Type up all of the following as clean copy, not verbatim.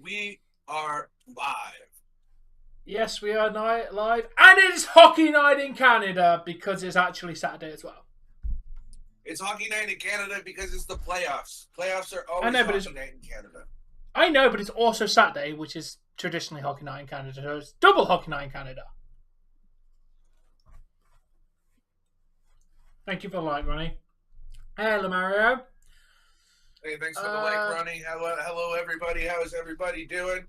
We are live. Yes, we are live. And it's hockey night in Canada because it's actually Saturday as well. It's hockey night in Canada because it's the playoffs. Playoffs are always hockey night in Canada. I know, but it's also Saturday, which is traditionally hockey night in Canada. So it's double hockey night in Canada. Thank you for the like, Ronnie. Hello, Mario. Hey, thanks for the like, Ronnie. Hello, everybody. How is everybody doing?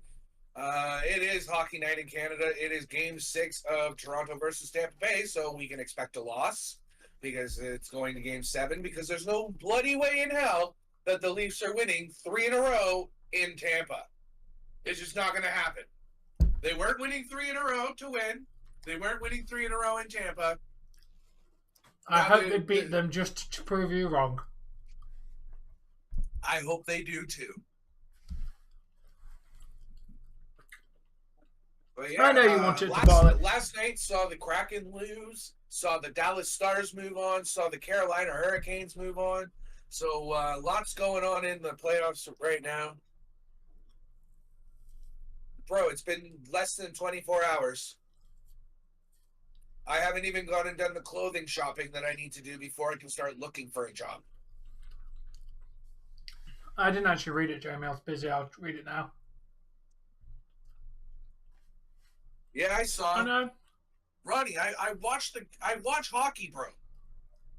It is hockey night in Canada. It is Game 6 of Toronto versus Tampa Bay, so we can expect a loss because it's going to Game 7 because there's no bloody way in hell that the Leafs are winning 3 in a row in Tampa. It's just not going to happen. They weren't winning 3 in a row to win. They weren't winning 3 in a row in Tampa. I hope they beat them just to prove you wrong. I hope they do too. But yeah, I know you wanted to ball it. Last night saw the Kraken lose, saw the Dallas Stars move on, saw the Carolina Hurricanes move on. So lots going on in the playoffs right now. Bro, it's been less than 24 hours. I haven't even gone and done the clothing shopping that I need to do before I can start looking for a job. I didn't actually read it, Jeremy. I was busy. I'll read it now. Yeah, I saw. I know. Ronnie, I watch hockey, bro.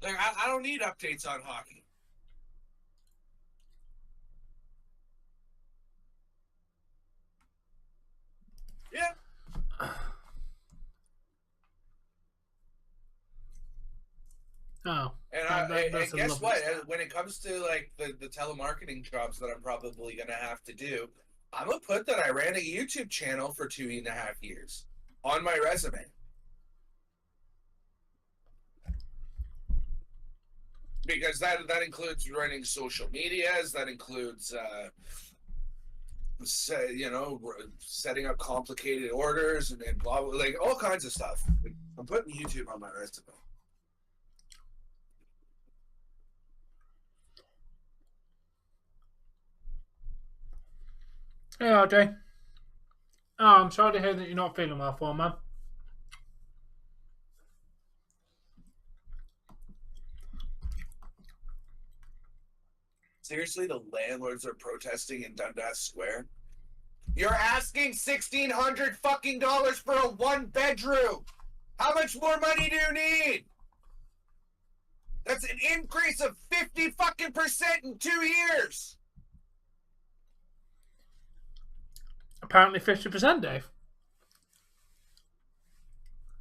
Like I don't need updates on hockey. Yeah. Oh. And guess what? When it comes to like the telemarketing jobs that I'm probably gonna have to do, I'm gonna put that I ran a YouTube channel for 2.5 years on my resume. Because that includes running social medias, that includes setting up complicated orders and blah, blah, like all kinds of stuff. I'm putting YouTube on my resume. Hey, RJ. Oh, I'm sorry to hear that you're not feeling well, for man. Seriously, the landlords are protesting in Dundas Square. You're asking $1,600 fucking dollars for a 1-bedroom. How much more money do you need? That's an increase of 50 fucking % in 2 years. Apparently 50%, Dave.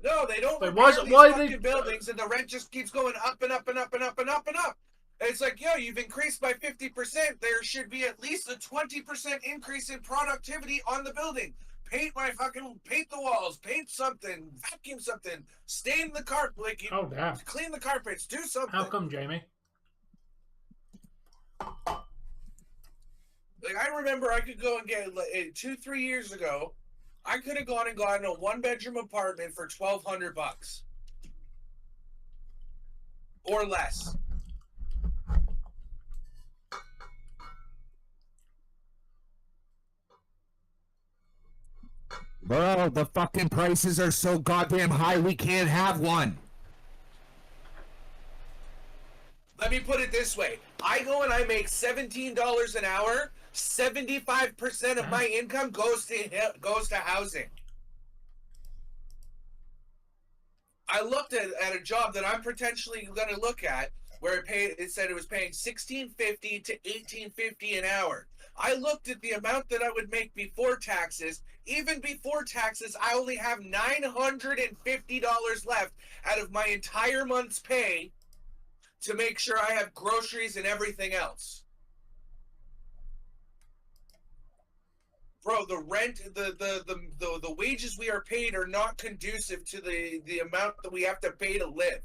No, they don't Wait, repair these fucking buildings, and the rent just keeps going up and up and up and up and up and up. And it's like, yo, you've increased by 50%. There should be at least a 20% increase in productivity on the building. Paint the walls, paint something, vacuum something, stain the carpet, clean the carpets, do something. How come, Jamie? Like, I remember I could go and get, 2-3 years ago, I could have gone and gotten a 1-bedroom apartment for $1,200 or less. Bro, the fucking prices are so goddamn high, we can't have one. Let me put it this way. I go and I make $17 an hour. 75% of my income goes to housing. I looked at a job that I'm potentially going to look at where it said it was paying $16.50 to $18.50 an hour. I looked at the amount that I would make before taxes. Even before taxes, I only have $950 left out of my entire month's pay to make sure I have groceries and everything else. Bro, the rent, the wages we are paid are not conducive to the amount that we have to pay to live.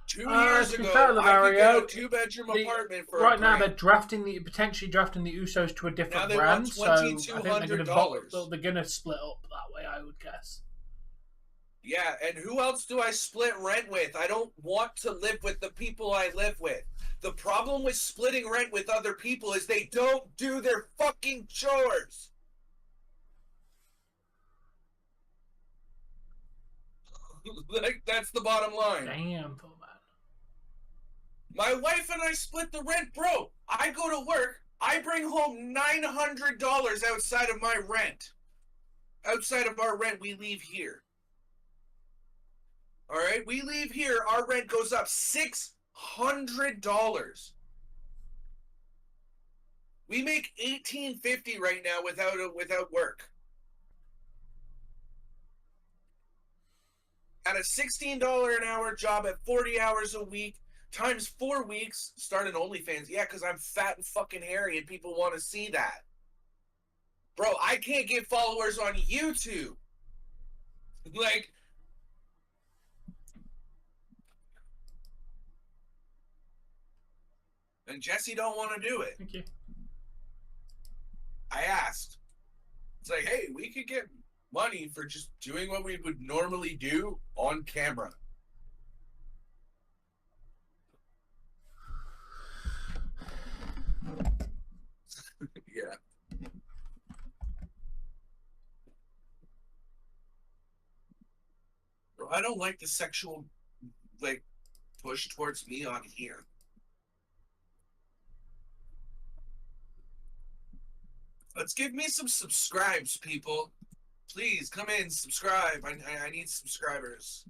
Two years ago, I could get a 2-bedroom apartment for right now. They're potentially drafting the Usos to a different brand, so I think they're going to split up that way. I would guess. Yeah, and who else do I split rent with? I don't want to live with the people I live with. The problem with splitting rent with other people is they don't do their fucking chores. Like, that's the bottom line. Damn, poor man. My wife and I split the rent, bro. I go to work. I bring home $900 outside of my rent. Outside of our rent, we leave here. All right, we leave here. Our rent goes up $600. We make $18.50 right now without work. At a $16 an hour job at 40 hours a week times 4 weeks, start an OnlyFans. Yeah, because I'm fat and fucking hairy and people want to see that. Bro, I can't get followers on YouTube. Like, and Jesse don't want to do it. Thank you. I asked. It's like, hey, we could get money for just doing what we would normally do on camera. Yeah. Bro, I don't like the sexual, like, push towards me on here. Let's give me some subscribes, people. Please come in, subscribe. I need subscribers.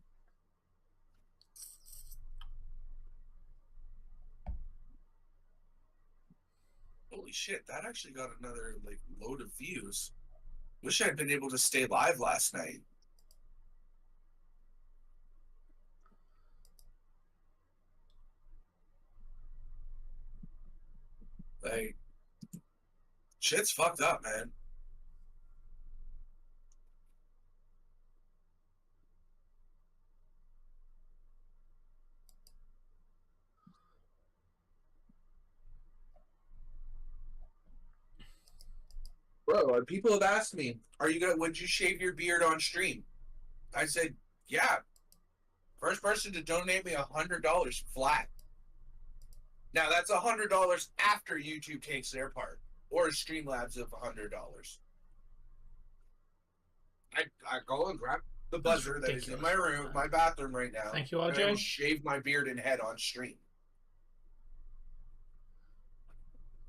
Holy shit, that actually got another like load of views. Wish I'd been able to stay live last night. Like, shit's fucked up, man. Bro, and people have asked me, would you shave your beard on stream? I said, yeah. First person to donate me $100 flat. Now that's $100 after YouTube takes their part, or Streamlabs of $100. I go and grab the buzzer that is in my room, my bathroom right now. Thank you, and I RJ. will shave my beard and head on stream.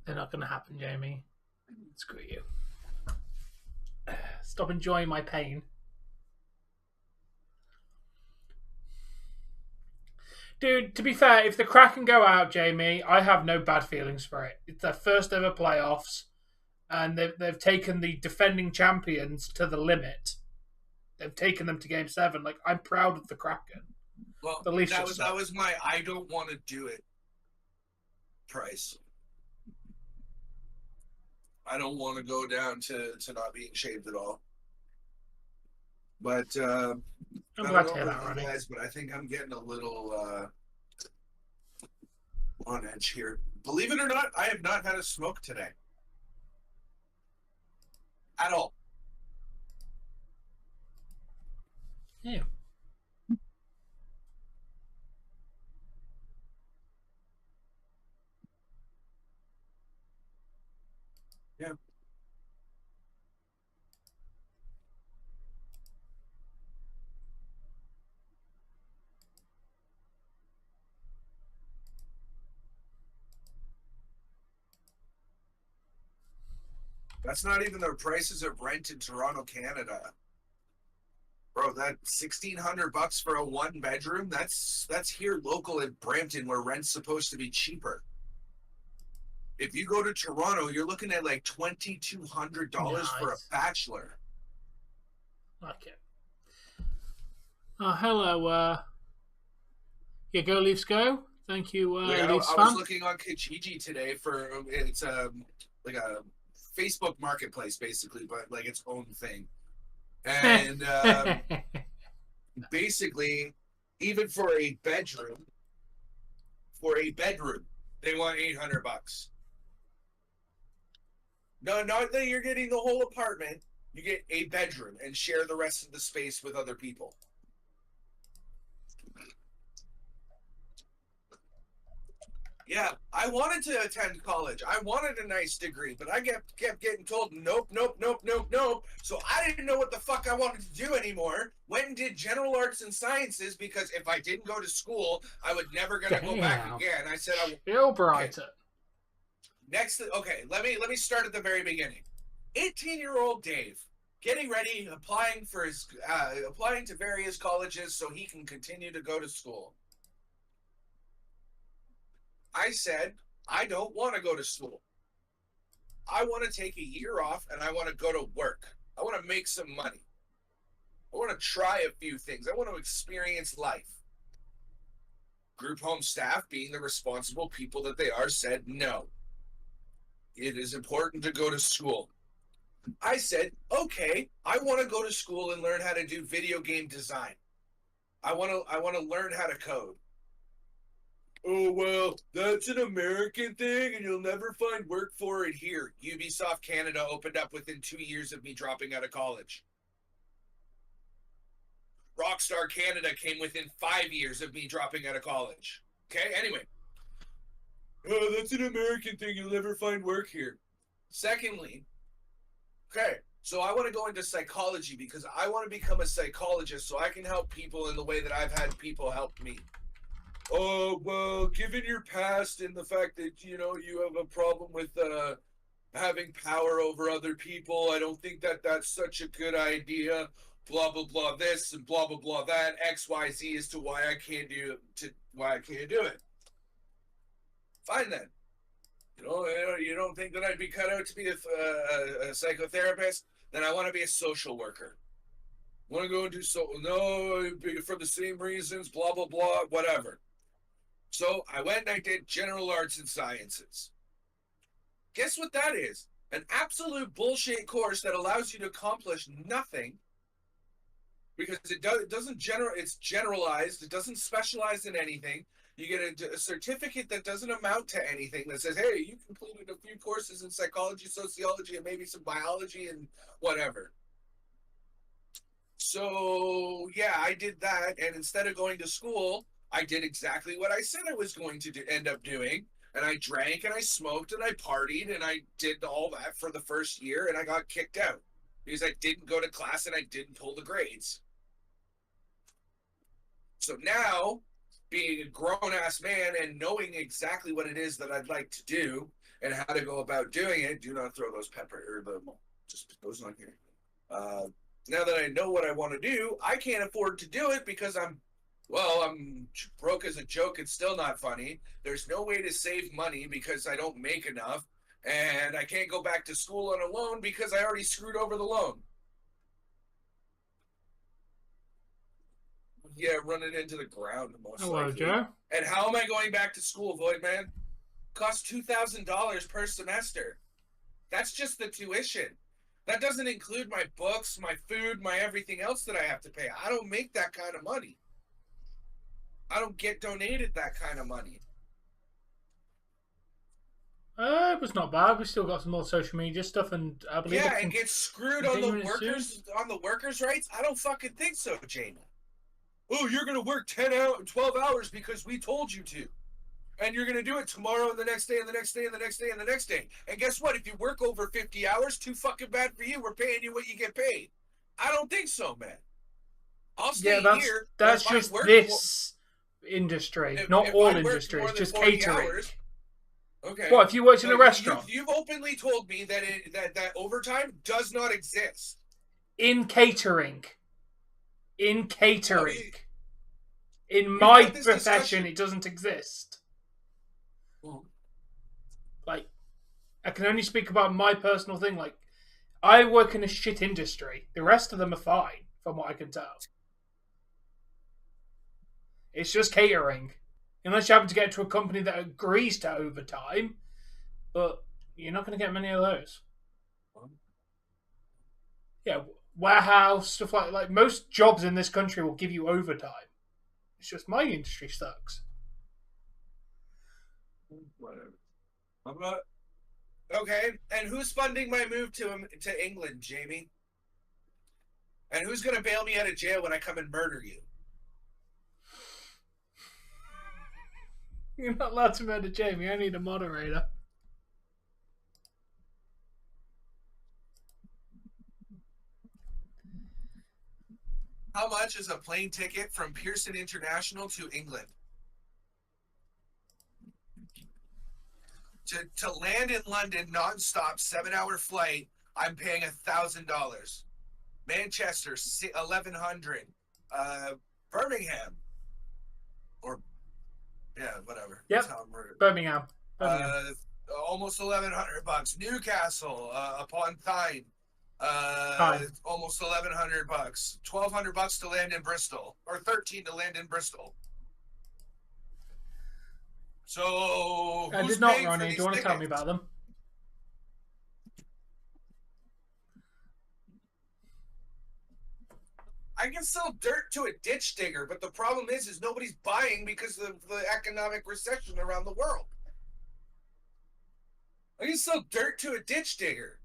They're not going to happen, Jamie. Screw you. Stop enjoying my pain. Dude, to be fair, if the Kraken go out, Jamie, I have no bad feelings for it. It's their first ever playoffs, and they've taken the defending champions to the limit. They've taken them to Game 7. Like, I'm proud of the Kraken. Well, the Leafs that was my I don't want to do it price. I don't want to go down to not being shaved at all. But I'm glad to hear that, Ronnie. Guys, but I think I'm getting a little on edge here. Believe it or not, I have not had a smoke today. At all. Yeah. Yeah. That's not even the prices of rent in Toronto, Canada. Bro, that $1,600 for a 1-bedroom, that's here local in Brampton where rent's supposed to be cheaper. If you go to Toronto, you're looking at like $2,200 for a bachelor. Like it. Oh, hello. Yeah, go Leafs, go. Thank you, Leafs fan. I was looking on Kijiji today for it's like a Facebook marketplace basically, but like its own thing. And basically, even for a bedroom, they want $800. No, not that you're getting the whole apartment. You get a bedroom and share the rest of the space with other people. Yeah, I wanted to attend college. I wanted a nice degree, but I kept getting told nope, nope, nope, nope, nope. So I didn't know what the fuck I wanted to do anymore. Went and did general arts and sciences because if I didn't go to school, I was never gonna go back Damn. again. I said, Bill okay, Brighton. next, okay, let me start at the very beginning. 18-year-old Dave getting ready, applying to various colleges so he can continue to go to school. I said, I don't want to go to school. I want to take a year off and I want to go to work. I want to make some money. I want to try a few things. I want to experience life. Group home staff, being the responsible people that they are, said no. It is important to go to school. I said, okay, I want to go to school and learn how to do video game design. I want to learn how to code. Oh, well, that's an American thing and you'll never find work for it here. Ubisoft Canada opened up within 2 years of me dropping out of college. Rockstar Canada came within 5 years of me dropping out of college. Okay, anyway. Oh, that's an American thing. You'll never find work here. Secondly, okay, so I want to go into psychology because I want to become a psychologist so I can help people in the way that I've had people help me. Oh, well, given your past and the fact that, you know, you have a problem with having power over other people, I don't think that that's such a good idea. Blah, blah, blah, this and blah, blah, blah, that, X, Y, Z as to why I can't do it. Fine then. You don't think that I'd be cut out to be a psychotherapist? Then I want to be a social worker. Want to go and do no, for the same reasons, blah, blah, blah, whatever. So I went and I did general arts and sciences. Guess what that is? An absolute bullshit course that allows you to accomplish nothing because it's generalized. It doesn't specialize in anything. You get a certificate that doesn't amount to anything that says, hey, you completed a few courses in psychology, sociology, and maybe some biology and whatever. So, yeah, I did that. And instead of going to school, I did exactly what I said I was going to end up doing. And I drank and I smoked and I partied and I did all that for the first year and I got kicked out because I didn't go to class and I didn't pull the grades. So now, being a grown-ass man and knowing exactly what it is that I'd like to do and how to go about doing it, do not throw those just those on here. Now that I know what I want to do, I can't afford to do it because I'm broke as a joke. It's still not funny. There's no way to save money because I don't make enough. And I can't go back to school on a loan because I already screwed over the loan. Yeah, running into the ground most Hello, likely. Joe. And how am I going back to school, Void Man? Costs $2,000 per semester. That's just the tuition. That doesn't include my books, my food, my everything else that I have to pay. I don't make that kind of money. I don't get donated that kind of money. It was not bad. We still got some more social media stuff, and I believe and get screwed on the workers' rights. I don't fucking think so, Jamie. Oh, you're gonna work 12 hours because we told you to, and you're gonna do it tomorrow and the next day and the next day and the next day and the next day. And guess what? If you work over 50 hours, too fucking bad for you. We're paying you what you get paid. I don't think so, man. I'll stay here. That's just this industry, not all industries, just catering. Hours, okay. What if you worked in a restaurant? You've openly told me that that overtime does not exist in catering. In my profession, it doesn't exist. Like, I can only speak about my personal thing. Like, I work in a shit industry. The rest of them are fine, from what I can tell. It's just catering. Unless you happen to get to a company that agrees to overtime, but you're not going to get many of those. Yeah, warehouse, stuff like most jobs in this country will give you overtime. It's just my industry sucks. Whatever. I'm not. Okay, and who's funding my move to England, Jamie? And who's going to bail me out of jail when I come and murder you? You're not allowed to murder Jamie. I need a moderator. How much is a plane ticket from Pearson International to England? To land in London nonstop 7-hour flight, I'm paying $1,000. Manchester, 1,100. Birmingham, or yeah, whatever. Yep. Birmingham. Almost $1,100. Newcastle upon Tyne. Almost $1,100. $1,200 to land in Bristol, or 13 to land in Bristol. So I did not, Ronnie. Do you want to tell me about them? I can sell dirt to a ditch digger, but the problem is nobody's buying because of the economic recession around the world. I can sell dirt to a ditch digger.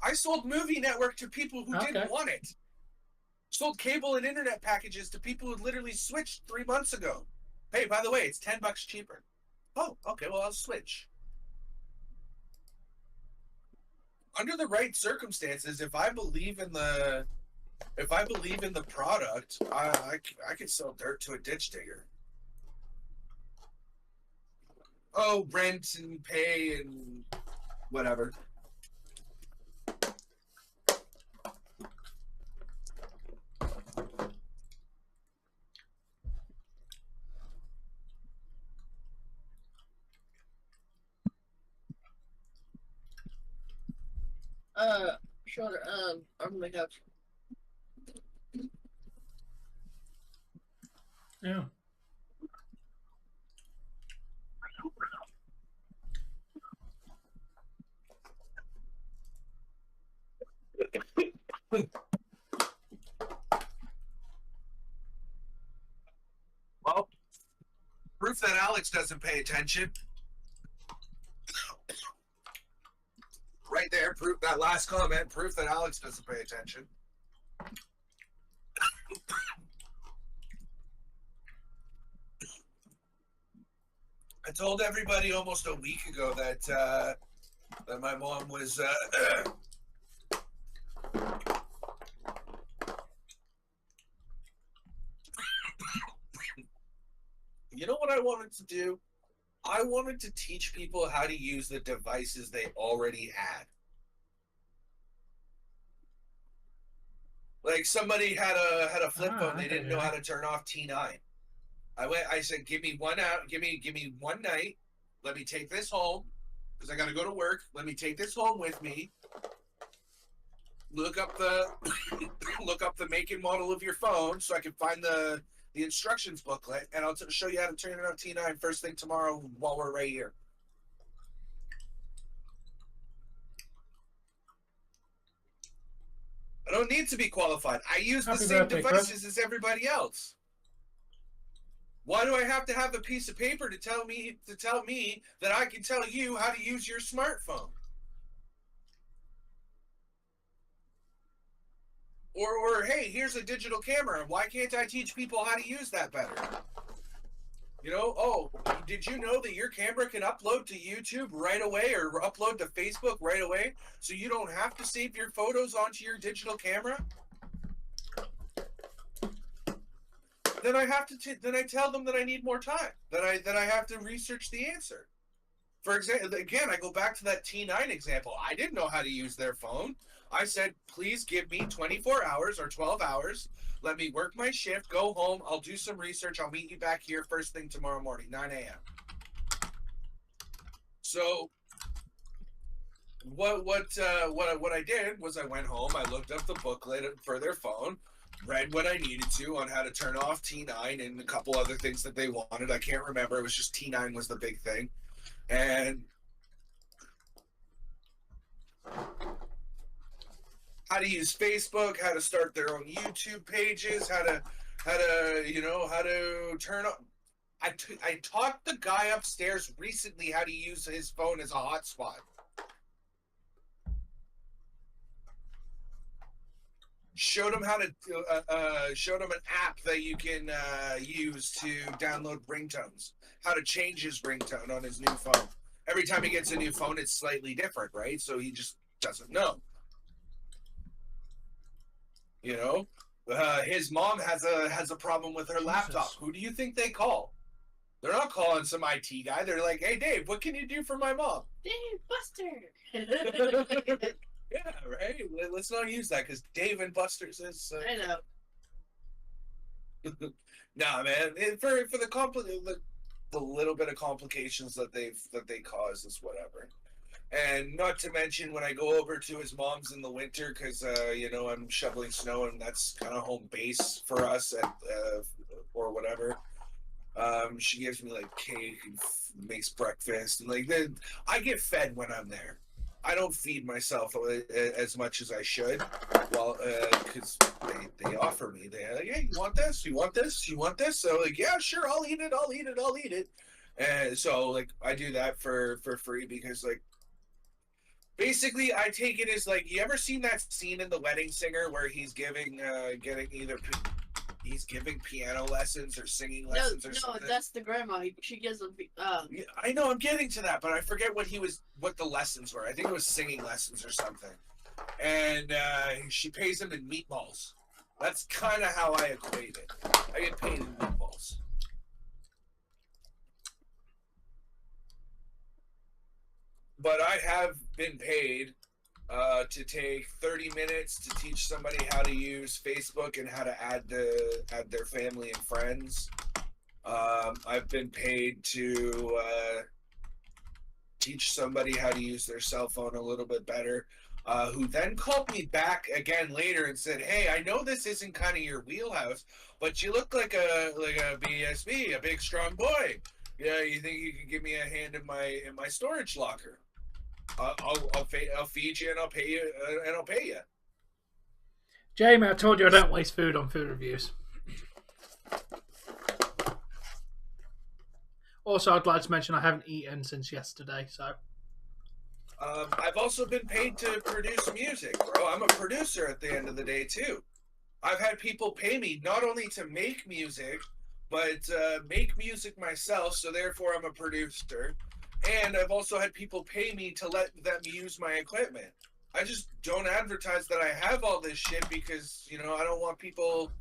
I sold Movie Network to people who didn't want it. Sold cable and internet packages to people who literally switched 3 months ago. Hey, by the way, it's $10 cheaper. Oh, okay, well, I'll switch. Under the right circumstances, if I believe in the product, I could sell dirt to a ditch digger. Oh, rent and pay and whatever. Sure, I'm gonna go. Yeah. Well, proof that Alex doesn't pay attention. Right there, proof that last comment, proof that Alex doesn't pay attention. I told everybody almost a week ago that that my mom was you know what I wanted to do? I wanted to teach people how to use the devices they already had. Like somebody had a flip phone, they didn't know how to turn off T9. I said, give me one night. Let me take this home because I got to go to work. Let me take this home with me. Look up the make and model of your phone so I can find the instructions booklet, and I'll show you how to turn it on T9 first thing tomorrow while we're right here. I don't need to be qualified. I use the same devices as everybody else. Why do I have to have a piece of paper to tell me that I can tell you how to use your smartphone? Or hey, here's a digital camera. Why can't I teach people how to use that better? You know, oh, did you know that your camera can upload to YouTube right away or upload to Facebook right away so you don't have to save your photos onto your digital camera? Then I have to then I tell them that I need more time, that I have to research the answer. For example, again, I go back to that T9 example. I didn't know how to use their phone. I said, please give me 24 hours or 12 hours. Let me work my shift, go home. I'll do some research. I'll meet you back here first thing tomorrow morning, 9 a.m. So what I did was I went home. I looked up the booklet for their phone, read what I needed to on how to turn off T9 and a couple other things that they wanted. I can't remember. It was just T9 was the big thing. And how to use Facebook, how to start their own YouTube pages, how to turn on. I taught the guy upstairs recently how to use his phone as a hotspot. showed him how to showed him an app that you can use to download ringtones, how to change his ringtone on his new phone. Every time he gets a new phone, it's slightly different, right? So he just doesn't know. You know, his mom has a problem with her laptop. Who do you think they call? They're not calling some IT guy. They're like, "Hey, Dave, what can you do for my mom?" Dave Buster. Yeah, right. Let's not use that because Dave and Buster's is. I know. Nah, man. For the little bit of complications that they cause is whatever. And not to mention when I go over to his mom's in the winter because I'm shoveling snow and that's kind of home base for us at or whatever. She gives me like cake and makes breakfast and like then I get fed when I'm there. I don't feed myself as much as I should. Well, because they offer me, they're like, "Hey, you want this? You want this? You want this?" So like, yeah, sure, I'll eat it. I'll eat it. I'll eat it. And so like I do that for free because like. Basically, I take it as like, you ever seen that scene in The Wedding Singer where he's giving piano lessons or singing lessons or something? No, that's the grandma. She gives them. Yeah, I know, I'm getting to that, but I forget what the lessons were. I think it was singing lessons or something. And she pays him in meatballs. That's kind of how I equate it. I get paid in meatballs. But I have been paid to take 30 minutes to teach somebody how to use Facebook and how to add their family and friends. I've been paid to teach somebody how to use their cell phone a little bit better, who then called me back again later and said, "Hey, I know this isn't kind of your wheelhouse, but you look like a BSB, a big strong boy. Yeah, you think you can give me a hand in my storage locker? I'll feed you and I'll pay you." Jamie, I told you I don't waste food on food reviews. Also, I'd like to mention I haven't eaten since yesterday, so. I've also been paid to produce music, bro. I'm a producer at the end of the day too. I've had people pay me not only to make music, but make music myself. So therefore, I'm a producer. And I've also had people pay me to let them use my equipment. I just don't advertise that I have all this shit because, I don't want people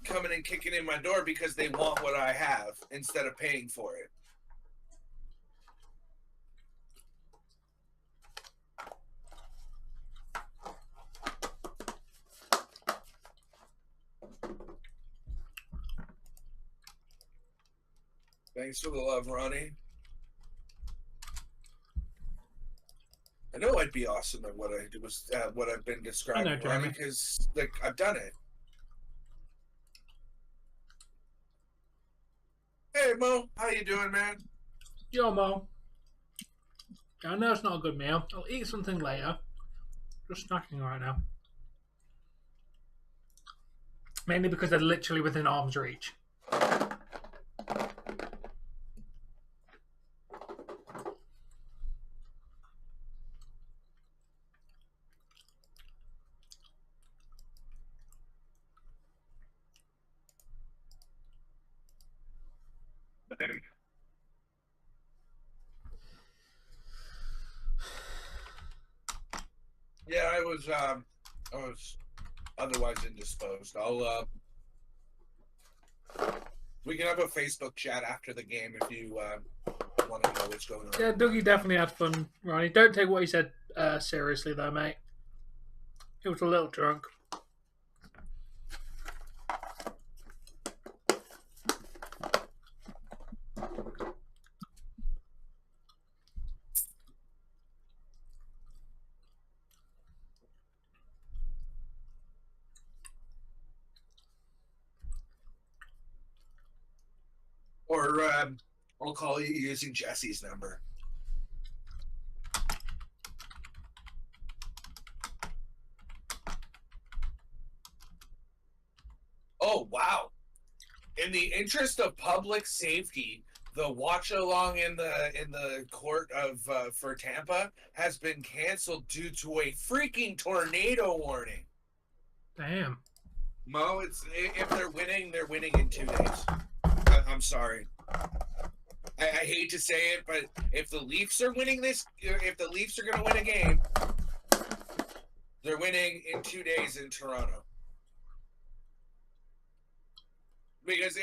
coming and kicking in my door because they want what I have instead of paying for it. Thanks for the love, Ronnie. I know I'd be awesome at what what I've been describing, Ronnie, because like I've done it. Hey Mo, how you doing, man? Yo, Mo. I know it's not a good meal. I'll eat something later. Just snacking right now. Mainly because they're literally within arm's reach. Yeah, I was otherwise indisposed. We can have a Facebook chat after the game if you want to know what's going on. Yeah, Dougie definitely had fun, Ronnie. Don't take what he said seriously, though, mate. He was a little drunk. Or I'll call you using Jesse's number. Oh wow! In the interest of public safety, the watch along in the court of for Tampa has been canceled due to a freaking tornado warning. Damn. Mo, if they're winning in 2 days. I'm sorry. I hate to say it, but if the Leafs are winning this, if the Leafs are going to win a game, they're winning in 2 days in Toronto. Because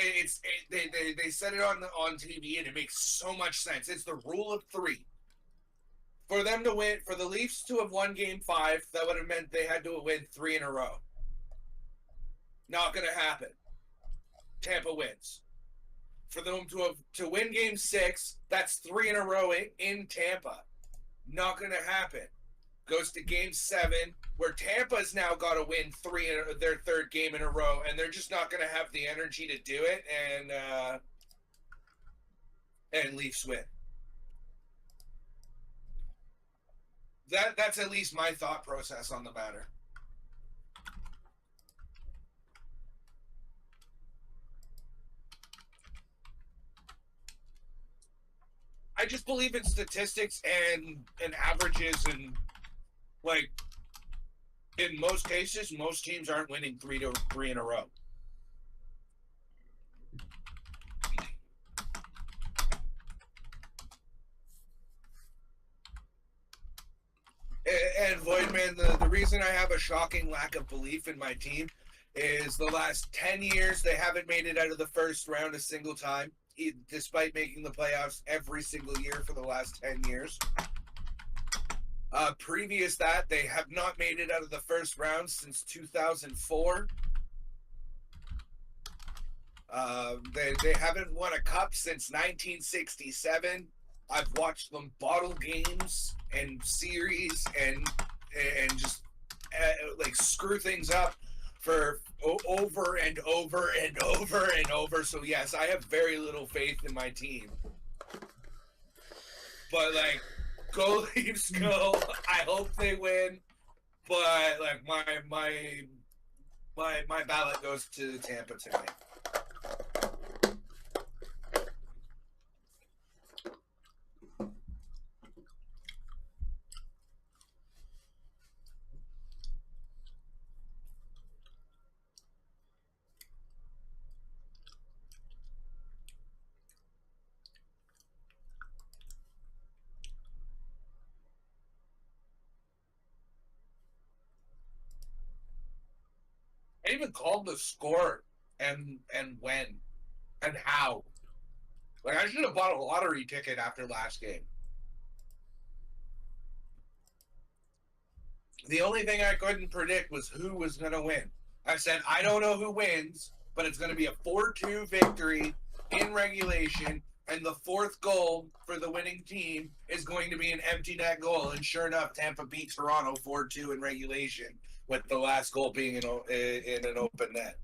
they said it on TV and it makes so much sense. It's the rule of 3. For them to win, for the Leafs to have won Game 5, that would have meant they had to win 3 in a row. Not going to happen. Tampa wins. For them to win Game 6, that's 3 in a row in Tampa. Not going to happen. Goes to Game 7, where Tampa's now got to win 3 in their 3rd game in a row, and they're just not going to have the energy to do it, and Leafs win. That's at least my thought process on the matter. I just believe in statistics and averages, and like in most cases, most teams aren't winning 3 in a row. And Voidman, the reason I have a shocking lack of belief in my team is the last 10 years they haven't made it out of the first round a single time, despite making the playoffs every single year for the last 10 years. Previous that, they have not made it out of the first round since 2004. They haven't won a cup since 1967. I've watched them bottle games and series and just like screw things up for over and over and over and over. So yes, I have very little faith in my team. But like, go Leafs, go! I hope they win. But like my ballot goes to Tampa tonight. I even called the score and when and how. Like, I should have bought a lottery ticket after last game. The only thing I couldn't predict was who was going to win. I said, I don't know who wins, but it's going to be a 4-2 victory in regulation, and the 4th goal for the winning team is going to be an empty net goal. And sure enough, Tampa beat Toronto 4-2 in regulation, with the last goal being in an open net.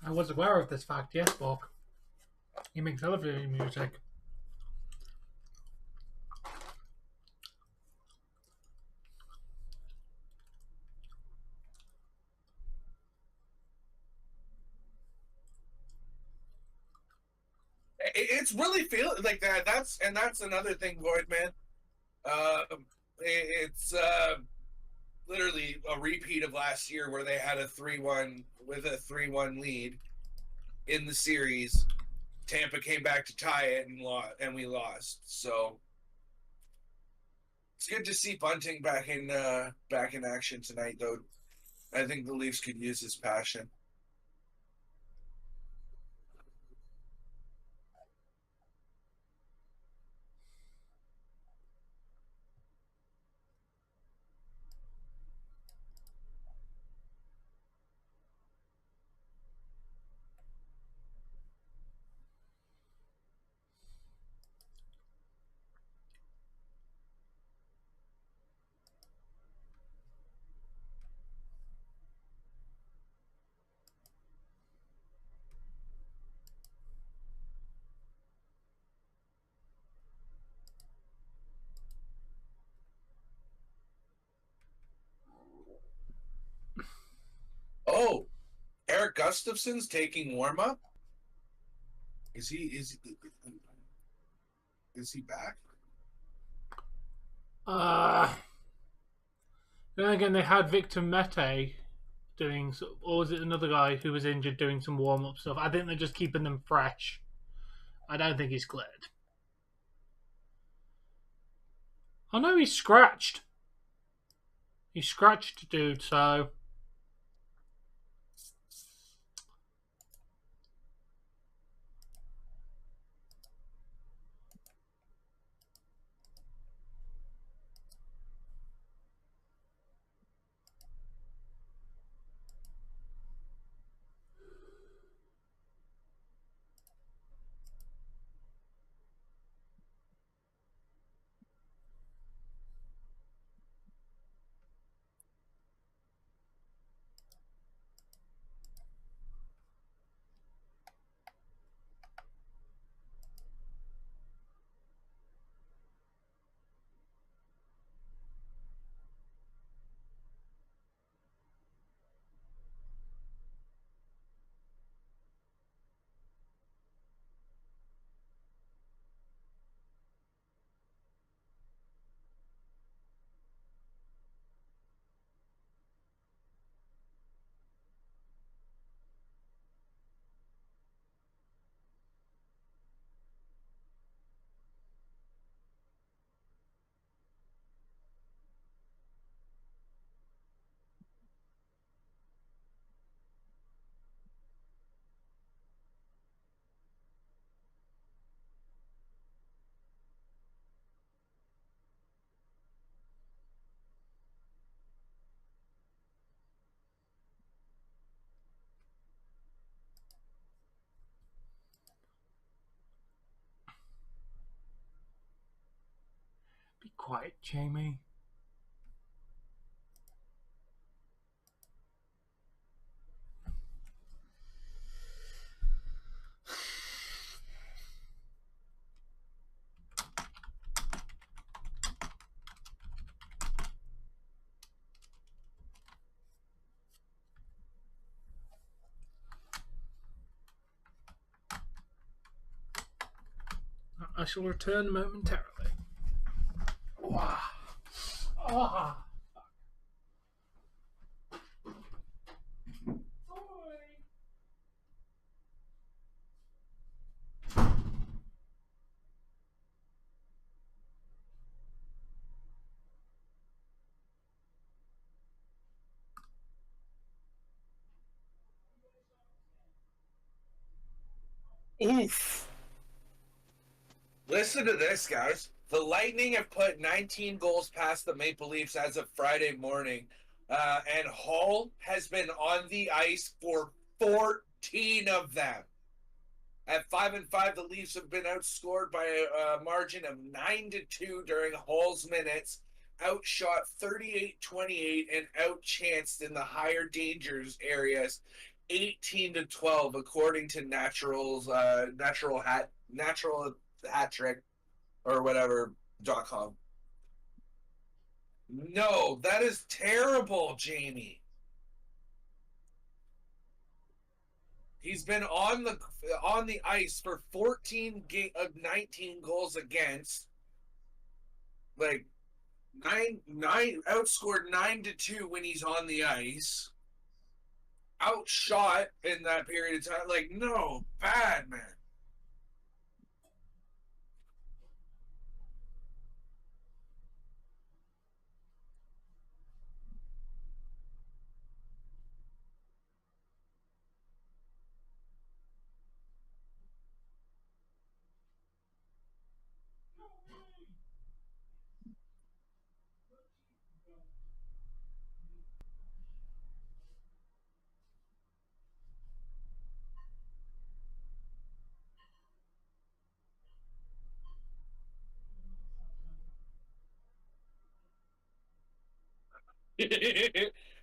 I was aware of this fact, yes, Bork. He makes television music. It's really feeling like that. That's another thing, Void Man. It's literally a repeat of last year where they had a 3-1 lead in the series. Tampa came back to tie it and we lost. So it's good to see Bunting back in action tonight, though. I think the Leafs could use his passion. Oh, Eric Gustafson's taking warm-up? Is he back? Then again, they had Victor Mete doing, or was it another guy who was injured doing some warm up stuff? I think they're just keeping them fresh. I don't think he's cleared. Oh no, he's scratched. He's scratched, dude. So. Be quiet, Jamie. I shall return momentarily. Wow. Oh. Oof. Listen to this, guys. The Lightning have put 19 goals past the Maple Leafs as of Friday morning, and Hall has been on the ice for 14 of them. At 5-5, the Leafs have been outscored by a margin of 9-2 during Hall's minutes, outshot 38-28, and outchanced in the higher dangers areas 18-12, according to Natural's natural hat trick or whatever.com. No, that is terrible, Jamie. He's been on the ice for 14 of 19 goals against, like nine outscored 9-2 when he's on the ice. Outshot in that period of time. Like, no, bad, man.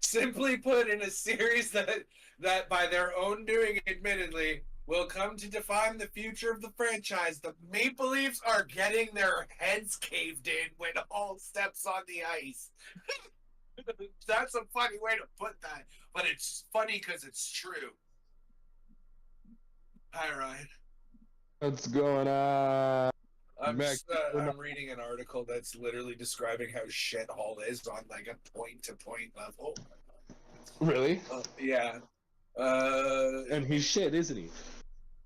Simply put, in a series that by their own doing, admittedly, will come to define the future of the franchise, the Maple Leafs are getting their heads caved in when Hall steps on the ice. That's a funny way to put that, but it's funny because it's true. Hi, Ryan. What's going on? I'm reading an article that's literally describing how shit Hall is on like a point-to-point level. Really? Yeah. And he's shit, isn't he?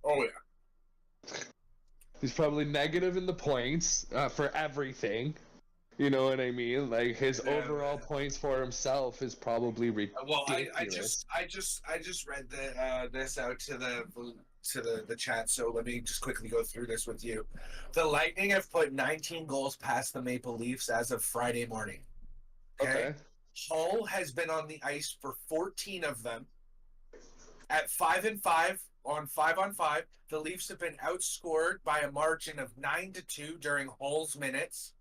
Oh yeah. He's probably negative in the points for everything. You know what I mean? Like his overall points for himself is probably ridiculous. Well, I just read this out to the chat, so let me just quickly go through this with you. The Lightning have put 19 goals past the Maple Leafs as of Friday morning. Okay. Hull has been on the ice for 14 of them. At 5-5 on 5-on-5, the Leafs have been outscored by a margin of 9-2 during Hull's minutes.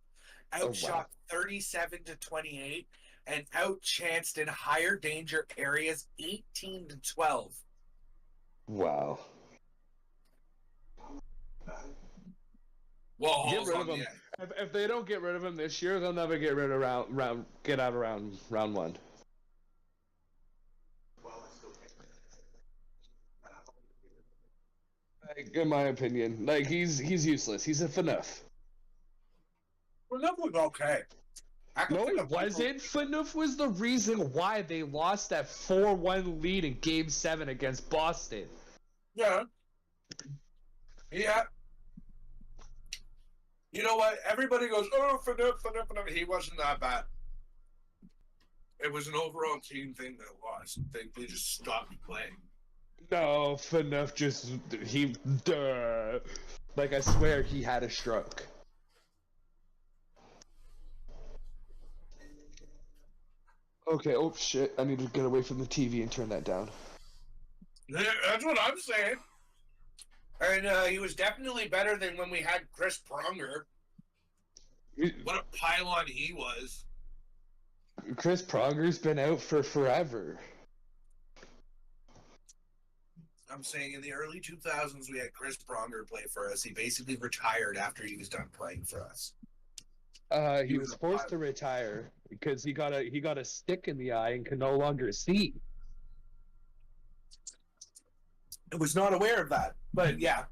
Outshot 37-28 and outchanced in higher danger areas 18-12. Wow. Well, get rid of him. If they don't get rid of him this year, they'll never get rid of round one. Like, in my opinion, like he's useless. He's a FNUF. FNUF was okay. No, it wasn't. FNUF was the reason why they lost that 4-1 lead in Game 7 against Boston. Yeah. Yeah. You know what? Everybody goes, oh, FNUF. He wasn't that bad. It was an overall team thing that lost. They just stopped playing. No, FNUF just... Like, I swear he had a stroke. Okay, oh shit, I need to get away from the TV and turn that down. That's what I'm saying. And he was definitely better than when we had Chris Pronger. What a pylon he was. Chris Pronger's been out for forever. I'm saying in the early 2000s we had Chris Pronger play for us. He basically retired after he was done playing for us. He was forced to retire because he got a stick in the eye and can no longer see. I was not aware of that, but yeah.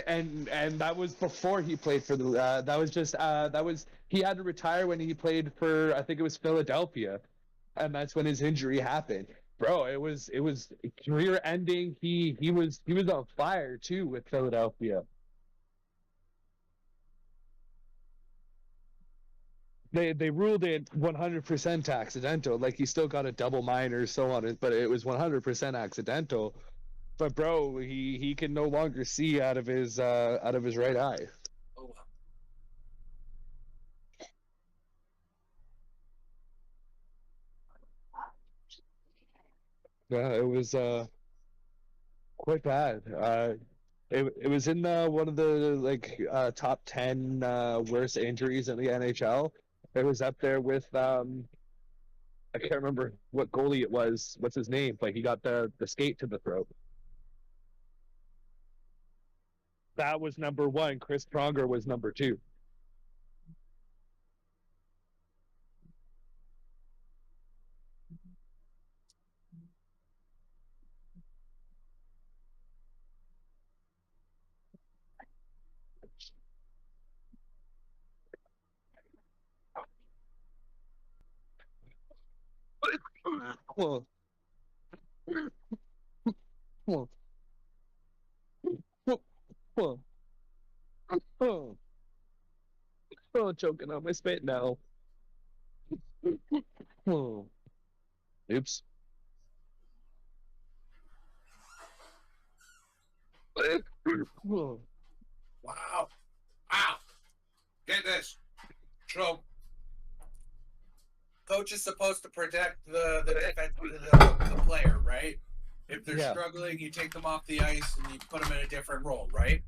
And that was before he played for the. He had to retire when he played for, I think it was Philadelphia, and that's when his injury happened. Bro, it was career ending. He was on fire too with Philadelphia. They ruled it 100% accidental. Like he still got a double minor, so on, but it was 100% accidental. But bro, he can no longer see out of his right eye. Oh. Yeah, it was quite bad. It was in one of the top 10 worst injuries in the NHL. It was up there with I can't remember what goalie it was. What's his name? But he got the skate to the throat. That was number 1. Chris Pronger was number 2. Well, well, well, oh, choking on my spit now. Oh. Oops. Wow. Wow. Get this. So, coach is supposed to protect the player, right? If they're struggling, you take them off the ice and you put them in a different role, right?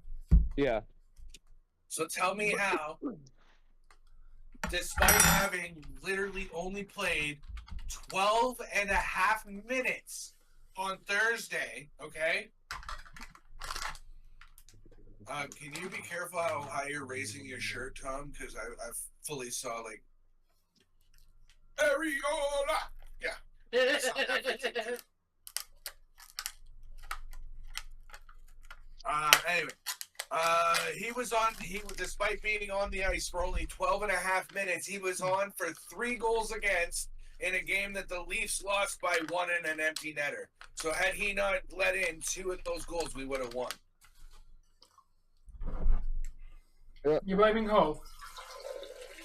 Yeah. So tell me how, despite having literally only played 12 and a half minutes on Thursday, okay? Can you be careful how high you're raising your shirt, Tom? Because I fully saw, like, Ariola! Yeah. Anyway. He was on. Despite being on the ice for only 12 and a half minutes, he was on for 3 goals against in a game that the Leafs lost by 1 and an empty netter. So had he not let in 2 of those goals, we would have won. You're blaming Hull?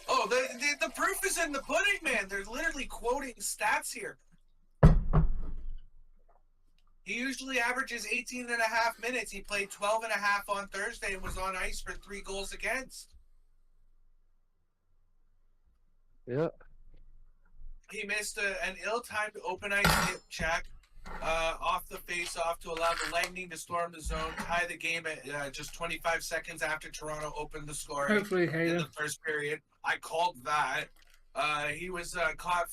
Oh, the proof is in the pudding, man. They're literally quoting stats here. He usually averages 18 and a half minutes. He played 12 and a half on Thursday and was on ice for 3 goals against. Yeah. He missed an ill-timed open ice hip check off the face-off to allow the Lightning to storm the zone, tie the game at just 25 seconds after Toronto opened the scoring Hopefully, in Hayden. the first period. I called that. He was caught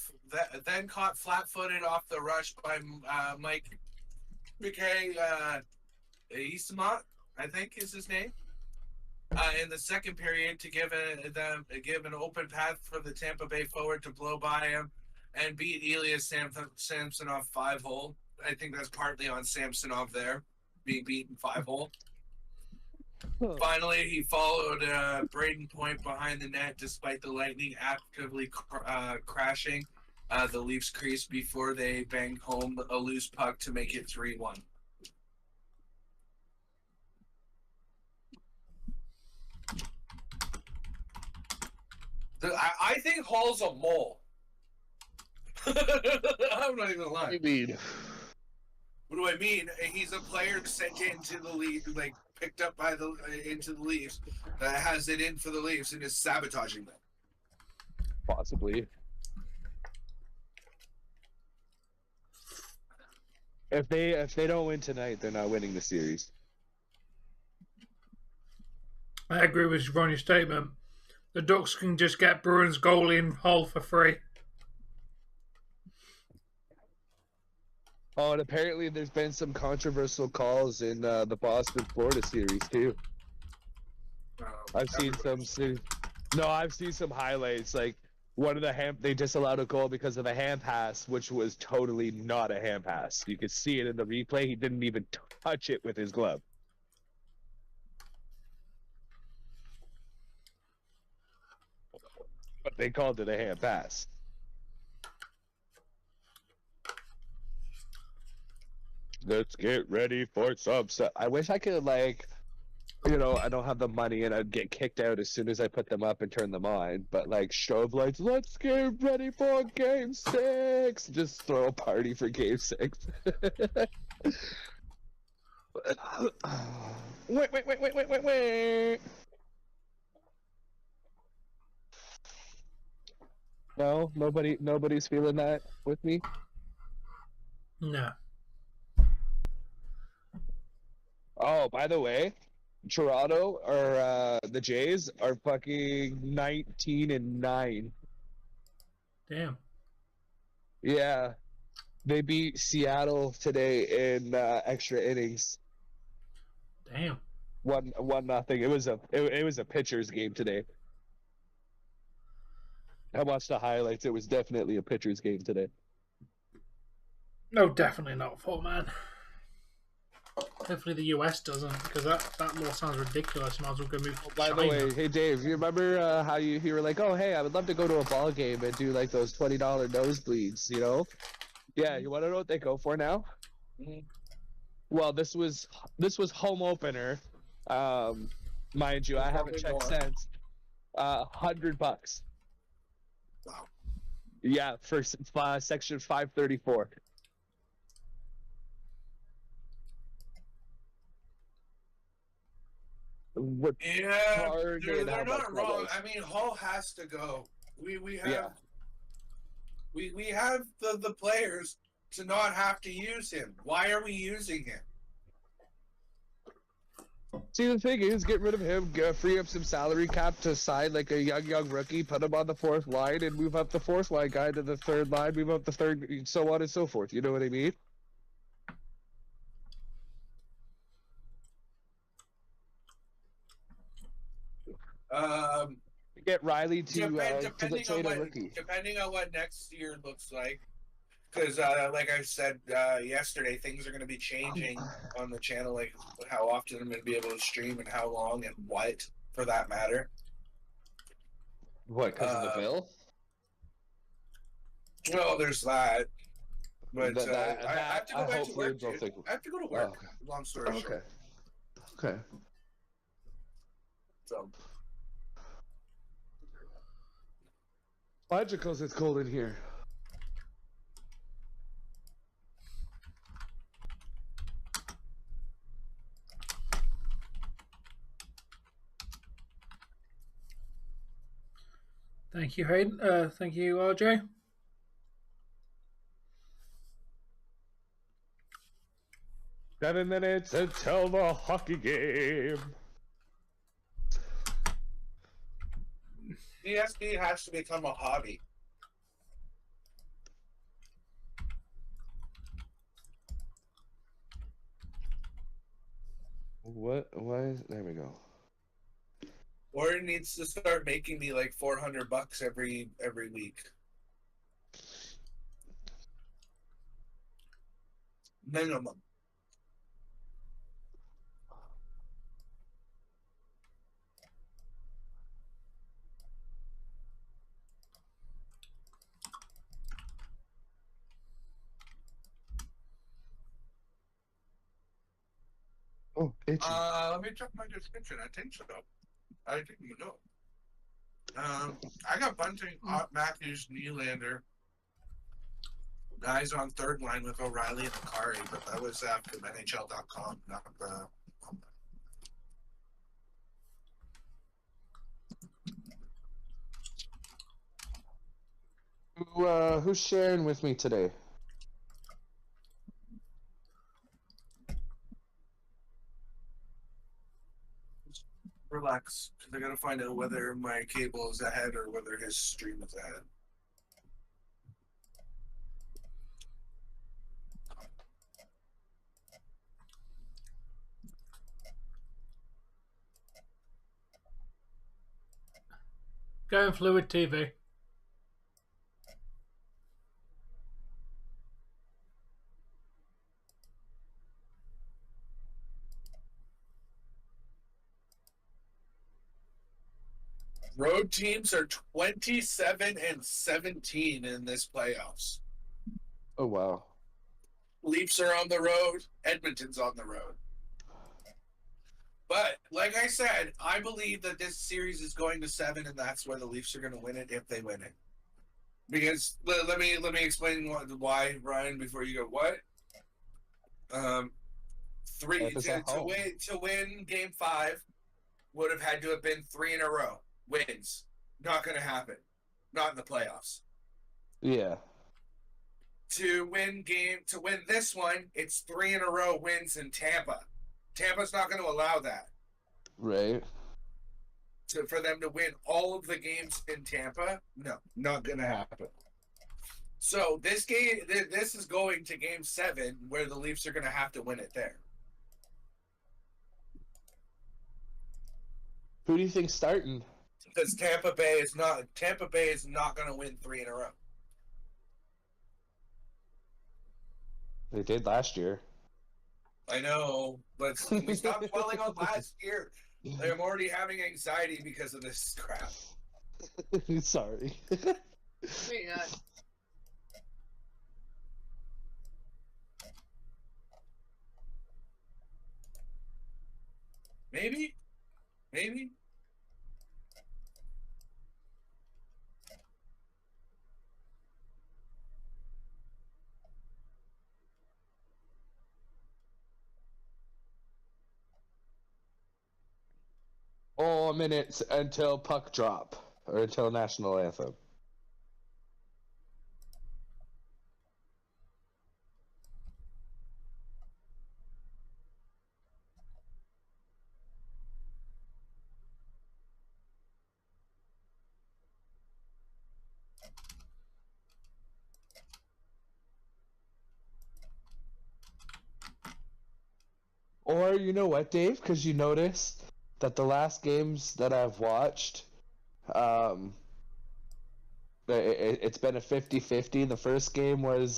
flat-footed off the rush by Mike McKay Eastamont, I think is his name. In the second period to give an open path for the Tampa Bay forward to blow by him and beat Elias Samsonov 5-hole. I think that's partly on Samsonov there, being beaten 5-hole. Finally, he followed Braden Point behind the net despite the Lightning actively crashing the Leafs crease before they banged home a loose puck to make it 3-1. I think Hall's a mole. I'm not even gonna lie. What do you mean? What do I mean? He's a player sent into the league, like picked up by into the Leafs, that has it in for the Leafs and is sabotaging them. Possibly. If they don't win tonight, they're not winning the series. I agree with Ronnie's statement. The Ducks can just get Bruins goalie in Hull for free. Oh, and apparently there's been some controversial calls in the Boston-Florida series too. I've seen some highlights. Like one of the they disallowed a goal because of a hand pass, which was totally not a hand pass. You could see it in the replay. He didn't even touch it with his glove. But they called it a hand pass. Let's get ready for some stuff. I wish I could, like, I don't have the money and I'd get kicked out as soon as I put them up and turn them on. But, like, strobe lights, let's get ready for Game 6. Just throw a party for Game 6. Wait. No, nobody's feeling that with me. No. Oh, by the way, Toronto or the Jays are fucking 19-9. Damn. Yeah, they beat Seattle today in extra innings. Damn. 1-0. It was a pitcher's game today. I watched the highlights. It was definitely a pitcher's game today. No, definitely not, man. Hopefully the US doesn't, because that law sounds ridiculous. You might as well go move to By China. the way, hey Dave, you remember how you were like, oh hey, I would love to go to a ball game and do like those $20 nosebleeds, you know? Yeah, you want to know what they go for now? Mm-hmm. Well, this was home opener. Mind you, I haven't checked since. $100. Wow. Yeah, for section 534. What Yeah, Target, they're how not much that wrong. was? I mean, Hall has to go. We have Yeah. we have the players to not have to use him. Why are we using him? See, the thing is, get rid of him, free up some salary cap to sign like a young rookie, put him on the fourth line, and move up the fourth line guy to the third line, move up the third, so on and so forth. You know what I mean? Get Riley to Depending trade a rookie. depending on what next year looks like, Because, like I said yesterday, things are going to be changing on the channel, like how often I'm going to be able to stream and how long and what, for that matter. What? Because of the bill? Well, there's that. But That- I have to go back to hopefully work, don't dude. think. I have to go to work. Oh, okay. Long story Okay. short. Okay. So, Why'd you close? It's cold in here. Thank you, Hayden. Thank you, RJ. Seven minutes until the hockey game. DSP has to become a hobby. What? Why is? There we go. Or it needs to start making me like $400 every week. Minimum. Oh, itchy. Let me check my description. I think so. I think you know. I got Bunting, Ott Matthews, Nylander. Guys on third line with O'Reilly and Akari, but that was from NHL.com, not the. Who's sharing with me today? Relax, because I gotta find out whether my cable is ahead or whether his stream is ahead. Going Fluid TV. Road teams are 27-17 in this playoffs. Oh wow. Leafs are on the road. Edmonton's on the road. But like I said, I believe that this series is going to 7, and that's where the Leafs are going to win it if they win it. Because let me explain why, Ryan, before you go. What? Three to win Game 5 would have had to have been 3 in a row wins. Not going to happen. Not in the playoffs. Yeah. To win this one, it's 3 in a row wins in Tampa. Tampa's not going to allow that. Right. For them to win all of the games in Tampa, no, not going to happen. So this is going to Game 7, where the Leafs are going to have to win it there. Who do you think's starting? Because Tampa Bay is not going to win 3 in a row. They did last year. I know, but can we stop dwelling on last year? I'm already having anxiety because of this crap. Sorry. Wait, Maybe. All minutes until puck drop or until national anthem. Or you know what, Dave? Because you noticed that the last games that I've watched, It's been a 50-50. The first game was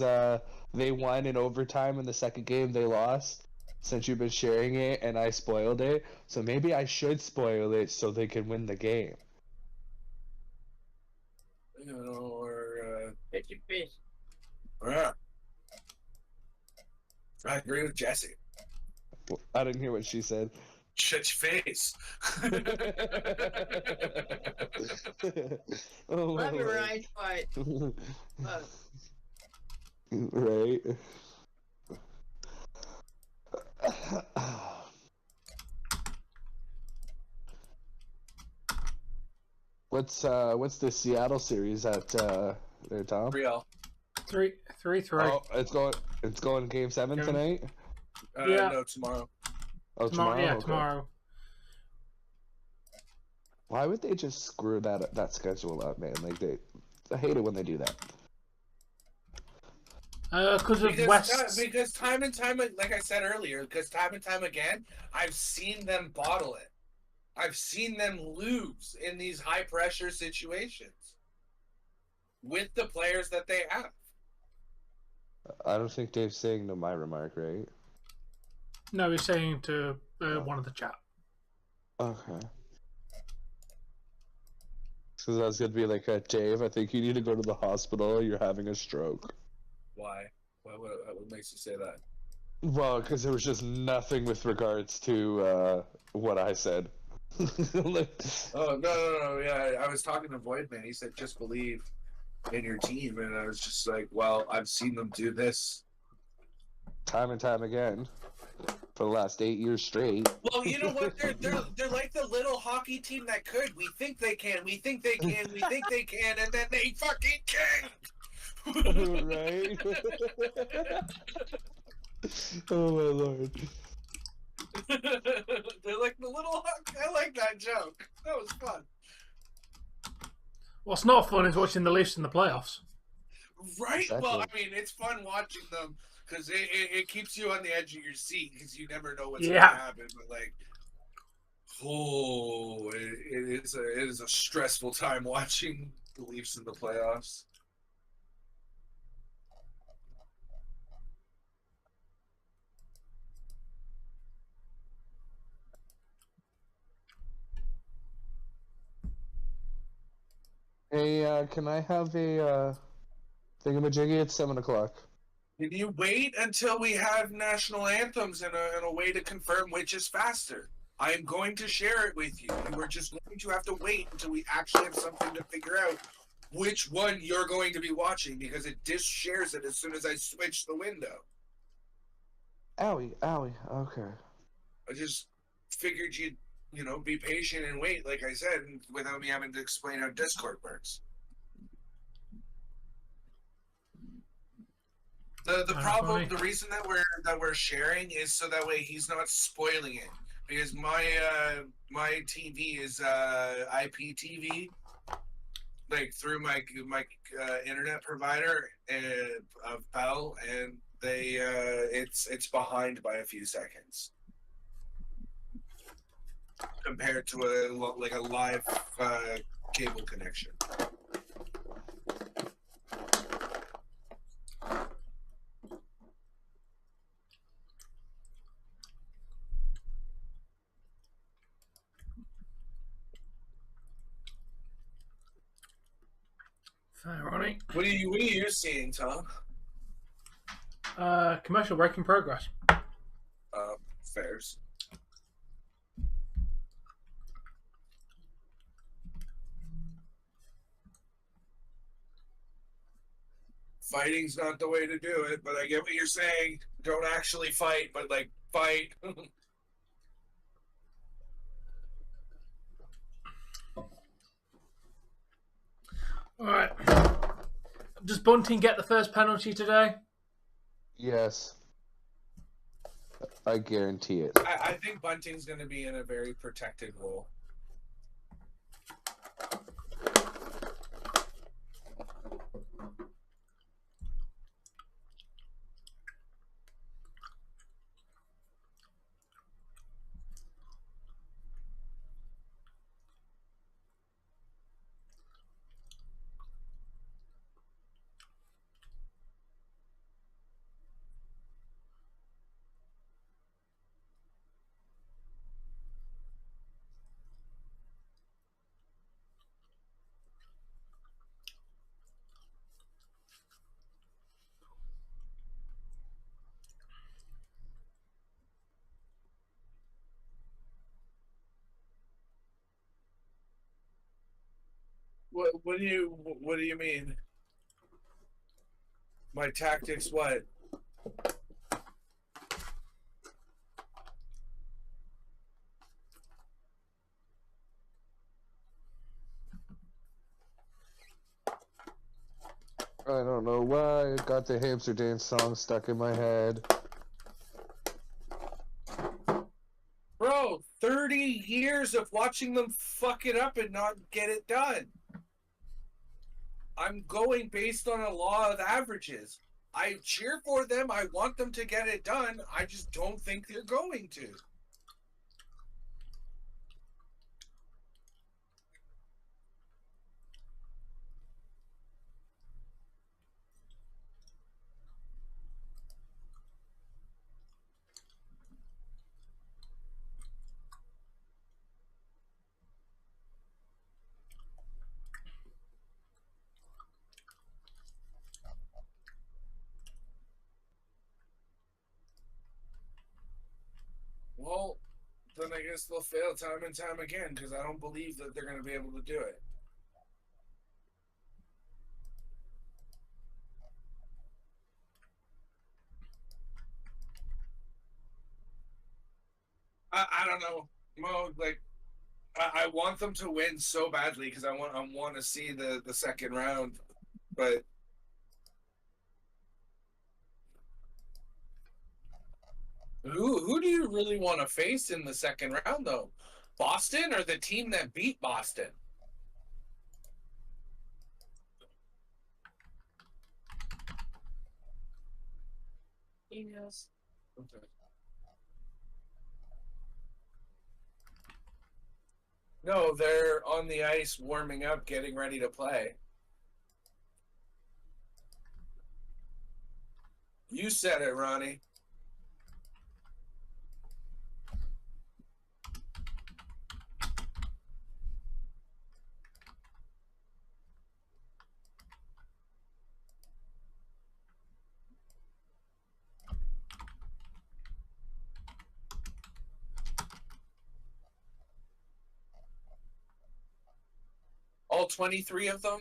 they won in overtime, and the second game they lost. Since you've been sharing it, and I spoiled it, so maybe I should spoil it so they can win the game. You know, or 50-50. yeah. I agree with Jesse. I didn't hear what she said. Shut your face. Oh my Love you, Lord. right? But Right. What's the Seattle series at there, Tom? Real. 3-3. Oh, it's going game 7 Game- tonight. Yeah. No, tomorrow. Oh, tomorrow. Yeah, Okay. tomorrow. Why would they just screw that schedule up, man? Like I hate it when they do that. Because of West. Because time and time, like I said earlier, because time and time again, I've seen them bottle it. I've seen them lose in these high pressure situations with the players that they have. I don't think Dave's saying to my remark, right? No, he's saying to one of the chat. Okay. So that's gonna be like, Dave, I think you need to go to the hospital. You're having a stroke. Why? What makes you say that? Well, because there was just nothing with regards to what I said. Oh no! Yeah, I was talking to Voidman. He said, "Just believe in your team," and I was just like, "Well, I've seen them do this Time and time again for the last 8 years straight. Well, you know what? They're like the little hockey team that could. We think they can. We think they can. We think they can, and then they fucking can. Right? Oh my Lord. They're like the little. I like that joke. That was fun. What's not fun is watching the Leafs in the playoffs. Right? Exactly. Well, I mean, it's fun watching them because it keeps you on the edge of your seat because you never know what's going to happen. But like, oh, it is a stressful time watching the Leafs in the playoffs. Hey, can I have a thingamajiggy at 7 o'clock? Can you wait until we have national anthems and a way to confirm which is faster? I am going to share it with you. You are just going to have to wait until we actually have something to figure out which one you're going to be watching because it just shares it as soon as I switch the window. Owie. Okay. I just figured you'd, be patient and wait, like I said, without me having to explain how Discord works. The problem, the reason that we're sharing is so that way he's not spoiling it because my TV is IPTV, like through my internet provider of Bell, and they it's behind by a few seconds compared to a live cable connection. Ironic. What are you seeing, Tom? Commercial break in progress. Fairs. Fighting's not the way to do it, but I get what you're saying. Don't actually fight, but like fight. All right. Does Bunting get the first penalty today? Yes. I guarantee it. I think Bunting's going to be in a very protected role. What do you mean? My tactics? What? I don't know why I got the hamster dance song stuck in my head. Bro, 30 years of watching them fuck it up and not get it done. I'm going based on a law of averages. I cheer for them. I want them to get it done. I just don't think they're going to. Well, then I guess they'll fail time and time again because I don't believe that they're going to be able to do it. I don't know. Mo, like, I want them to win so badly because I want to see the second round, but who do you really want to face in the second round though? Boston or the team that beat Boston? Yes. Okay. No, they're on the ice warming up, getting ready to play. You said it, Ronnie. All 23 of them?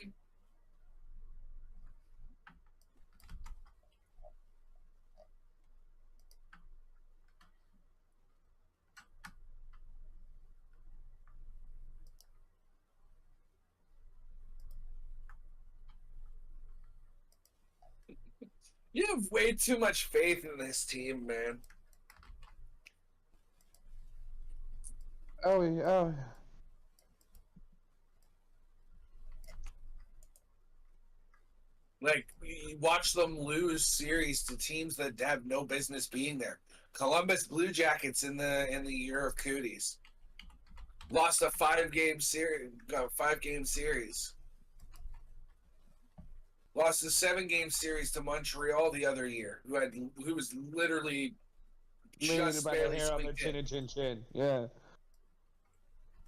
You have way too much faith in this team, man. Oh, yeah. Like, you watch them lose series to teams that have no business being there. Columbus Blue Jackets in the year of Cooties lost a 5-game series. Lost a 7-game series to Montreal the other year, who was literally just By the barely hair on their squeaked in. chin. Yeah.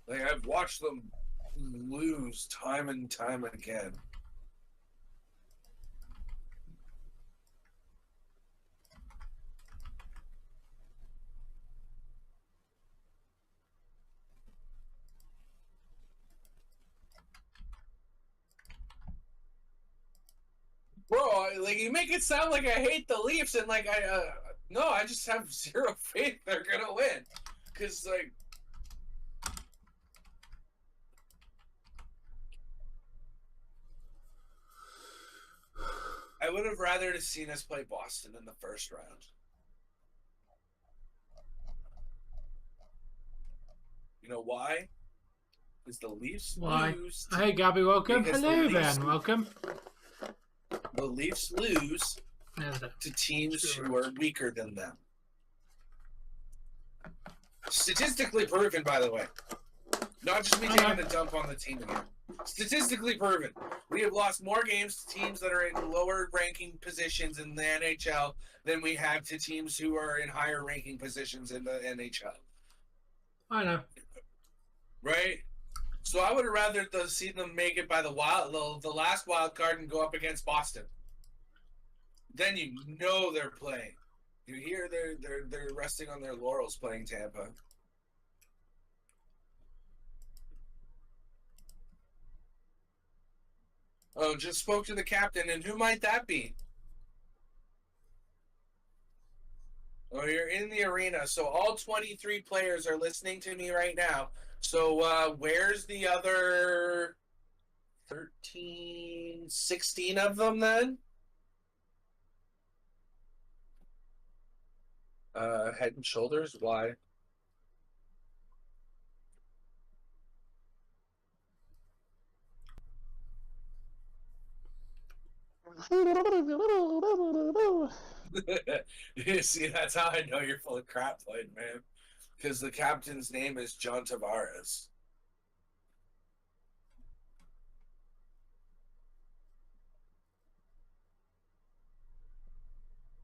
Like, I've watched them lose time and time again. Bro, like, you make it sound like I hate the Leafs, and like no, I just have zero faith they're gonna win, because like I would have rather have seen us play Boston in the first round. You know why? Because the Leafs lose. Hey, Gabby, welcome. Because Hello, then. Welcome. The Leafs lose to teams who are weaker than them. Statistically proven, by the way. Not just me taking a dump on the team again. Statistically proven. We have lost more games to teams that are in lower ranking positions in the NHL than we have to teams who are in higher ranking positions in the NHL. I know. Right? So I would have rather see them make it by the last wild card and go up against Boston. Then you know they're playing. You hear they're resting on their laurels playing Tampa. Oh, just spoke to the captain, and who might that be? Oh, you're in the arena, so all 23 players are listening to me right now. So where's the other 13, 16 of them then? Head and Shoulders, why? You see, that's how I know you're full of crap playing, man. Because the captain's name is John Tavares.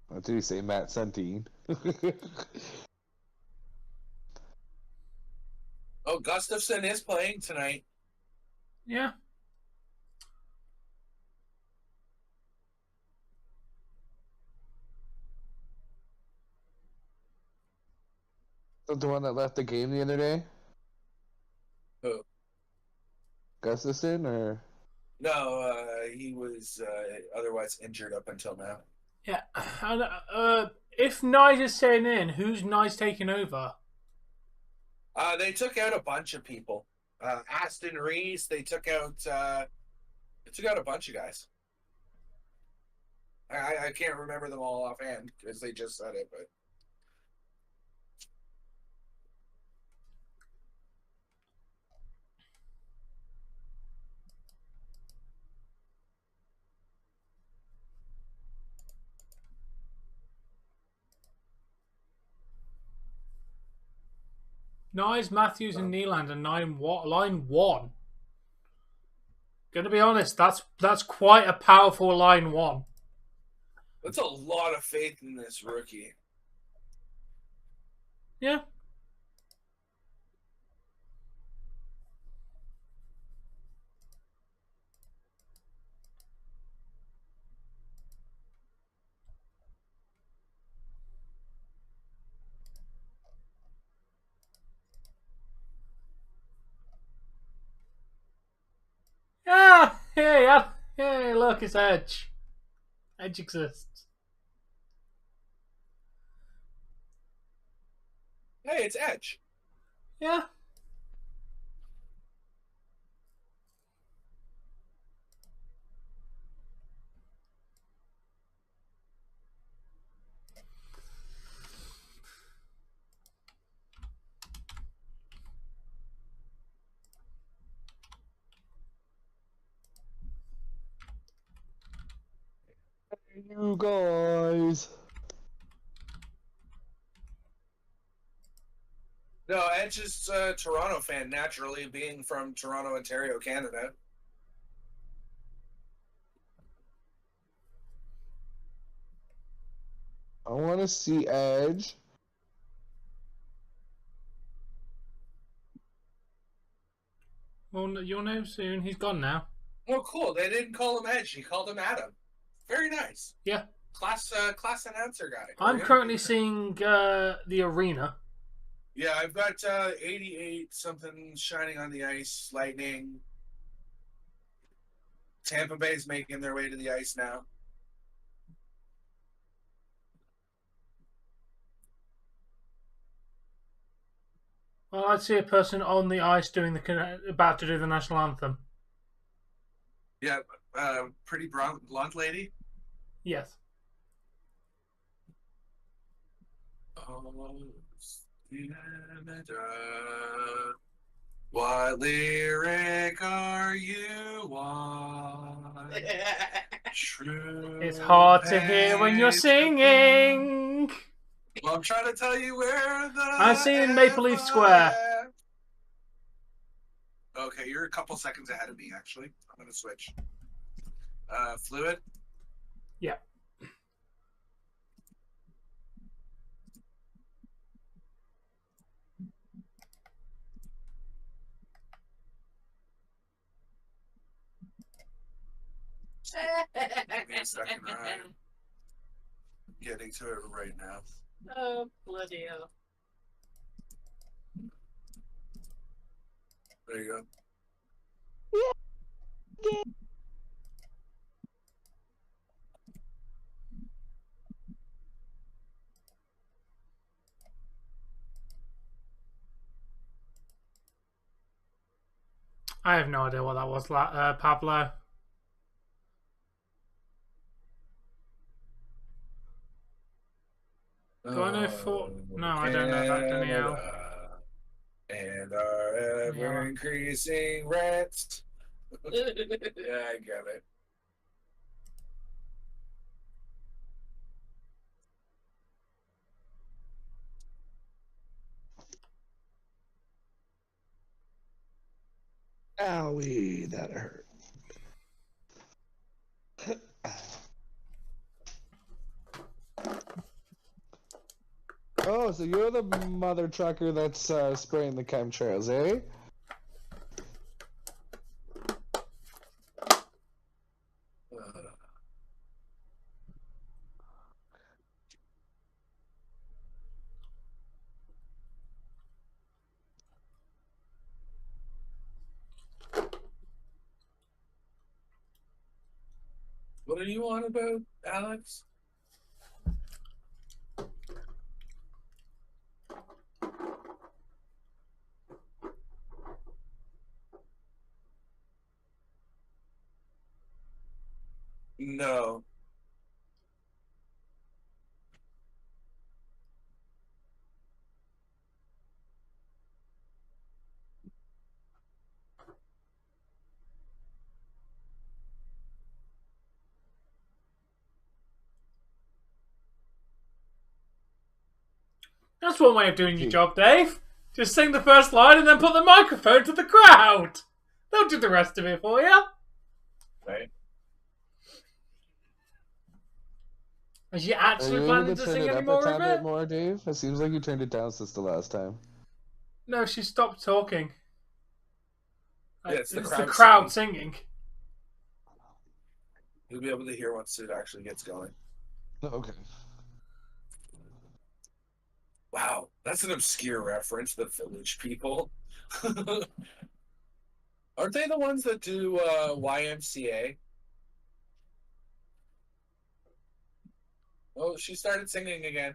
What did he say, Matt Centine? Oh, Gustafson is playing tonight. Yeah. The one that left the game the other day? Who? Gustafson, or? No, he was otherwise injured up until now. Yeah. And, if Nye is staying in, who's Nye's taking over? They took out a bunch of people. Aston Reese. They took out a bunch of guys. I can't remember them all offhand because they just said it, but. Nye's, Matthews, and Nylander, line one. Gonna be honest, that's quite a powerful line one. That's a lot of faith in this rookie. Yeah. Ah, hey, look, it's Edge. Edge exists. Hey, it's Edge. Yeah. You guys. No, Edge is a Toronto fan, naturally, being from Toronto, Ontario, Canada. I want to see Edge. Well, you'll know soon. He's gone now. Oh, cool. They didn't call him Edge. He called him Adam. Very nice. Yeah. Class announcer guy. I'm currently seeing the arena. Yeah, I've got 88 something shining on the ice, Lightning. Tampa Bay's making their way to the ice now. Well, I'd see a person on the ice about to do the national anthem. Yeah, pretty blonde lady. Yes. What lyric are you on? True. It's hard to hear when you're singing. Well, I'm trying to tell you where the. I'm seeing Maple Leaf Square. Okay, you're a couple seconds ahead of me, actually. I'm going to switch. Fluid? Yeah. Give me a second, right? Getting to it right now. Oh, bloody hell. There you go. I have no idea what that was, Pablo. Do I know Fort? No, I don't know that, Danielle. And our ever increasing rents. Yeah, I get it. Owie, that hurt. Oh, so you're the mother trucker that's spraying the chemtrails, eh? What are you on about, Alex? No. That's one way of doing your job, Dave. Just sing the first line and then put the microphone to the crowd. They'll do the rest of it for you. Right. Is she actually planning to sing any more of it? More, Dave? It seems like you turned it down since the last time. No, she stopped talking. Yeah, it's the crowd singing. You'll be able to hear once it actually gets going. Okay. Wow, that's an obscure reference, the Village People. Aren't they the ones that do YMCA? Oh, she started singing again.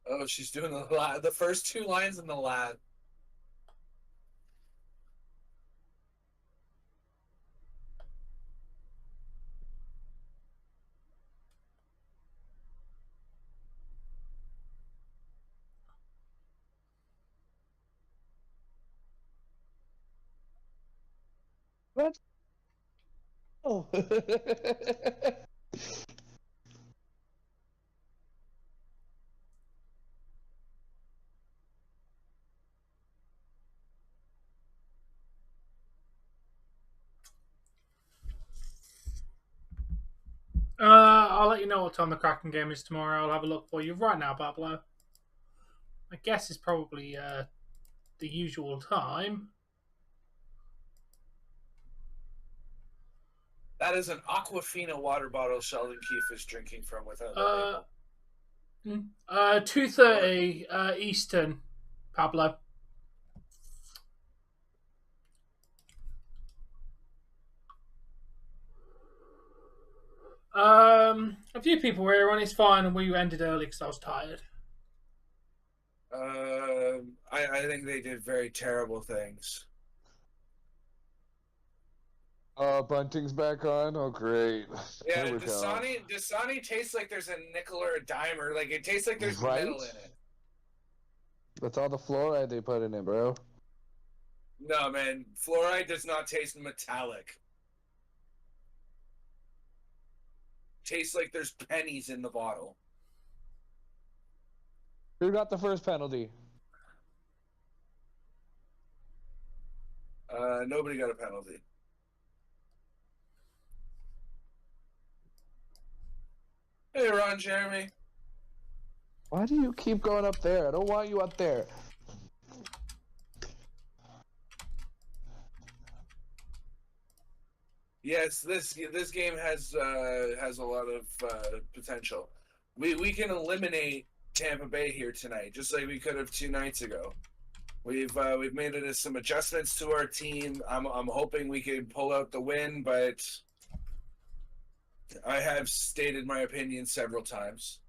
Oh, she's doing the first two lines in the lad. What? Oh. I'll let you know what time the Kraken game is tomorrow. I'll have a look for you right now, Pablo. I guess it's probably the usual time. That is an Aquafina water bottle Sheldon Keefe is drinking from without the label. 2:30 Eastern, Pablo. A few people were here on. It's fine, and we ended early because I was tired. I think they did very terrible things. Bunting's back on? Oh, great. Yeah, Dasani tastes like there's a nickel or a dime, or like it tastes like there's metal in it. That's all the fluoride they put in it, bro. No, man. Fluoride does not taste metallic. Tastes like there's pennies in the bottle. Who got the first penalty? Nobody got a penalty. Hey, Ron Jeremy. Why do you keep going up there? I don't want you up there. Yes, this game has a lot of potential. We can eliminate Tampa Bay here tonight, just like we could have 2 nights ago. We've made some adjustments to our team. I'm hoping we can pull out the win, but I have stated my opinion several times.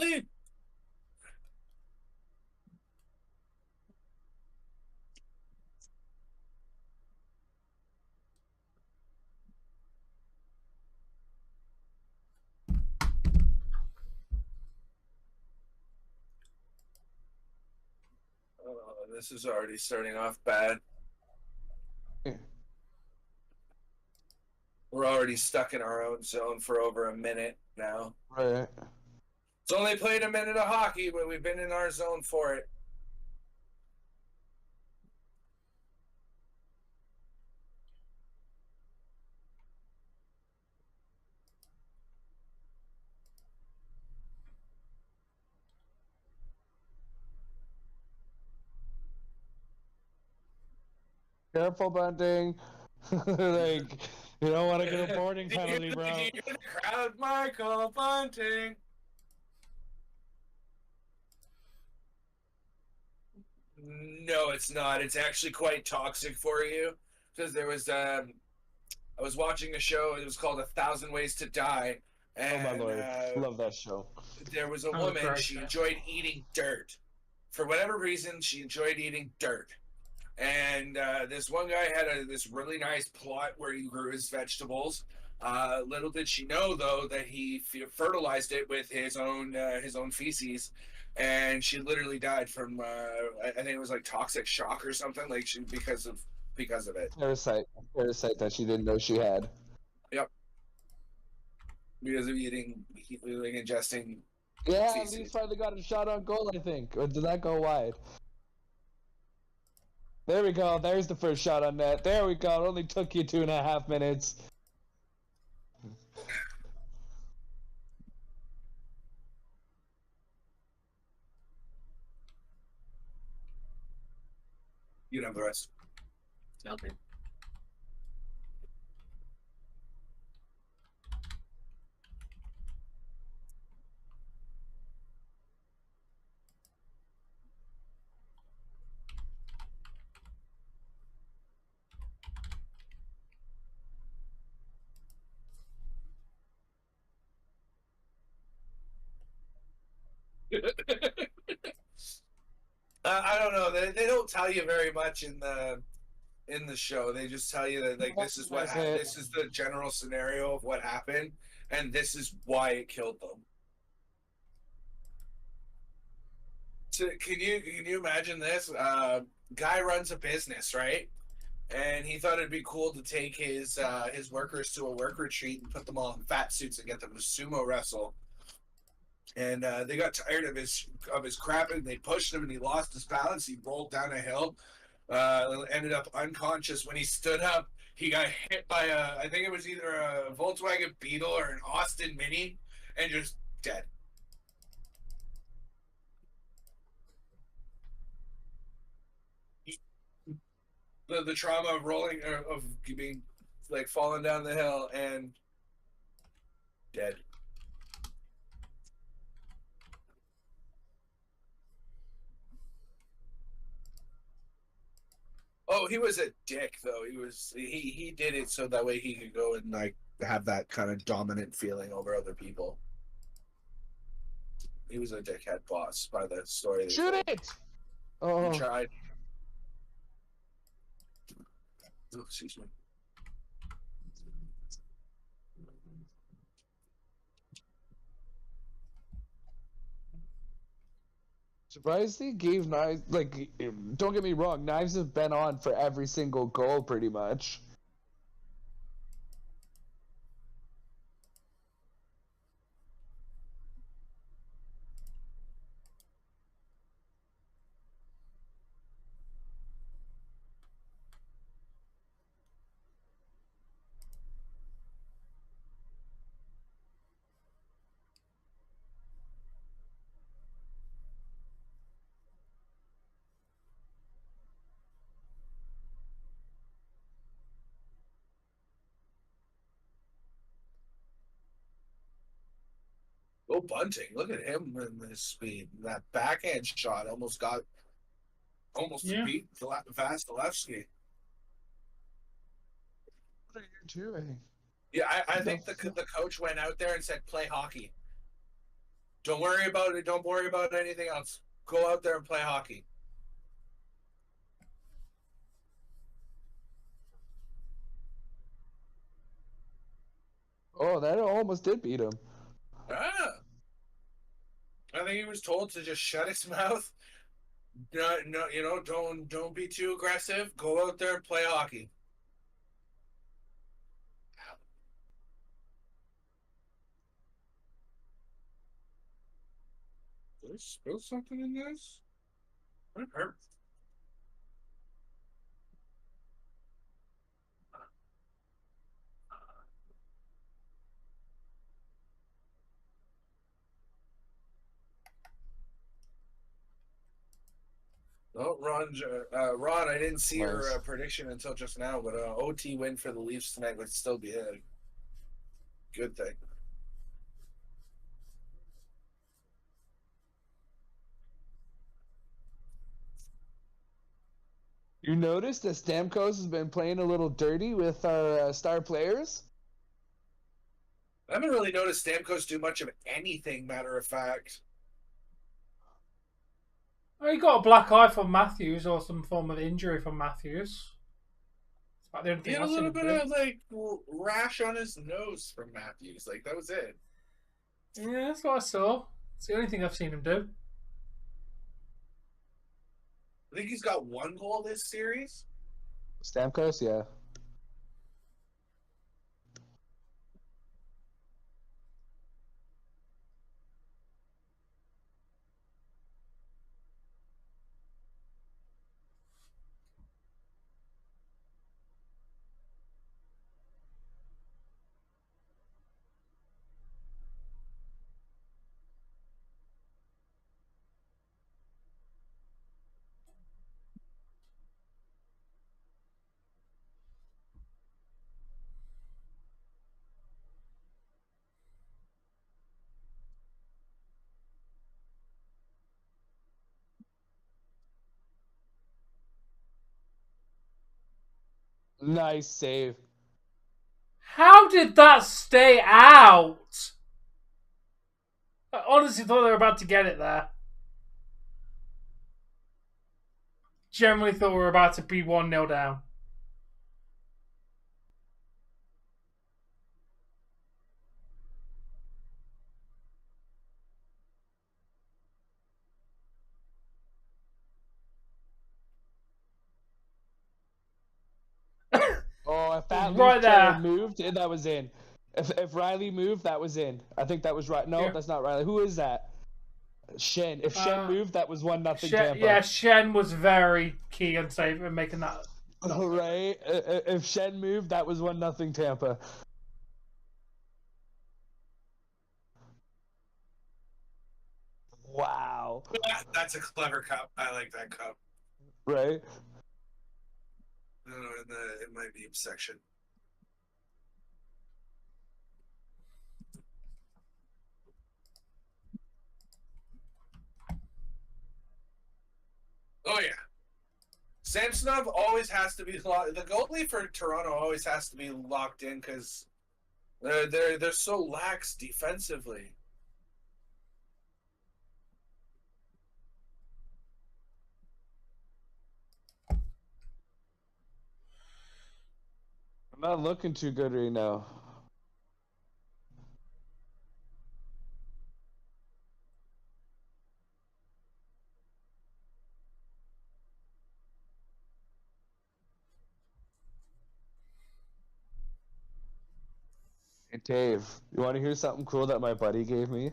Really? Oh, this is already starting off bad. We're already stuck in our own zone for over a minute now. Right. It's only played a minute of hockey, but we've been in our zone for it. Careful, Bunting. Like, you don't want to get a boarding penalty, bro. Do you hear the crowd, Michael Bunting? No, it's not. It's actually quite toxic for you because there was I was watching a show. It was called 1,000 Ways to Die, and Oh my lord, love that show. there was a Oh, woman. great She show. enjoyed eating dirt. For whatever reason, she enjoyed eating dirt. And this one guy had this really nice plot where he grew his vegetables. Little did she know, though, that he fertilized it with his own feces, and she literally died from I think it was like toxic shock or something, like because of it. Parasite that she didn't know she had. Yep, because of ingesting. Yeah, feces. Lee's finally got a shot on goal, I think. Or did that go wide? There we go. There's the first shot on net. There we go. It only took you 2.5 minutes. You know the rest. Okay. I don't know. They don't tell you very much in the show. They just tell you that like this is what this is the general scenario of what happened, and this is why it killed them. So can you imagine this? Guy runs a business, right? And he thought it'd be cool to take his workers to a work retreat and put them all in fat suits and get them to sumo wrestle. And they got tired of his crap, and they pushed him, and he lost his balance. He rolled down a hill, ended up unconscious. When he stood up, he got hit by I think it was either a Volkswagen Beetle or an Austin Mini, and just dead. The trauma of rolling of being like falling down the hill and dead. Oh, he was a dick though. He did it so that way he could go and like have that kind of dominant feeling over other people. He was a dickhead boss by the story. Shoot it! Oh, He tried. Oh, excuse me. surprised he gave Knives. Like, don't get me wrong, Knives have been on for every single goal pretty much. Oh, Bunting! Look at him in his speed. That backhand shot almost Yeah. beat Vasilevsky. What are you doing? Yeah, I think the coach went out there and said, "Play hockey." Don't worry about it. Don't worry about anything else. Go out there and play hockey. Oh, that almost did beat him. Ah. I think he was told to just shut his mouth. No, don't be too aggressive. Go out there and play hockey. Did I spill something in this? What hurt? Oh, Ron, I didn't see your Nice. prediction until just now, but OT win for the Leafs tonight would still be a good thing. You noticed that Stamkos has been playing a little dirty with our star players? I haven't really noticed Stamkos do much of anything, matter of fact. Oh, he got a black eye from Matthews or some form of injury from Matthews. It's about the only He thing had a I've seen little him bit do. of like rash on his nose from Matthews. Like that was it. Yeah, that's what I saw. It's the only thing I've seen him do. I think he's got one goal this series. Stamkos, yeah. Nice save. How did that stay out? I honestly thought they were about to get it there. Generally thought we were about to be 1-0 down. Oh, if that Right leaf killer there. moved, that was in. If Riley moved, that was in. I think that was right. No, Yeah. that's not Riley. Who is that? Shen. If Shen moved, that was 1-0 Tampa. Yeah, Shen was very key and safe in making that. Right? If Shen moved, that was 1-0 Tampa. Wow. That's a clever cup. I like that cup. Right? In my meme section. Oh yeah, Samsonov always has to be the goalie for Toronto always has to be locked in because they're so lax defensively. I'm not looking too good right now. Hey, Dave, you want to hear something cool that my buddy gave me?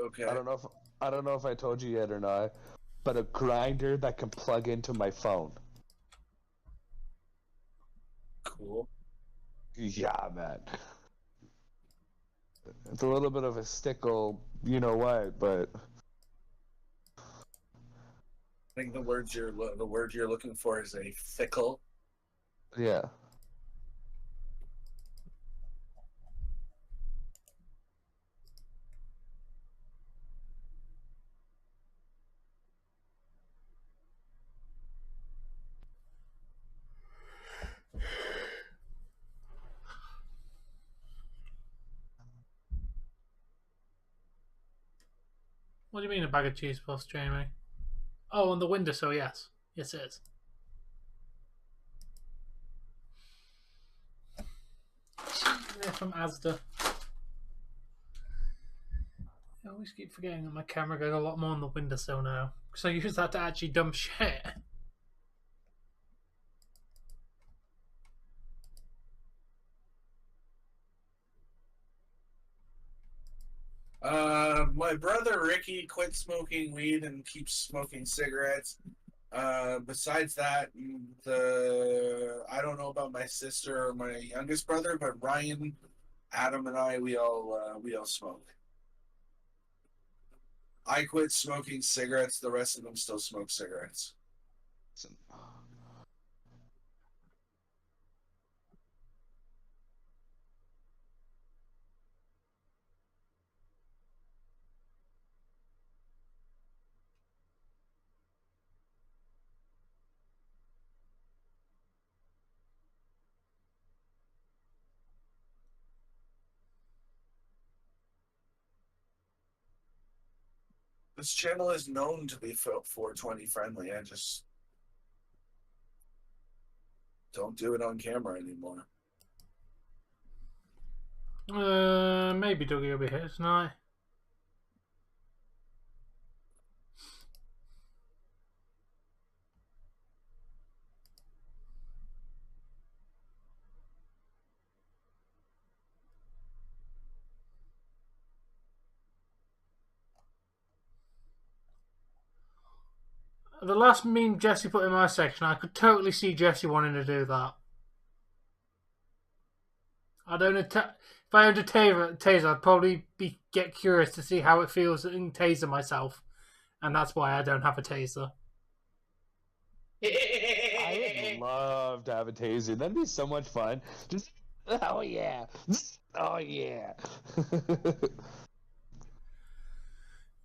Okay. I don't know if I told you yet or not, but a grinder that can plug into my phone. Cool. Yeah, man. It's a little bit of a stickle, you know what, but I think the word you're looking for is a fickle. yeah. What do you mean a bag of cheese puffs, Jamie? Oh, on the windowsill, yes. Yes, it is. They're from Asda. I always keep forgetting that my camera goes a lot more on the windowsill now. Because I use that to actually dump shit. My brother Ricky quit smoking weed and keeps smoking cigarettes. Besides that, I don't know about my sister or my youngest brother, but Ryan, Adam, and I, we all smoke. I quit smoking cigarettes. The rest of them still smoke cigarettes. This channel is known to be 420 friendly. I just don't do it on camera anymore. Maybe Dougie will be here tonight. The last meme Jesse put in my section, I could totally see Jesse wanting to do that. I don't know. If I owned a taser, I'd probably get curious to see how it feels and taser myself, and that's why I don't have a taser. I would love to have a taser. That'd be so much fun. Just oh yeah, oh yeah.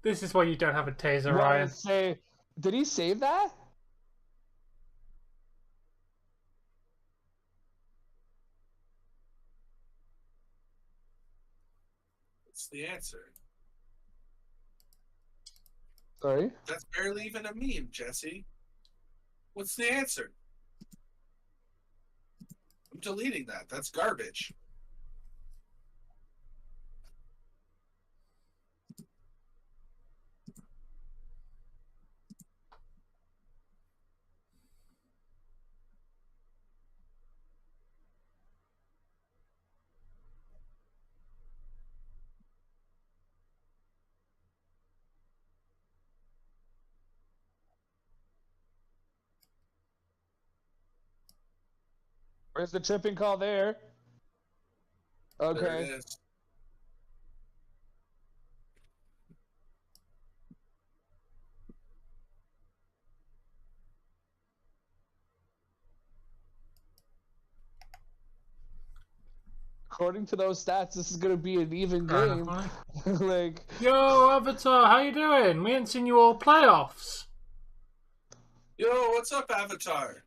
This is why you don't have a taser, Well, Ryan. say, did he save that? What's the answer? Sorry. That's barely even a meme, Jesse. What's the answer? I'm deleting that. That's garbage. Where's the tripping call there? Okay. There it is. According to those stats, this is gonna be an even game. Like, yo, Avatar, how you doing? We ain't seen you all playoffs. Yo, what's up, Avatar?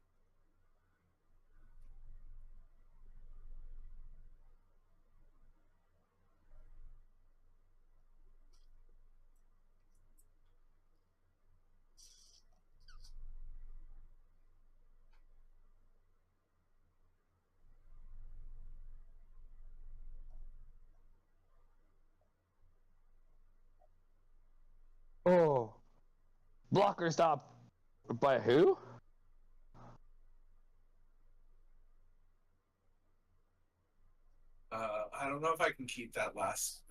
oh, blocker stop. By who? I don't know if I can keep that last.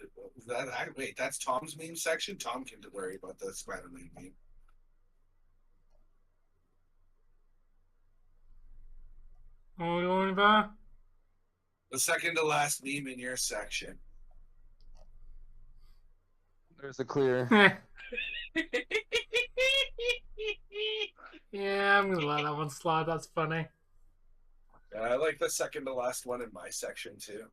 Wait, that's Tom's meme section. Tom can worry about the Spider-Man meme. What are you worrying about? The second to last meme in your section. There's a clear. Yeah, I'm gonna let that one slide. That's funny. I like the second to last one in my section too.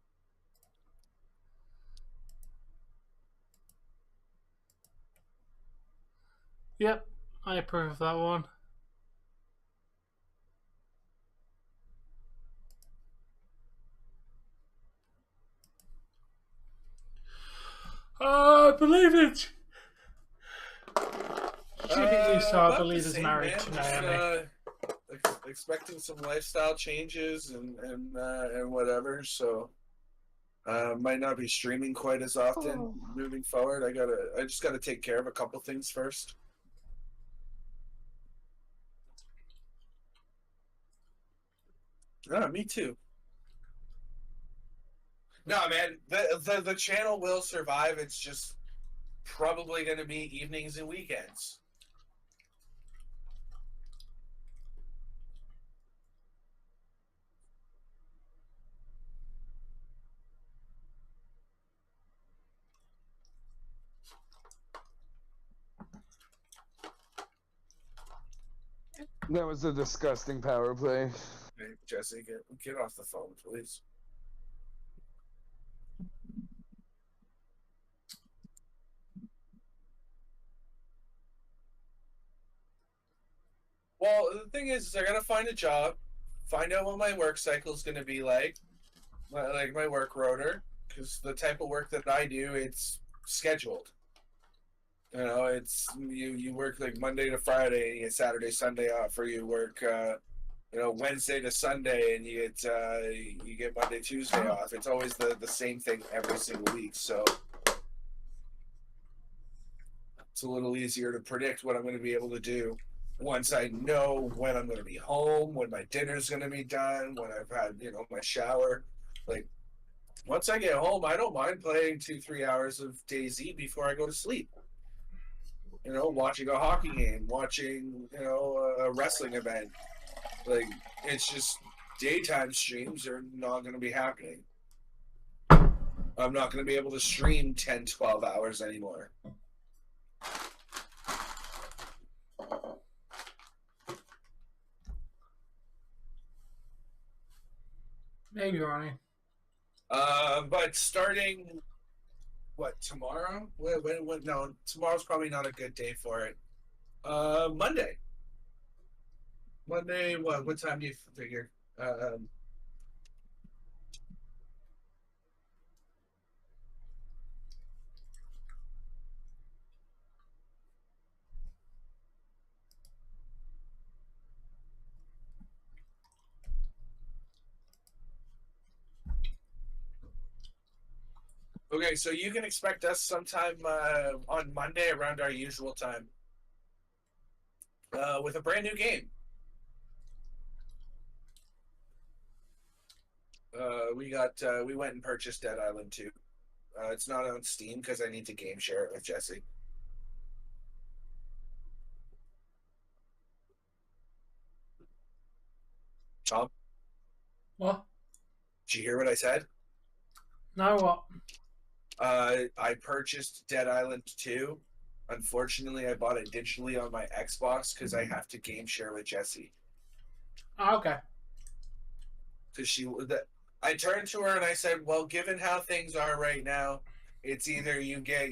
Yep, I approve of that one. I believe it. so I about believe the is same, married man. to Just, Naomi. expecting some lifestyle changes and whatever. So might not be streaming quite as often moving forward. I just gotta take care of a couple things first. Me too. No, man, the channel will survive. It's just probably going to be evenings and weekends. That was a disgusting power play. Hey, Jesse, get off the phone, please. Well, the thing is I gotta find a job, find out what my work cycle is gonna be like my work rotor, because the type of work that I do, it's scheduled. You know, it's you work like Monday to Friday, and you get Saturday, Sunday off, or you work Wednesday to Sunday, and you get Monday, Tuesday off. It's always the same thing every single week, so it's a little easier to predict what I'm going to be able to do once I know when I'm going to be home, when my dinner's going to be done, when I've had my shower. Like once I get home, I don't mind playing 2-3 hours of DayZ before I go to sleep. Watching a hockey game, watching a wrestling event. Like it's just daytime streams are not going to be happening. I'm not going to be able to stream 10-12 hours anymore. Maybe, Ronnie. But starting tomorrow? No, tomorrow's probably not a good day for it. Monday. Monday, what time do you figure? Okay, so you can expect us sometime on Monday around our usual time with a brand new game. We went and purchased Dead Island 2. It's not on Steam because I need to game share it with Jesse. Tom, What? did you hear what I said? No, what? I purchased Dead Island 2. Unfortunately, I bought it digitally on my Xbox because I have to game share with Jesse. Oh, okay. Because I turned to her and I said, "Well, given how things are right now, it's either you get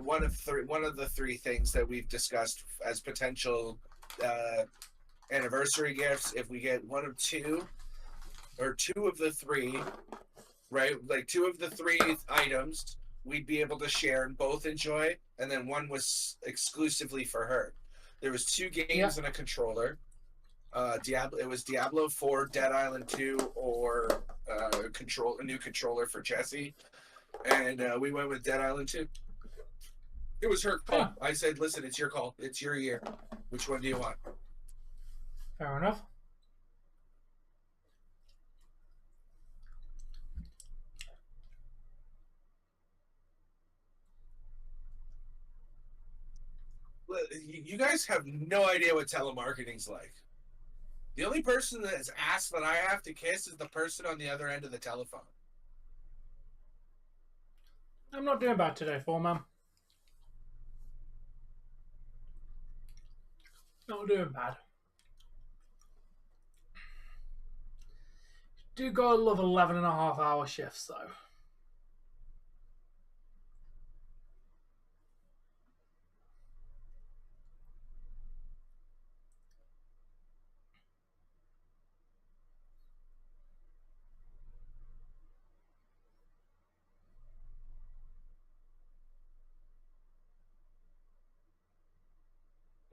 one of the three things that we've discussed as potential anniversary gifts. If we get one of two, or two of the three, right? Like two of the three items, we'd be able to share and both enjoy, and then one was exclusively for her. There was 2 games and a controller. It was Diablo 4, Dead Island 2, or a new controller for Jesse, and we went with Dead Island 2. It was her call. Yeah. I said, "Listen, it's your call. It's your year. Which one do you want?" Fair enough. You guys have no idea what telemarketing's like. The only person that's asked that I have to kiss is the person on the other end of the telephone. I'm not doing bad today, Foreman. Not doing bad. Do gotta love 11.5-hour shifts, though.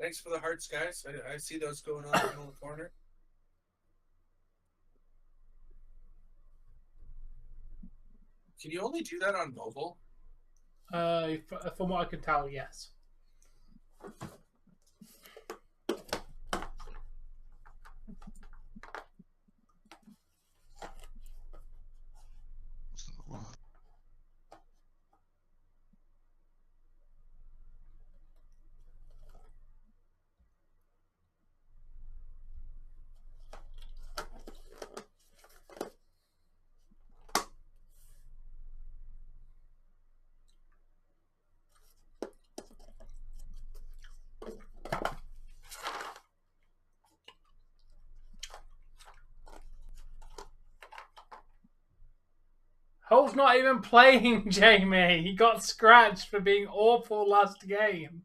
Thanks for the hearts, guys. I see those going on in the corner. Can you only do that on mobile? From what I can tell, yes. Hull's not even playing, Jamie. He got scratched for being awful last game.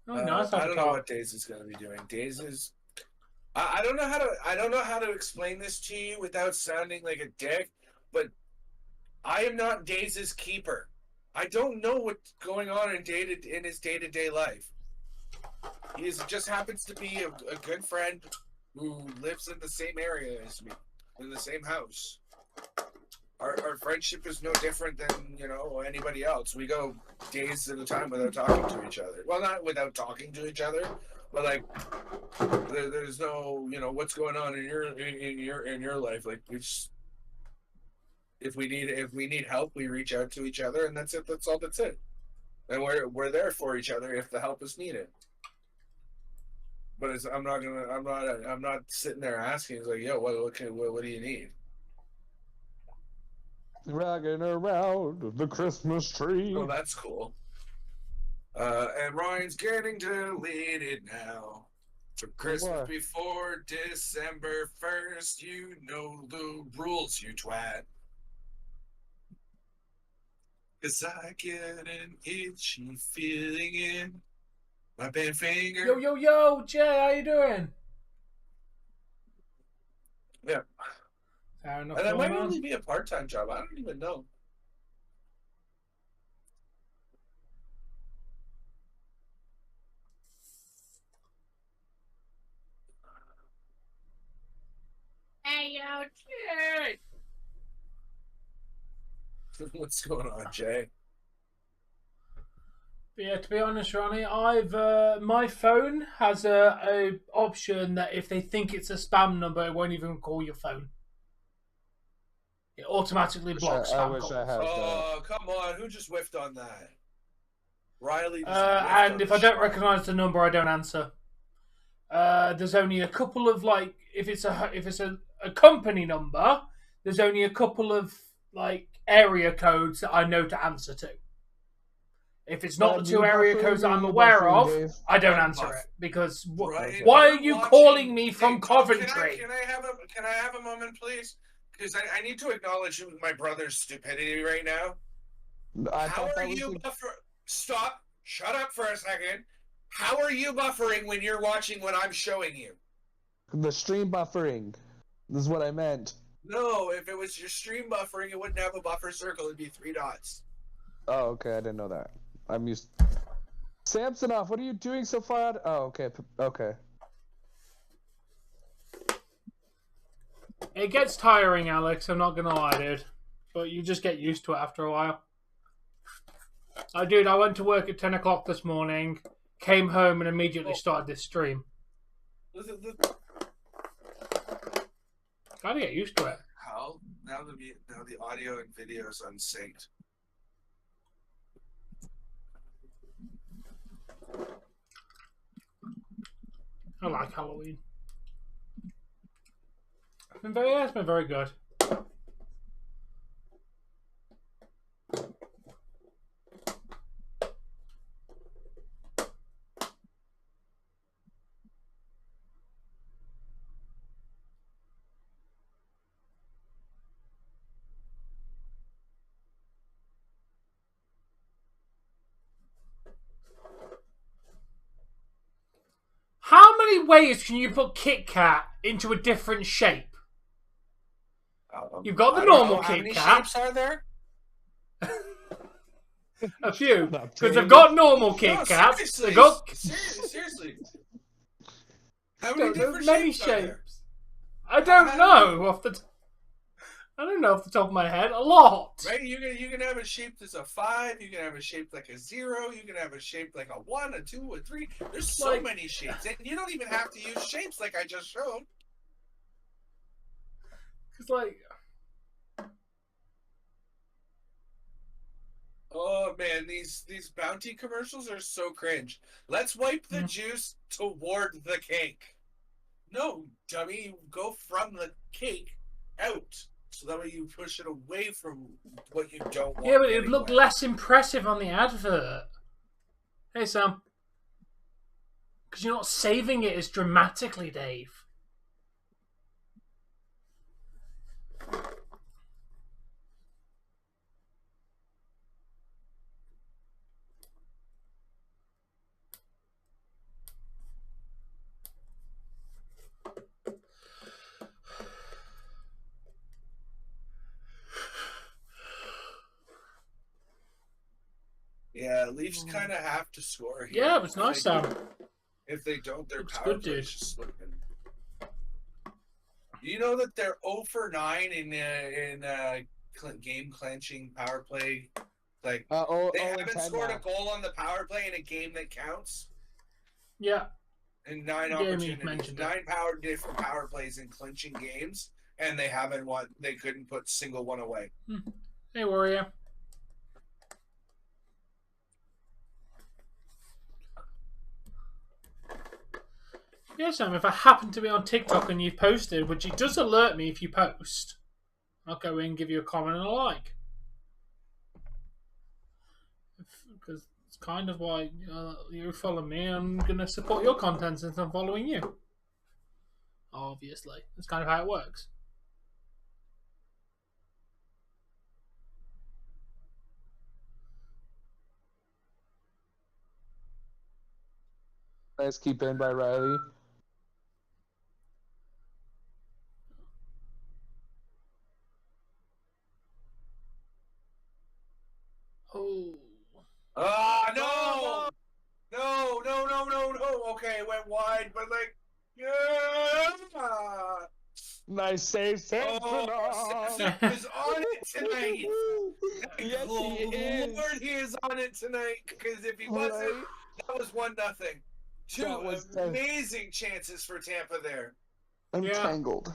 Oh, nice. I don't know what Days is going to be doing. Days is. I don't know how to. I don't know how to explain this to you without sounding like a dick. But I am not Days' keeper. I don't know what's going on in his day-to-day life. He just happens to be a good friend who lives in the same area as me, in the same house. Our friendship is no different than, anybody else. We go days at a time without talking to each other. Well, not without talking to each other, but like there's no, what's going on in your life. Like if we need help, we reach out to each other, and that's it. That's all. That's it. And we're there for each other if the help is needed. But I'm not sitting there asking. It's like, yo, what do you need? Rocking around the Christmas tree. Oh, that's cool. And Ryan's getting deleted now. For Christmas before December 1st, you know the rules, you twat. 'Cause I get an itchy feeling in my band finger. Yo, Jay, how you doing? Yeah. Fair enough. And that might only be a part-time job. I don't even know. Hey, yo, Jay. What's going on, Jay? But yeah, to be honest, Ronnie, I've my phone has a option that if they think it's a spam number, it won't even call your phone. It automatically blocks spam calls. Oh, come on. Who just whiffed on that? Riley just and if I don't recognise the number, I don't answer. There's only a couple of, like, if it's a company number, there's only a couple of, like, area codes that I know to answer to. If it's not the two area codes that I'm aware of, I don't answer it because why are you calling me from Coventry? Can I have a moment, please? Because I need to acknowledge my brother's stupidity right now. How are you Stop! Shut up for a second. How are you buffering when you're watching what I'm showing you? The stream buffering. This is what I meant. No, if it was your stream buffering, it wouldn't have a buffer circle. It'd be 3 dots. Oh, okay. I didn't know that. I'm used. Samsonov, what are you doing so far? Oh, okay. Okay. It gets tiring, Alex. I'm not gonna lie, dude. But you just get used to it after a while. I went to work at 10 o'clock this morning, came home, and immediately started this stream. Gotta get used to it. How? Now the audio and video is unsynced. I like Halloween. It's been very good. How many ways can you put Kit Kat into a different shape? You've got the normal Kit Kat. How many shapes are there? A few. Not Because they've Tampa. got normal No, Kit Kats. seriously, They've got seriously. How I many don't know, different many shapes are there? shapes. I don't know I don't know off the top of my head. A lot. Right? You can have a shape that's a 5. You can have a shape like a 0. You can have a shape like a 1, a 2, a 3. There's so Like- many shapes, and you don't even have to use shapes like I just showed. Because like, Oh man, these bounty commercials are so cringe. Let's wipe the juice toward the cake. No, dummy, go from the cake out. So that way you push it away from what you don't want. yeah, but it'd look anyway. less impressive on the advert. Hey, Sam. Because you're not saving it as dramatically, Dave. Yeah, Leafs kind of have to score here. Yeah, it was nice, Sam. If they don't, their Looks power good, play dude. is just slipping. You know that they're 0 for 9 in game clinching power play. Like they haven't scored a goal on the power play in a game that counts. Yeah. In 9 Jamie opportunities, mentioned 9 different power plays in clinching games, and they haven't won. They couldn't put single one away. Hey, Warrior. Yeah, Sam, if I happen to be on TikTok and you've posted, which it does alert me if you post, I'll go in and give you a comment and a like. Because it's kind of why you follow me. I'm going to support your content since I'm following you. Obviously. That's kind of how it works. Nice keep in by Riley. Oh. No! No. Okay, it went wide, but like, yeah. Nice save, Oh, Samsonov. Samson is on it tonight. Yes, he is. Lord, he is on it tonight. Because if he wasn't, Right? that was 1-0. Two That was amazing chances for Tampa there. I'm Yeah. tangled.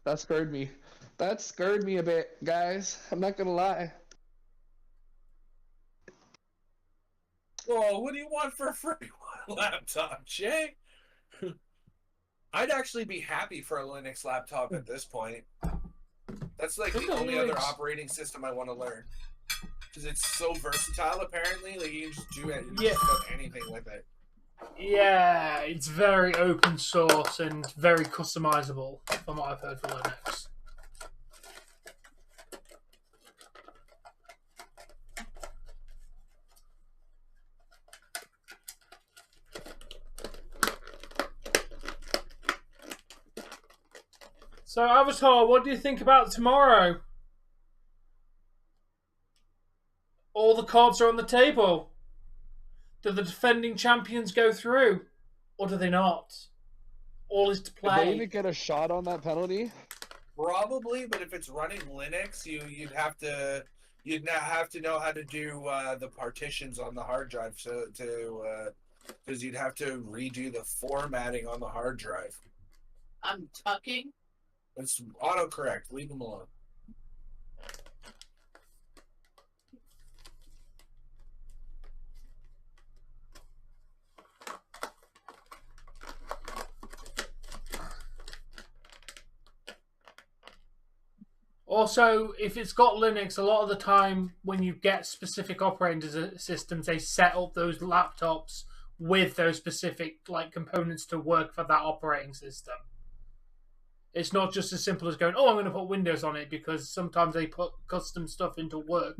That scared me. That scared me a bit, guys. I'm not gonna lie. Well, what do you want for a free laptop, Jay? I'd actually be happy for a Linux laptop at this point. That's like the only other operating system I want to learn. Because it's so versatile, apparently. Like, you can just do it. You can just do anything with it. Yeah, it's very open source and very customizable, from what I've heard for Linux. So, Avatar, what do you think about tomorrow? All the cards are on the table. Do the defending champions go through? Or do they not? All is to Did they play. even get a shot on that penalty? Probably, but if it's running Linux, you'd have to know how to do the partitions on the hard drive, because you'd have to redo the formatting on the hard drive. I'm tucking. It's autocorrect. Leave them alone. Also, if it's got Linux, a lot of the time when you get specific operating systems, they set up those laptops with those specific components to work for that operating system. It's not just as simple as going, oh, I'm going to put Windows on it, because sometimes they put custom stuff into work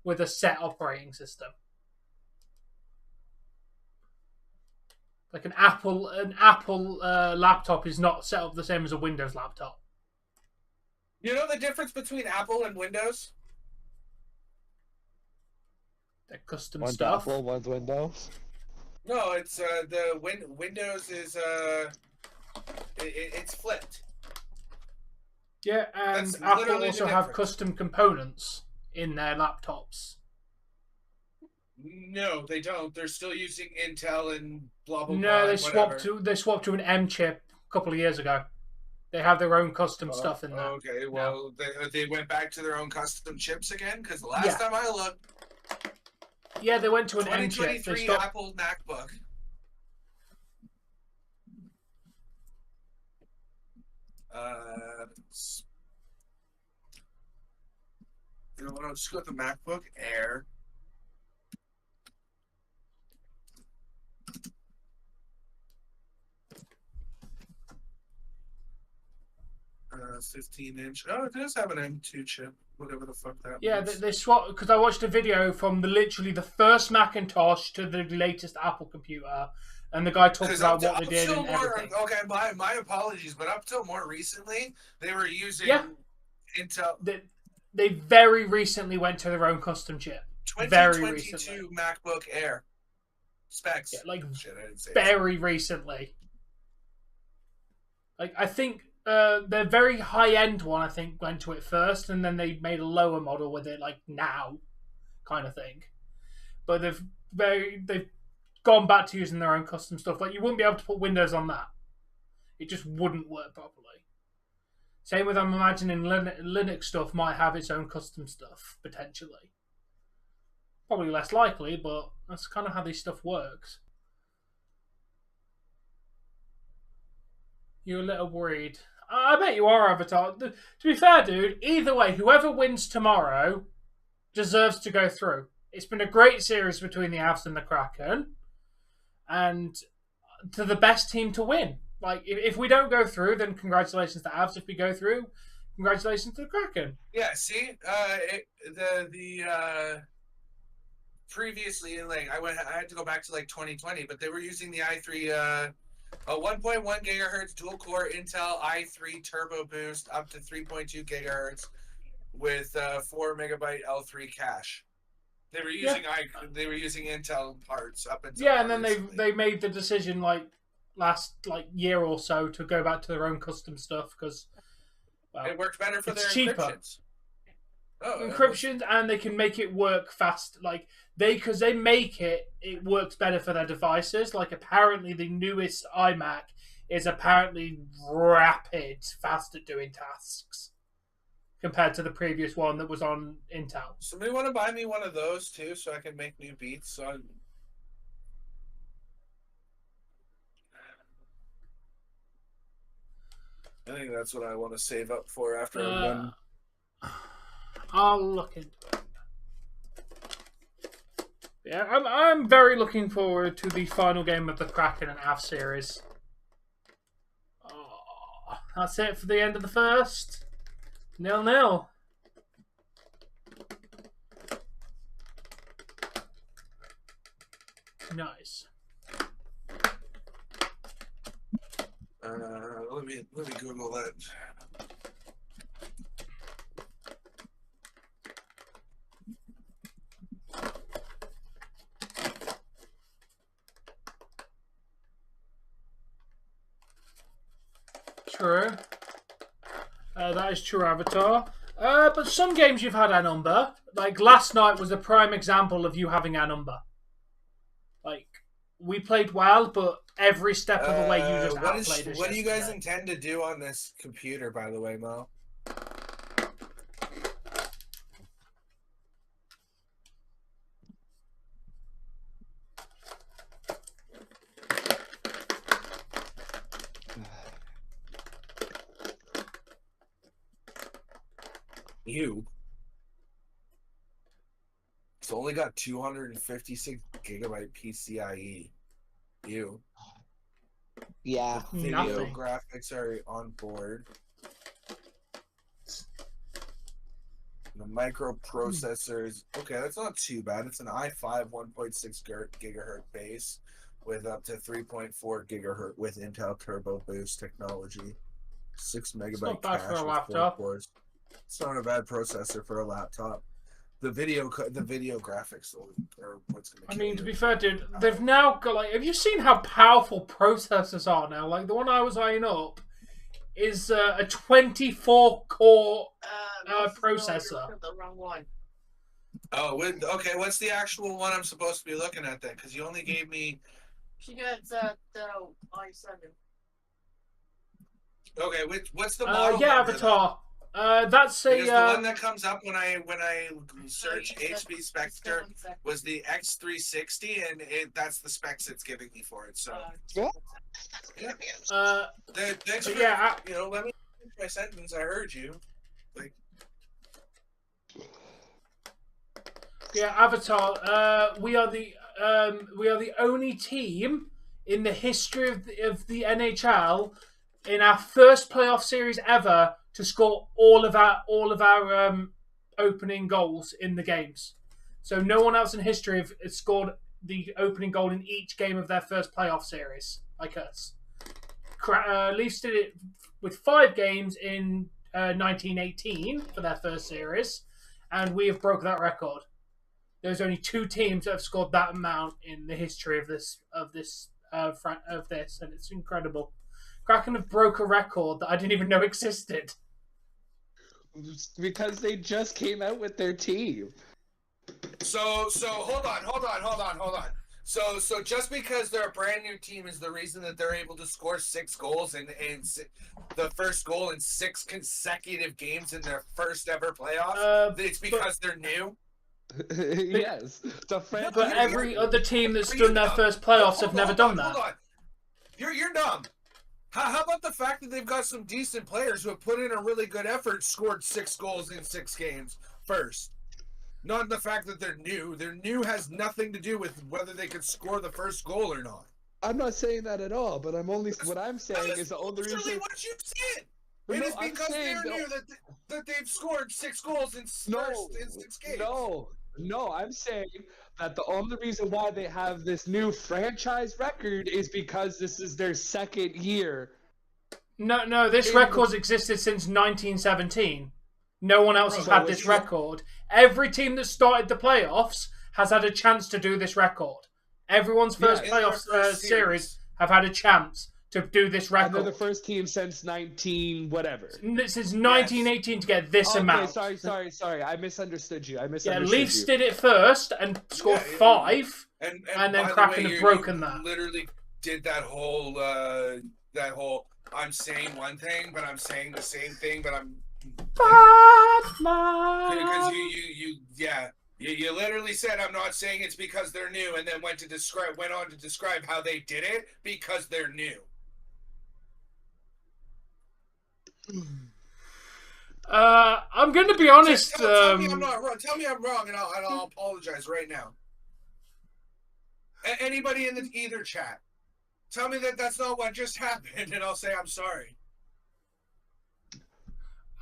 with a set operating system. Like an Apple laptop is not set up the same as a Windows laptop. You know the difference between Apple and Windows? They're custom One's stuff. Apple, one's Windows. No, it's Windows is it's flipped. Yeah, and That's Apple literally the also have difference. custom components in their laptops. No, they don't. They're still using Intel and blah blah blah. No, they and swapped to an M chip a couple of years ago. They have their own custom stuff in there. Okay, well they went back to their own custom chips again because the last Yeah. time I looked, Yeah, they went to an M chip. They 2023 stopped. Apple MacBook. You know what? I'll just go with the MacBook Air. Uh, 15-inch. Oh, it does have an M2 chip. Whatever the fuck that Yeah, means. they swapped because I watched a video from literally the first Macintosh to the latest Apple computer, and the guy talked 'Cause about up to- what they up did till and more, everything. okay, my apologies, but up till more recently, they were using Yeah. Intel They very recently went to their own custom chip. Very 2022 recently. MacBook Air specs. Yeah, like Shit, I didn't say it. very recently. Like I think their very high end one I think went to it first, and then they made a lower model with it like now, kind of thing. But they've gone back to using their own custom stuff. Like you wouldn't be able to put Windows on that. It just wouldn't work properly. Same with I'm imagining Linux stuff might have its own custom stuff potentially. Probably less likely, but that's kind of how this stuff works. You're a little worried. I bet you are, Avatar. To be fair, dude, either way, whoever wins tomorrow deserves to go through. It's been a great series between the Avs and the Kraken, and to the best team to win. Like, if we don't go through, then congratulations to Avs. If we go through, congratulations to the Kraken. Yeah, see, previously, like I had to go back to like 2020, but they were using the i3, a 1.1 gigahertz dual core Intel i3 turbo boost up to 3.2 gigahertz with 4 megabyte L3 cache. They were using they were using Intel parts up until Yeah, and then recently. they made the decision like last year or so to go back to their own custom stuff because it works better for it's their cheaper. encryptions. Oh, Encryptions, and they can make it work fast. Like because they make it works better for their devices. Like apparently the newest iMac is apparently rapid, fast at doing tasks compared to the previous one that was on Intel. Somebody want to buy me one of those too, so I can make new beats. So I think that's what I want to save up for after I'm done. I'll look into it. Yeah, I'm very looking forward to the final game of the Kraken and Avs series. Oh, that's it for the end of the first. 0-0. Nice. Let me Google that. True. That is true, Avatar. But some games you've had our number. Like last night was a prime example of you having our number. Like we played well, but every step of the way you just outplayed us. What do you guys yesterday. intend to do on this computer, by the way, Mo? You. It's only got 256 gigabyte PCIe. You. Yeah. Video Nothing. graphics are on board. The microprocessors. Okay, that's not too bad. It's an i5 1.6 gigahertz base, with up to 3.4 gigahertz with Intel Turbo Boost technology, 6 not megabyte bad cache for a with 4 laptop. cores. It's not a bad processor for a laptop. The video graphics are what's going to. I mean, to be fair, dude, they've now got like. Have you seen how powerful processors are now? Like the one I was eyeing up is a 24 core processor. The wrong one. Oh, okay. What's the actual one I'm supposed to be looking at then? Because you only gave me. She got the i7. Okay, what's the model? Yeah, number, Avatar. That's a. because the one that comes up when I search HP Spectre was the X360, and that's the specs it's giving me for it. So thanks for, yeah, let me finish my sentence. I heard you. Like, yeah, Avatar. We are the only team in the history of the NHL in our first playoff series ever to score all of our opening goals in the games. So no one else in history have scored the opening goal in each game of their first playoff series like us. Leafs did it with 5 games in 1918 for their first series, and we have broke that record. There's only 2 teams that have scored that amount in the history of this, and it's incredible. Kraken have broke a record that I didn't even know existed. Because they just came out with their team. so hold on. So just because they're a brand new team is the reason that they're able to score 6 goals and the first goal in 6 consecutive games in their first ever playoffs. It's because they're new. Yes. But every other team that's done their first playoffs have never done that. Hold on. You're dumb. How about the fact that they've got some decent players who have put in a really good effort, scored 6 goals in 6 games first? Not the fact that they're new. Their new has nothing to do with whether they could score the first goal or not. I'm not saying that at all, but what I'm saying is the only reason. Literally what you said. But It no, is I'm because saying they're new that they've scored 6 goals in 6 games. No, I'm saying that the only reason why they have this new franchise record is because this is their second year. No, this record's existed since 1917. No one else has had this record. Every team that started the playoffs has had a chance to do this record. Everyone's first playoff series have had a chance to do this record. And they're the first team since 19 whatever. Since 1918 to get this amount. Sorry. I misunderstood you. Leafs did it first and scored 5, and then Kraken have broken that. Literally did that whole I'm saying one thing, but I'm saying the same thing, but I'm because you literally said I'm not saying it's because they're new, and then went on to describe how they did it because they're new. I'm going to be honest. Tell me I'm not wrong. Tell me I'm wrong, and I'll apologize right now. Anybody in either chat, tell me that that's not what just happened, and I'll say I'm sorry.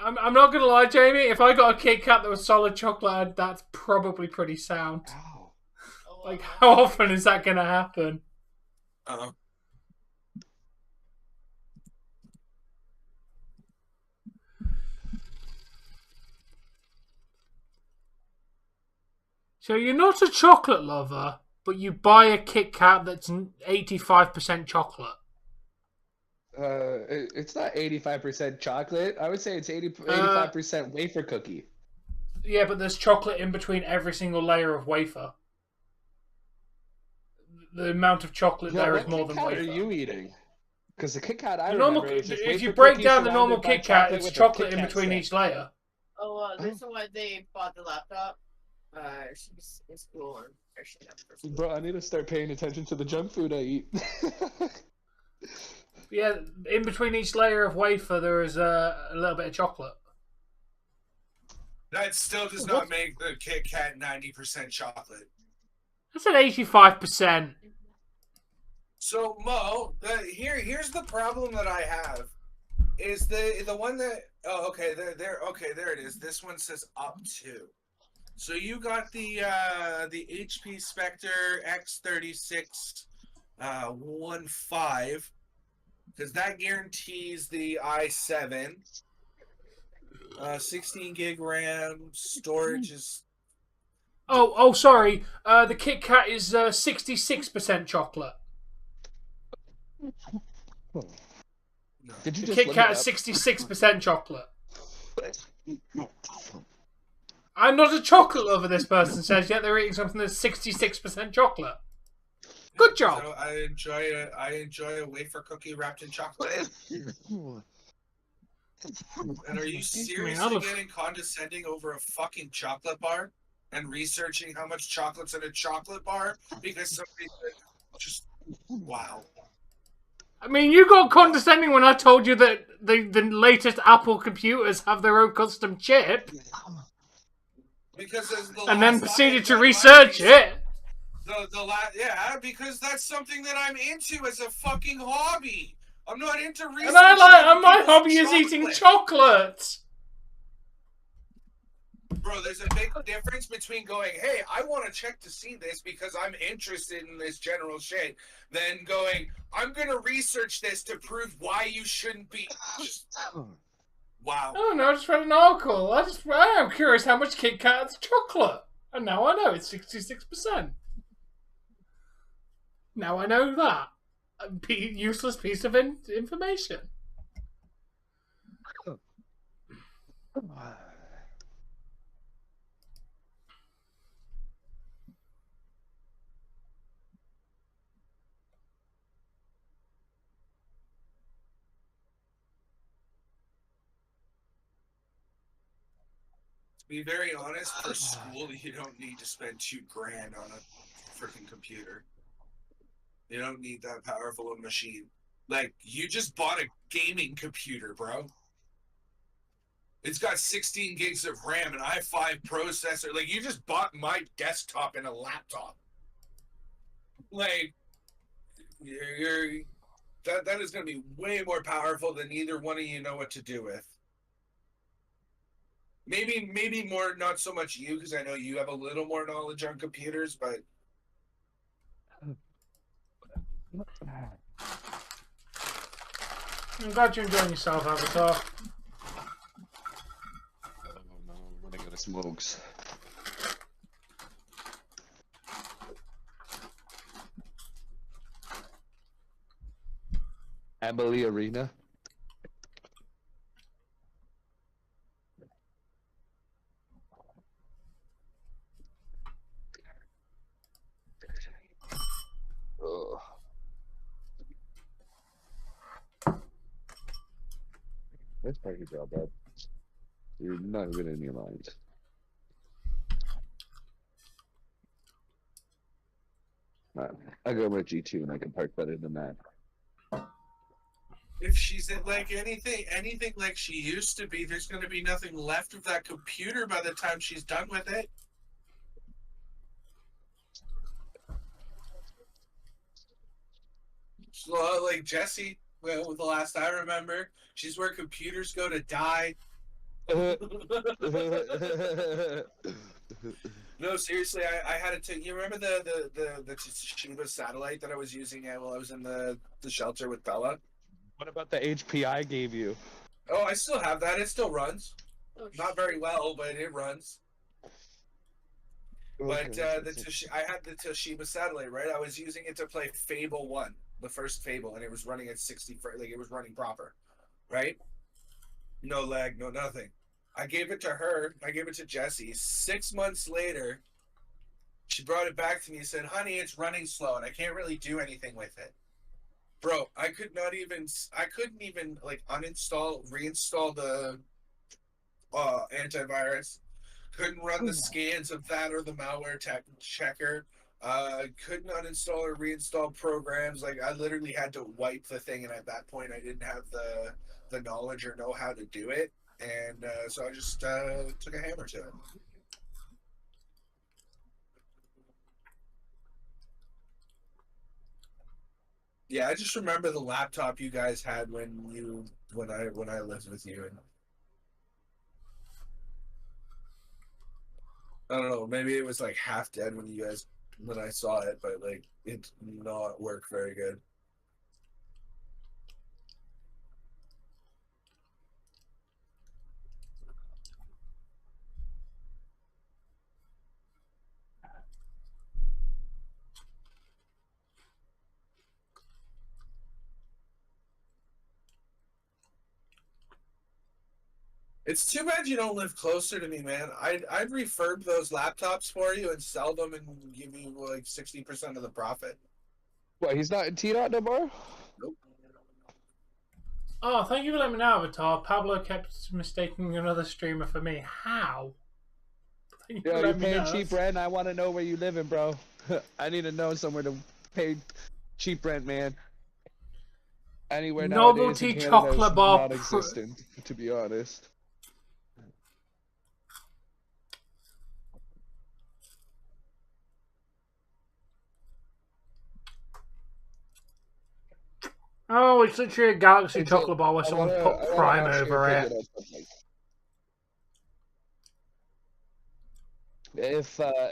I'm not going to lie, Jamie. If I got a Kit Kat that was solid chocolate, that's probably pretty sound. Ow. Like, how often is that going to happen? So you're not a chocolate lover, but you buy a Kit Kat that's 85% chocolate. It's not 85% chocolate. I would say it's 85% wafer cookie. Yeah, but there's chocolate in between every single layer of wafer. The amount of chocolate there is more than wafer. What Kit Kat are you eating? Because the Kit Kat I remember is just if you break down the normal Kit Kat, it's chocolate in between each layer. This is why they bought the laptop. She's in school and Bro, I need to start paying attention to the junk food I eat. Yeah, in between each layer of wafer, there is a little bit of chocolate. That still does not make the Kit Kat 90% chocolate. That's an 85%. So Mo, here's the problem that I have. Is the one that there it is. This one says up to. So you got the HP Spectre X36 1.5, because that guarantees the i7. 16 gig RAM. Storage is. Oh, sorry. The Kit Kat is 66% chocolate. No. Did you The just Kit look Kat it is up? 66% chocolate. I'm not a chocolate lover, this person says, yet they're eating something that's 66% chocolate. Good job. So I enjoy a wafer cookie wrapped in chocolate. And are you seriously love- getting condescending over a fucking chocolate bar and researching how much chocolate's in a chocolate bar because somebody said, just wow. I mean, you got condescending when I told you that the latest Apple computers have their own custom chip, Because as the and then last proceeded I to had research it. Yeah, because that's something that I'm into as a fucking hobby. I'm not into researching. And and my people's hobby is eating chocolate. Bro, there's a big difference between going, hey, I want to check to see this because I'm interested in this general shit, than going, I'm going to research this to prove why you shouldn't be. Just, wow. I don't know, I just read an article. I am curious how much Kit Kat's chocolate. And now I know it's 66%. Now I know that. A useless piece of information. To be very honest, for school, you don't need to spend $2,000 on a freaking computer. You don't need that powerful a machine. Like, you just bought a gaming computer, bro. It's got 16 gigs of RAM, an i5 processor. Like, you just bought my desktop and a laptop. Like, that is going to be way more powerful than either one of you know what to do with. Maybe more, not so much you, because I know you have a little more knowledge on computers, but I'm glad you're enjoying yourself, Avatar. Oh no, I'm running out of smokes. Emily Arena. Ugh. That's part of your job, bud. You're not even in your mind. I go with G2 and I can park better than that. if she's in like anything like she used to be, there's going to be nothing left of that computer by the time she's done with it. So, like Jesse, well, the last I remember, she's where computers go to die. No, seriously, I had it to. You remember the Toshiba satellite that I was using while I was in the shelter with Bella? What about the HP I gave you? Oh, I still have that. It still runs. Not very well, but it runs. But I had the Toshiba satellite, right? I was using it to play Fable 1, the first Fable, and it was running at 60, like it was running proper, right? No lag, no nothing. I gave it to her. I gave it to Jessie. 6 months later, she brought it back to me and said, honey, it's running slow, and I can't really do anything with it. Bro, I couldn't even like reinstall the antivirus. Couldn't run the scans of that or the malware checker. Couldn't uninstall or reinstall programs. Like, I literally had to wipe the thing, and at that point, I didn't have the knowledge or know how to do it. And so I just took a hammer to it. Yeah, I just remember the laptop you guys had when I lived with you. And I don't know, maybe it was like half dead when you guys when I saw it, but like it did not work very good. It's too bad you don't live closer to me, man. I'd refurb those laptops for you and sell them and give you like 60% of the profit. What? He's not in T-Dot no more? Nope. Oh, thank you for letting me know, Avatar. Pablo kept mistaking another streamer for me. How? Thank you for Yo, you letting me paying know. cheap rent? I want to know where you living, bro. I need to know somewhere to pay cheap rent, man. Anywhere nowadays in Novelty Canada is chocolate bar. non-existent, to be honest. Oh, it's literally a Galaxy It's a- chocolate bar where I someone's wanna- put I wanna Prime ask your over it. opinion on something.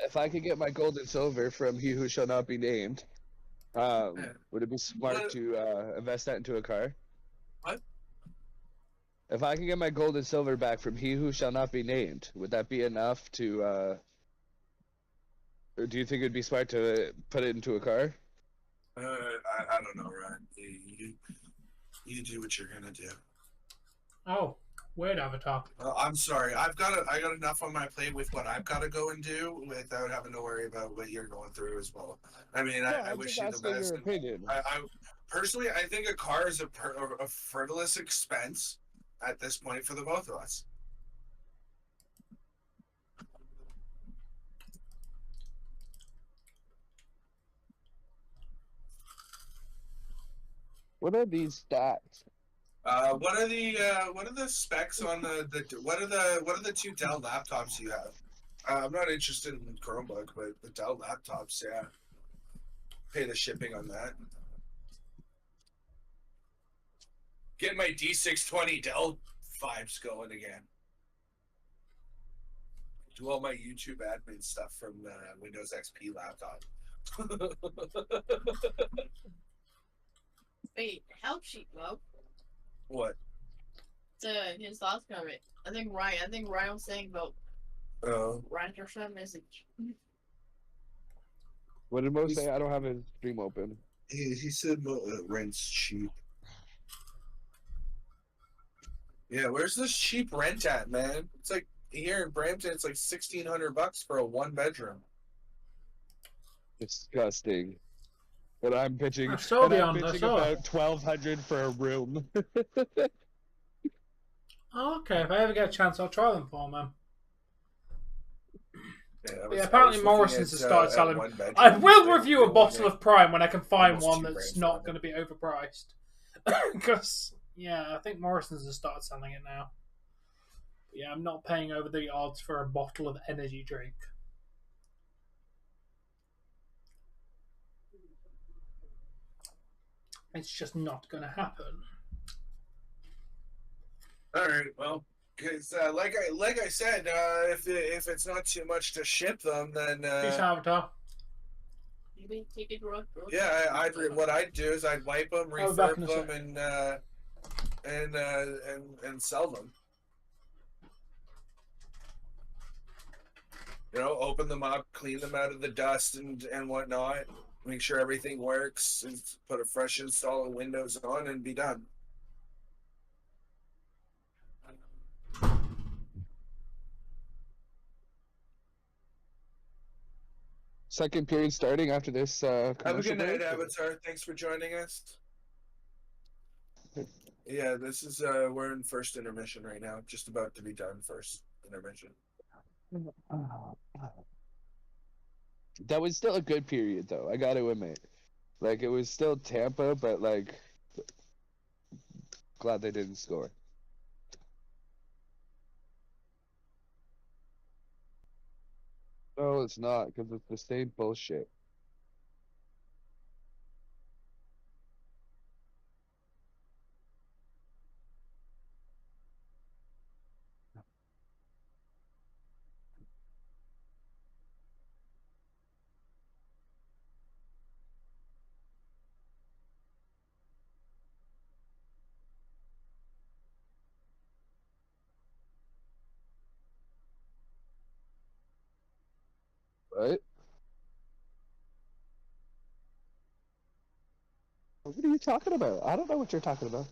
If I could get my gold and silver from He Who Shall Not Be Named, would it be smart to invest that into a car? What? If I could get my gold and silver back from He Who Shall Not Be Named, would that be enough to, or do you think it'd be smart to put it into a car? I don't know, Ryan. You do what you're gonna do. Oh, weird, Avatar. I'm sorry. I got enough on my plate with what I've got to go and do without having to worry about what you're going through as well. I mean, I I'm wish just you the asking best. your opinion. I personally, I think a car is a frivolous expense at this point for the both of us. What are these stats? What are the specs on what are the two Dell laptops you have? I'm not interested in Chromebook, but the Dell laptops, yeah. Pay the shipping on that. Get my D620 Dell vibes going again. Do all my YouTube admin stuff from the Windows XP laptop. Wait, help sheet, Mo. What? His last comment. I think Ryan was saying about Ryan or some message. What did Mo say? I don't have his stream open. He said rent's cheap. Yeah, where's this cheap rent at, man? It's like here in Brampton, it's like $1,600 for a 1-bedroom. Disgusting. But I'm pitching, So and I'm beyond pitching us, about $1,200 for a room. Oh, okay, if I ever get a chance, I'll try them for them. Yeah, Apparently Morrison's has started selling. 1-bedroom. I will review a They bottle get of Prime when I can find almost one $2 that's grand not for going to be overpriced. Because, yeah, I think Morrison's has started selling it now. But yeah, I'm not paying over the odds for a bottle of energy drink. It's just not going to happen. All right, well, because like I said, if it's not too much to ship them, then Peace, Avatar. Maybe take it road. yeah, what I'd do is I'd wipe them, I'll be back in refurb a them, and sell them. You know, open them up, clean them out of the dust and whatnot. Make sure everything works, and put a fresh install of Windows on, and be done. Second period starting after this Have a commercial good night, break. Avatar. Thanks for joining us. Yeah, this is we're in first intermission right now. Just about to be done first intermission. That was still a good period, though. I got to admit, like it was still Tampa, but like, glad they didn't score. No, it's not, because it's the same bullshit. you talking about? I don't know what you're talking about.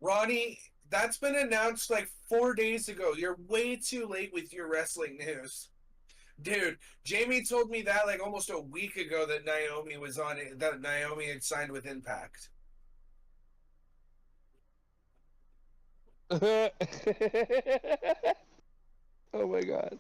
Ronnie, that's been announced like 4 days ago. You're way too late with your wrestling news. Dude, Jamie told me that like almost a week ago that Naomi was on it, that Naomi had signed with Impact. Oh my god.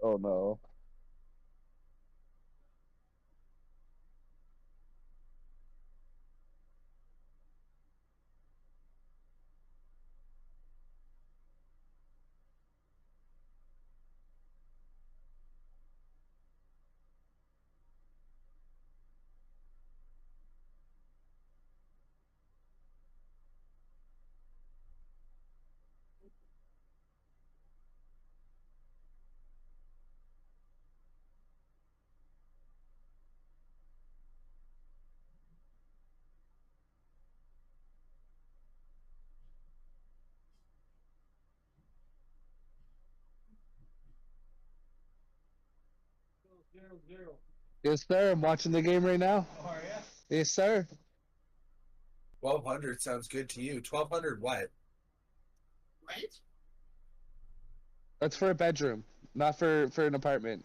Oh no. Yes, sir. I'm watching the game right now. How are you? Yes, sir. 1,200 sounds good to you. 1,200 what? Right? That's for a bedroom, not for an apartment.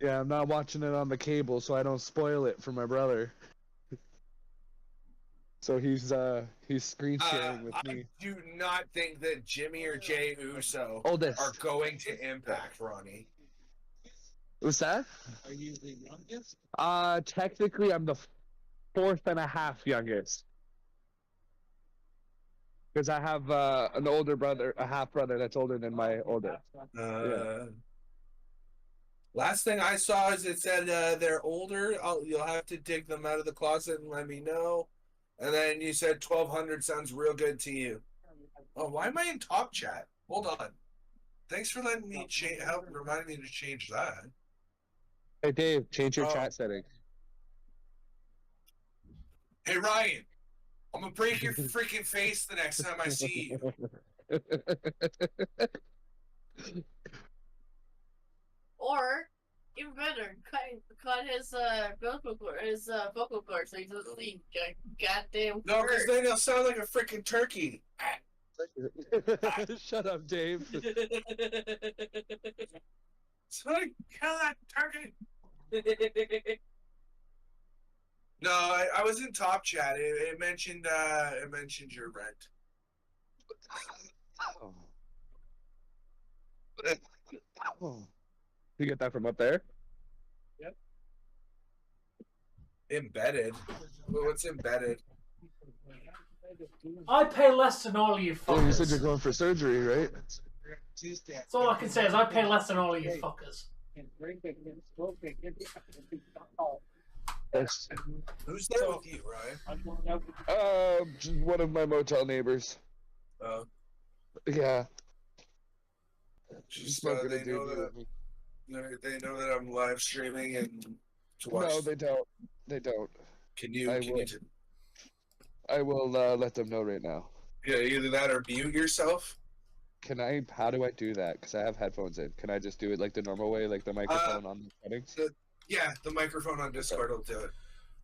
Yeah, I'm not watching it on the cable, so I don't spoil it for my brother. So he's screen sharing with me. I do not think that Jimmy or Jay Uso Oldest. are going to Impact, Ronnie. What's that? Are you the youngest? Technically, I'm the fourth and a half youngest. Because I have an older brother, a half brother that's older than my oldest. Yeah. Last thing I saw is it said they're older. You'll have to dig them out of the closet and let me know. And then you said 1,200 sounds real good to you. Oh, why am I in top chat? Hold on. Thanks for letting me help remind me to change that. Hey Dave, change your chat setting. Hey Ryan, I'm gonna break your freaking face the next time I see you. Or even better, cut his vocal cord so he doesn't leave. Goddamn. No, because then he'll sound like a freaking turkey. Shut up, Dave. Somebody kill that turkey. No, I was in top chat. It mentioned your rent. You get that from up there? Yep. Embedded. What's embedded? I pay less than all of you fuckers. Well, you said you're going for surgery, right? That's all I can say is I pay less than all of you fuckers. Yes. Who's there with you, Ryan? Just one of my motel neighbors. Yeah. Just they know that I'm live streaming and to watch. No, they don't. They don't. I will let them know right now. Yeah, either that or mute yourself. How do I do that? Because I have headphones in. Can I just do it like the normal way, like the microphone on the settings? The microphone on Discord will do it.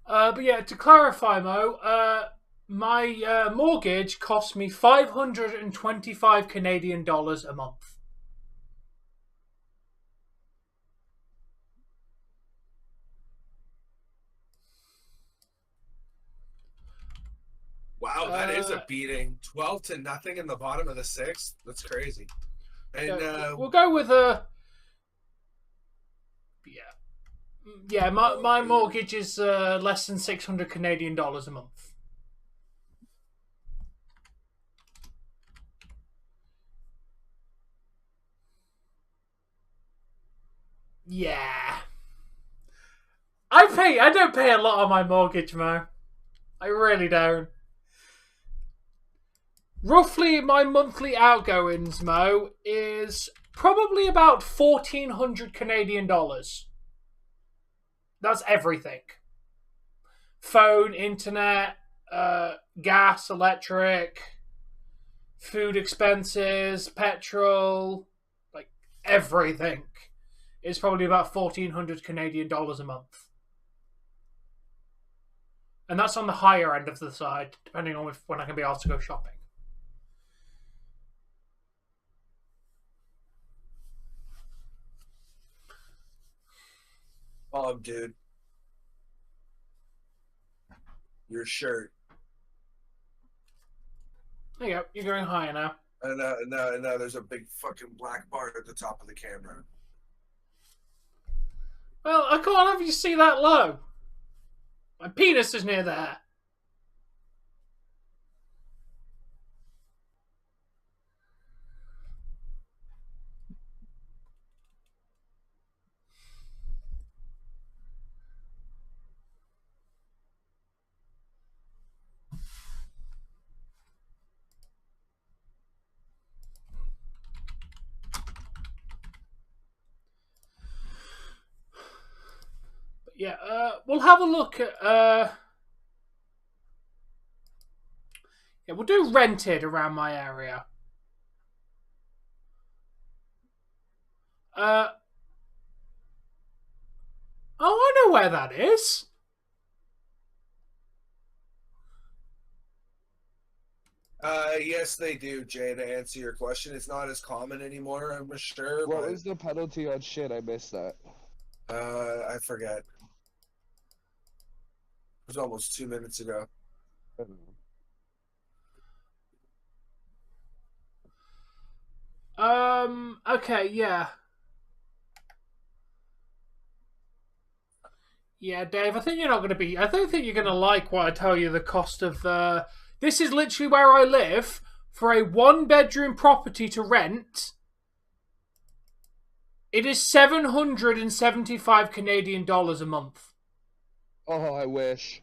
But yeah, to clarify, Mo, my mortgage costs me 525 Canadian dollars a month. Wow, that is a beating. 12-0 in the bottom of the sixth. That's crazy. And we'll go with a. Yeah, my mortgage is less than 600 Canadian dollars a month. Yeah. I don't pay a lot on my mortgage, Mo. I really don't. roughly my monthly outgoings, Mo, is probably about 1,400 Canadian dollars. That's everything. Phone, internet, gas, electric, food expenses, petrol, like everything. It's probably about 1,400 Canadian dollars a month. And that's on the higher end of the side, depending on when I can be asked to go shopping. Oh, dude. Your shirt. There you go. You're going higher now. And now there's a big fucking black bar at the top of the camera. Well, I can't have you see that low. My penis is near there. Yeah, we'll have a look at. Yeah, we'll do rented around my area. Oh, I know where that is. Yes, they do, Jay. To answer your question, it's not as common anymore. I'm sure. What but, was the penalty on shit? I missed that. I forget. It was almost 2 minutes ago. I don't know. Okay, yeah. Yeah, Dave, I think you're not going to be... I don't think you're going to like what I tell you the cost of... This is literally where I live. For a one-bedroom property to rent, it is 775 Canadian dollars a month. Oh, I wish.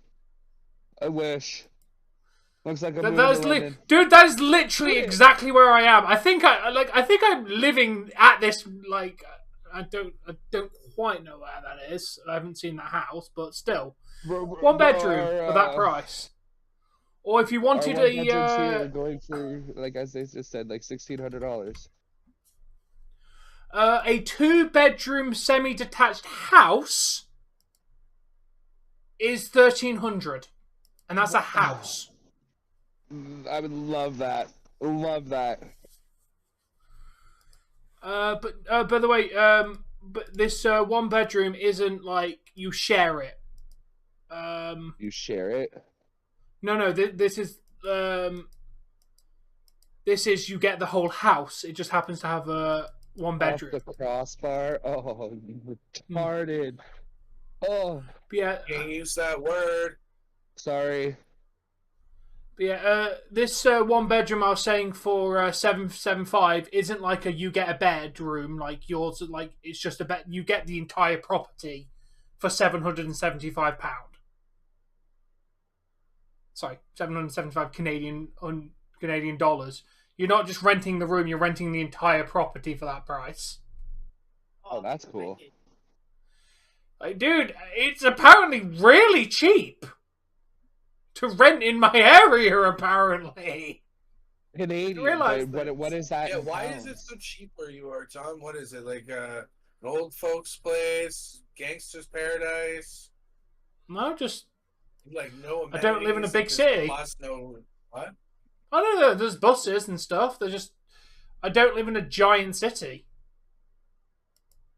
I wish. Looks like I'm moving That is to London. dude, that is literally exactly where I am. I think I'm living at this, like, I don't quite know where that is. I haven't seen that house, but still, one bedroom for that price. Or if you wanted our one bedrooms here going for, like as they just said, like $1,600. A 2-bedroom semi-detached house is 1,300, and that's a house. I would love that. Love that. But by the way, but this one bedroom isn't like you share it. You share it? No. This is you get the whole house. It just happens to have a one bedroom. Off the crossbar. Oh, retarded. Oh. But yeah. Can't use that word. Sorry. But yeah. This one bedroom I was saying for 775 isn't like a you get a bedroom like yours. Like it's just a bed. You get the entire property for £775. Sorry, 775 Canadian dollars. You're not just renting the room; you're renting the entire property for that price. Oh, that's cool. Like, dude, it's apparently really cheap to rent in my area. Apparently, Canadian. But what is that? Yeah, why is it so cheap where you are, Tom? What is it like? An old folks' place, gangster's paradise? no, just Like no. I don't live in a amenities, big just city. Plus no what? I don't know. There's buses and stuff. I don't live in a giant city,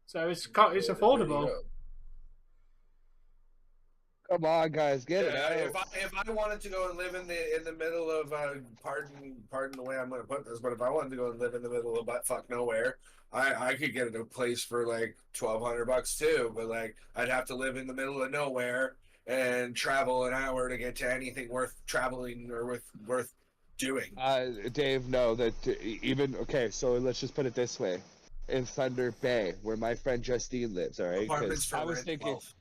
so it's affordable. Come on, guys, get it out. If I wanted to go and live in the middle of pardon the way I'm going to put this, but if I wanted to go and live in the middle of buttfuck nowhere, I could get a place for like $1,200 too. But like I'd have to live in the middle of nowhere and travel an hour to get to anything worth traveling or worth doing. Dave, no, that even okay. So let's just put it this way: in Thunder Bay, where my friend Justine lives, all right. Apartments for I was rent, thinking. 12.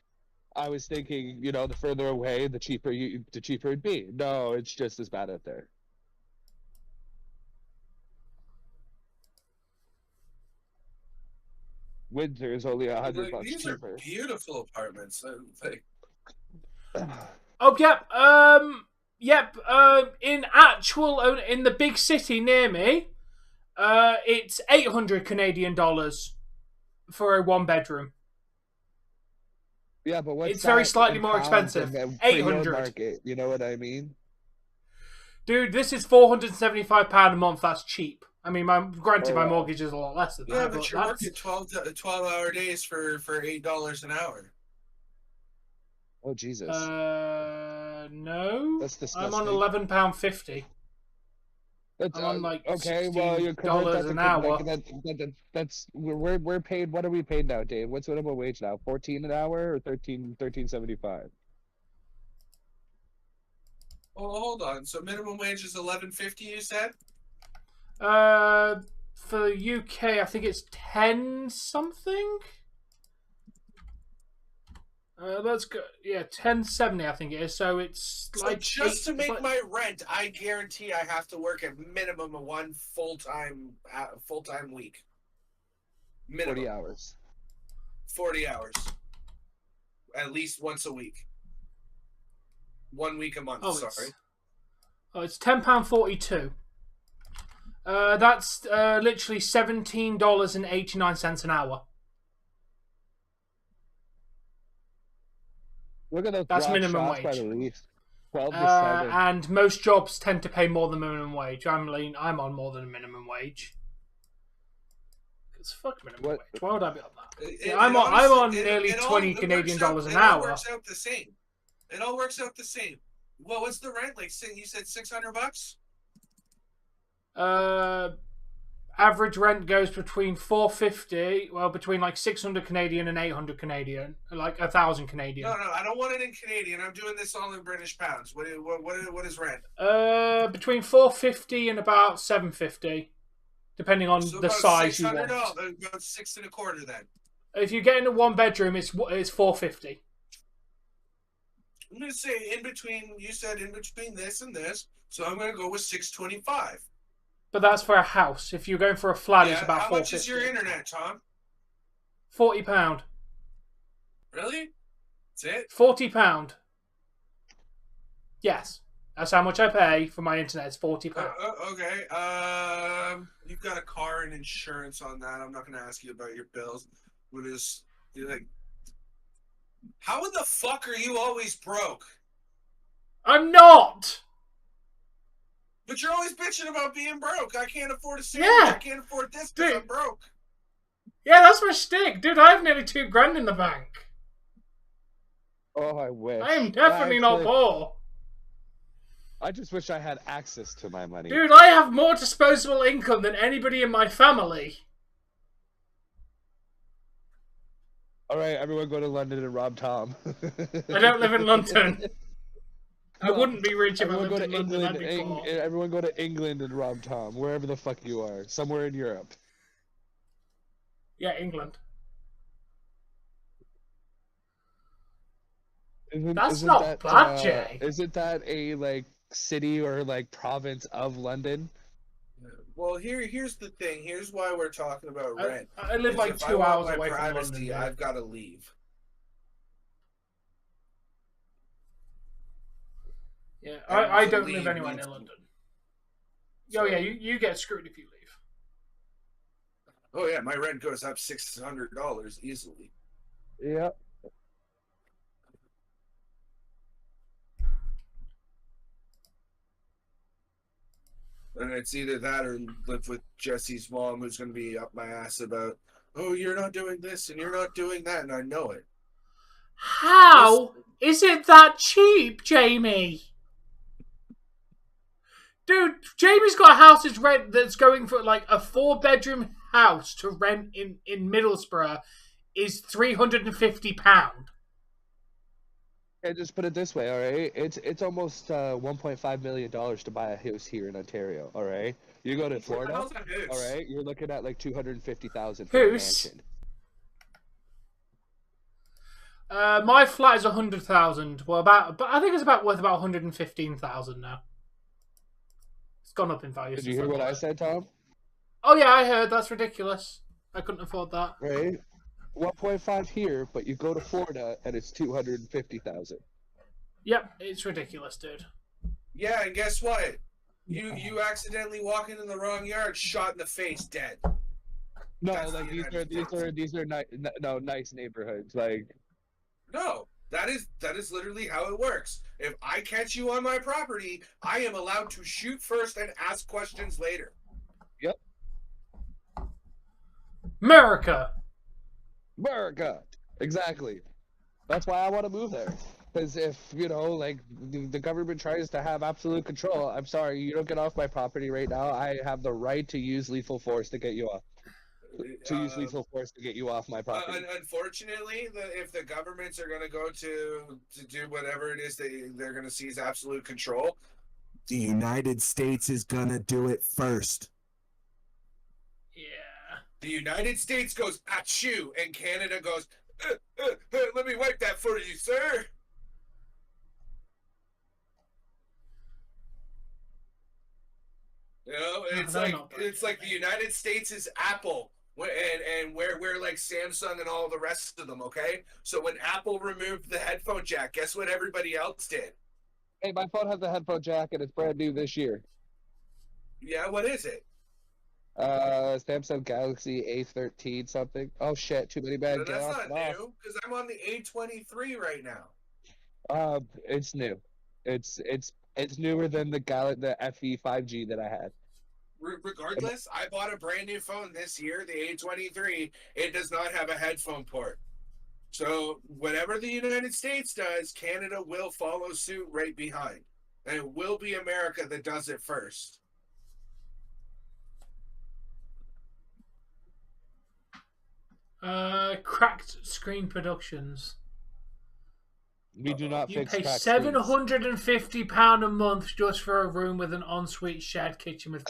I was thinking, you know, the further away, the cheaper it'd be. No, it's just as bad out there. Windsor is only $100 Like, these cheaper. are beautiful apartments. Like, Oh, yep. In the big city near me, it's 800 Canadian dollars for a 1 bedroom. Yeah, but what's It's very that slightly in more pounds expensive. for your 800. market? You know what I mean? Dude, this is £475 a month. That's cheap. I mean, granted, Oh, my wow. mortgage is a lot less than yeah, that. but you're working 12-hour days for $8 an hour. Oh, Jesus. No. That's I'm on disgusting. £11.50. That's, I'm on like okay, well, you convert $16 that an to hour. that's we're paid. What are we paid now, Dave? What's minimum wage now? 14 an hour or 13.75? Oh, hold on. So minimum wage is $11.50. You said? For the UK, I think it's 10 something. Let's go. Yeah, 10.70. I think it is. So it's So like just to it's make like- my rent, I guarantee I have to work a minimum of one full-time week. Minimum 40 hours. 40 hours. At least once a week. 1 week a month. Sorry. It's £10.42. That's literally $17.89 an hour. Look at those That's block minimum shots by wage. the Leafs. 12 to 7. And most jobs tend to pay more than minimum wage. I'm on more than minimum wage. It's fuck minimum wage. Why would I be on that? I'm on nearly 20 Canadian dollars an hour. It all works out the same. It all works out the same. Well, what's the rent? Like, you said $600? Average rent goes between between like 600 Canadian and 800 Canadian, like 1,000 Canadian. No, I don't want it in Canadian. I'm doing this all in British pounds. What is rent? Between 450 and about 750, depending on the size you want. About 6 1/4 then. If you get into 1 bedroom, it's 450. I'm gonna say in between. You said in between this and this, so I'm gonna go with 625. But that's for a house. If you're going for a flat, it's about 450. How much is your internet, Tom? £40. Really? That's it? £40. Yes, that's how much I pay for my internet. It's £40. Okay. You've got a car and insurance on that. I'm not gonna ask you about your bills. You're like, how in the fuck are you always broke? I'm not. But you're always bitching about being broke. I can't afford a sandwich. Yeah. I can't afford this because I'm broke. Yeah, that's my shtick. Dude, I have nearly $2,000 in the bank. Oh, I wish. I am definitely not poor. I just wish I had access to my money. Dude, I have more disposable income than anybody in my family. All right, everyone go to London and rob Tom. I don't live in London. I wouldn't be rich if I lived in London. I'd be poor. Everyone go to England and rob Tom, wherever the fuck you are. Somewhere in Europe. Yeah, England. That's not bad, Jay. Isn't that a like city or like province of London? Well, here's the thing. Here's why we're talking about rent. I live like 2 hours away from London. Yeah. I've got to leave. Yeah, I don't live anywhere near London. Oh yeah, you get screwed if you leave. Oh yeah, my rent goes up $600 easily. Yep. And it's either that or live with Jesse's mom, who's going to be up my ass about, oh, you're not doing this and you're not doing that, and I know it. How is it that cheap, Jamie? Dude, Jamie's got a house that's going for like a 4-bedroom house to rent in Middlesbrough is £350. Okay, just put it this way, all right? It's almost $1.5 million to buy a house here in Ontario, all right? You go to Florida, all right? You're looking at like $250,000 for a mansion. My flat is 100,000. Well, but I think it's worth about 115,000 now. It's gone up in value. Did you hear what I said, Tom? Oh yeah, I heard. That's ridiculous. I couldn't afford that. Right? 1.5 here, but you go to Florida and it's 250,000. Yep, it's ridiculous, dude. Yeah, and guess what? You accidentally walk into the wrong yard, shot in the face, dead. No, That's like the United these are nice neighborhoods. Like No, that is literally how it works. If I catch you on my property, I am allowed to shoot first and ask questions later. Yep. America. Exactly. That's why I want to move there. Because if, like, the government tries to have absolute control, I'm sorry, you don't get off my property right now. I have the right to use lethal force to get you off. Use lethal force to get you off my property. Unfortunately, if the governments are going to go to do whatever it is they're going to seize absolute control, The United States is gonna do it first. Yeah. the United States goes achoo, and Canada goes, let me wipe that for you, sir. You know, it's like the United States is Apple, and we're like Samsung and all the rest of them. Okay, so when Apple removed the headphone jack, guess what everybody else did? Hey, my phone has a headphone jack and it's brand new this year. Yeah, what is it? Samsung Galaxy A13 something. Oh shit, too many bad. That's not new because I'm on the A23 right now. It's new. It's newer than the FE 5G that I had. Regardless, I bought a brand new phone this year, the A23. It does not have a headphone port. So whatever the United States does, Canada will follow suit right behind. And it will be America that does it first. Cracked Screen Productions. We do not You fix pay cracked £750 a month just for a room with an ensuite shared kitchen with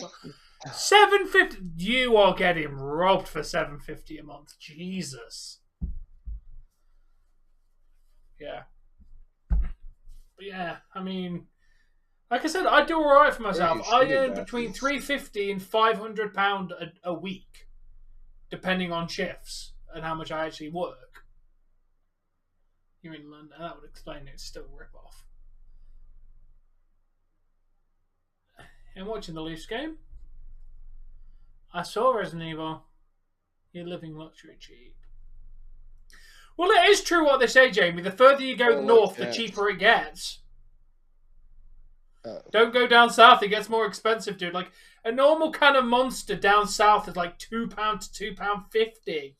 $750. You are getting robbed for $750 a month. Jesus. Yeah. But yeah, I mean, like I said, I do all right for myself. I earn between £350 and £500 a week, depending on shifts and how much I actually work. You're in London, that would explain it's still a rip-off. And watching the Leafs game, I saw Resident Evil. You're living luxury cheap. Well, it is true what they say, Jamie. The further you go north, the cheaper it gets. Don't go down south; it gets more expensive, dude. Like a normal kind of Monster down south is like £2 to £2.50,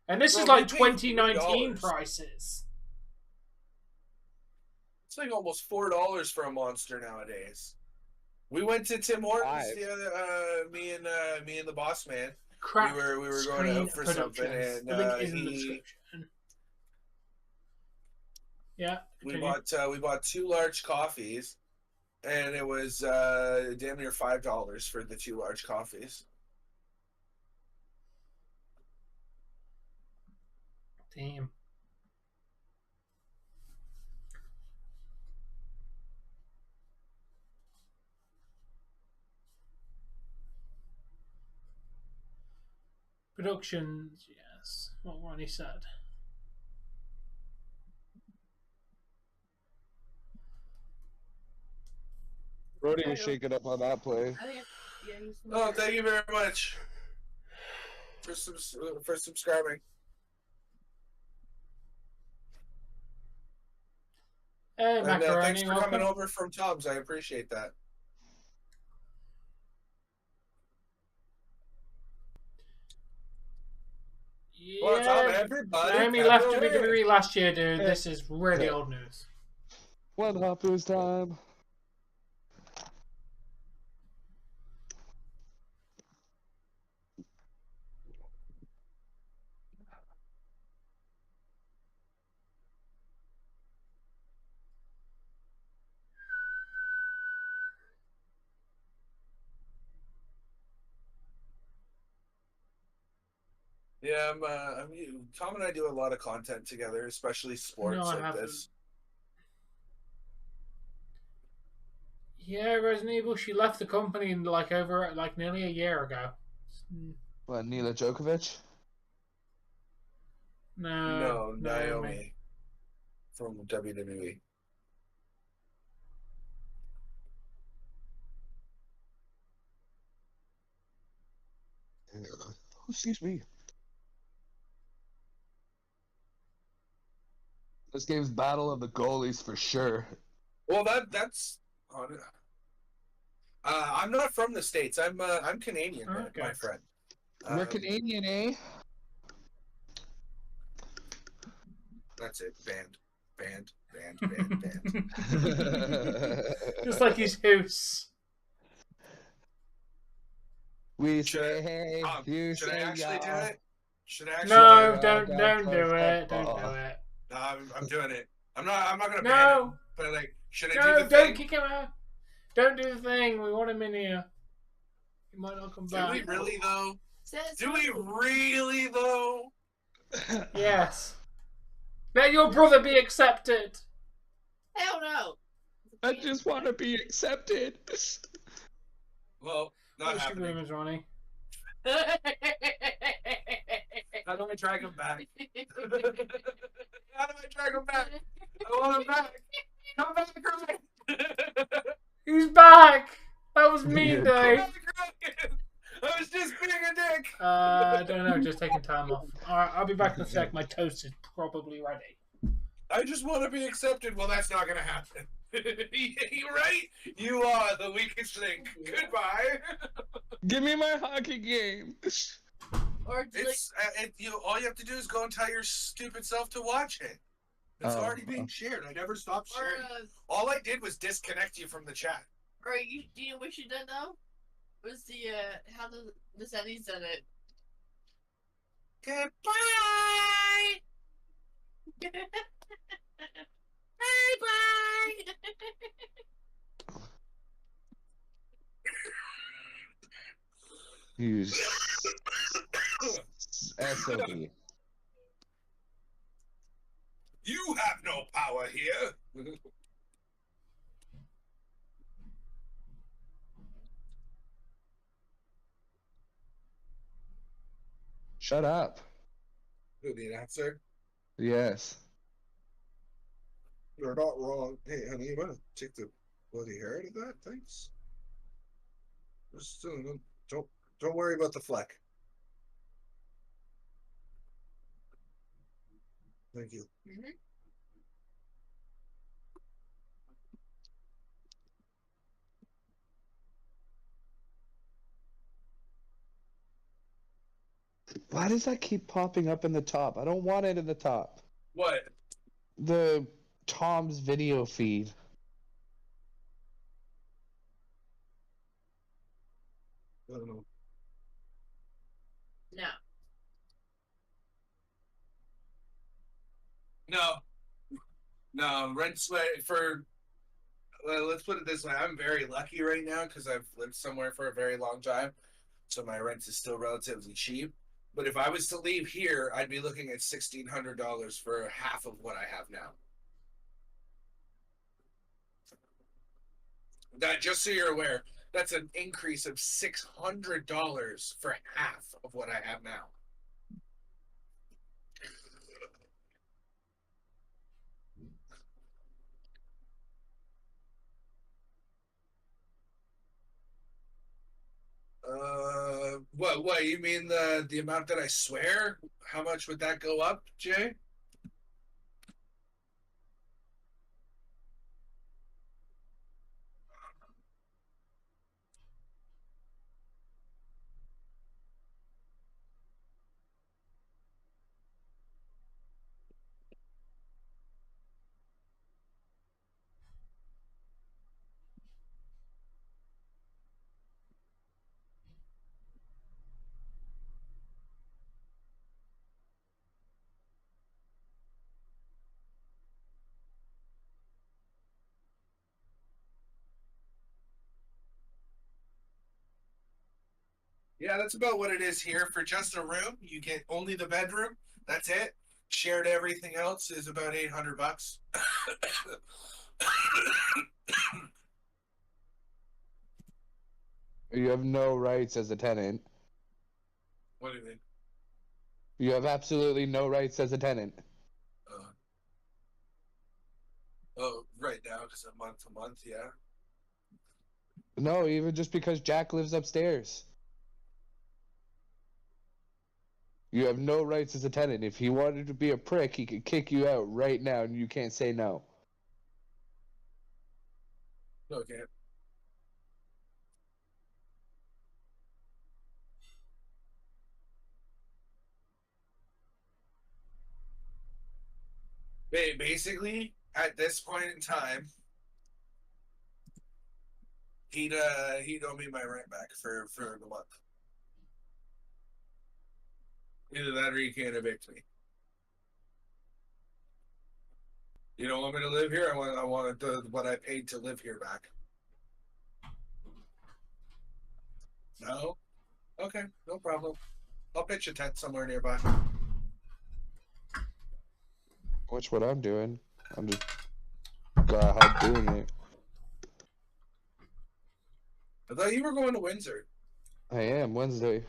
and this is like 2019 prices. It's like almost $4 for a Monster nowadays. We went to Tim Hortons the other, me and the boss man. Crap. We were going out for something, and the link is in the description. Yeah. We bought 2 large coffees, and it was damn near $5 for the 2 large coffees. Damn. Productions, yes. What Ronnie said. Brody was shaking up on that play. Oh, thank you very much for subscribing. Hey, and thanks for coming over from Tom's. I appreciate that. Yeah, well, Tom, everybody. Naomi left WWE last year, dude. This is really old news. One Hopper's time. Yeah, Tom and I do a lot of content together, especially sports like this. Yeah, Resident Evil. She left the company in nearly a year ago. What, Nila Djokovic? No, Naomi from WWE. Excuse me. This game's battle of the goalies for sure. Well, that's. I'm not from the States. I'm Canadian, Okay. my friend. You're Canadian, eh? That's it. Banned. Just like his house. We Should say hey, you should I say actually do yeah. it? Should I actually No, do it? don't do it. Don't do it. No, I'm doing it. I'm not gonna ban No, him. But like, should I do no, the don't thing? kick him out. Don't do the thing. We want him in here. He might not come Do back. we really though? Says Do we really though? Yes. Let your brother be accepted. Hell no. I just want to be accepted. Well, not What's your happening. rumors, Ronnie? How do I drag him back? How do I drag him back? I want him back. Come back, Ryan. He's back. That was me, Yeah. Come Dave. back, Ryan. I was just being a dick. I don't know. Just taking time off. All right, I'll be back in a sec. My toast is probably ready. I just want to be accepted. Well, that's not gonna happen. You're right. You are the weakest link. Goodbye. Give me my hockey game. Or like, It's all you have to do is go and tell your stupid self to watch it. It's Oh. already being shared. I never stopped or sharing. All I did was disconnect you from the chat. or you do you know what you did though? Was the how the settings done it? Goodbye. Bye bye. You SOB. You have no power here. Shut up. Who, the announcer? Yes. You're not wrong. Hey, honey, you want to take the bloody hair out of that? Thanks. Just don't worry about the fleck. Thank you. Mhm. Why does that keep popping up in the top? I don't want it in the top. What? The Tom's video feed. I don't know. No. No, rent sweat for. Let's put it this way: I'm very lucky right now because I've lived somewhere for a very long time, so my rent is still relatively cheap. But if I was to leave here, I'd be looking at $1,600 for half of what I have now. That, just so you're aware, that's an increase of $600 for half of what I have now. What you mean the amount that I swear? How much would that go up, Jay? Yeah, that's about what it is here. For just a room, you get only the bedroom. That's it. Shared everything else is about $800. You have no rights as a tenant. What do you mean? You have absolutely no rights as a tenant. Oh, right now, just a month to month, yeah. No, even just because Jack lives upstairs. You have no rights as a tenant. If he wanted to be a prick, he could kick you out right now, and you can't say no. Okay. Basically, at this point in time, he'd owe me my rent back for the month. Either that or he can't evict me. You don't want me to live here? I want what I paid to live here back. No? Okay, no problem. I'll pitch a tent somewhere nearby. Watch what I'm doing. I'm just doing it. I thought you were going to Windsor. I am Wednesday.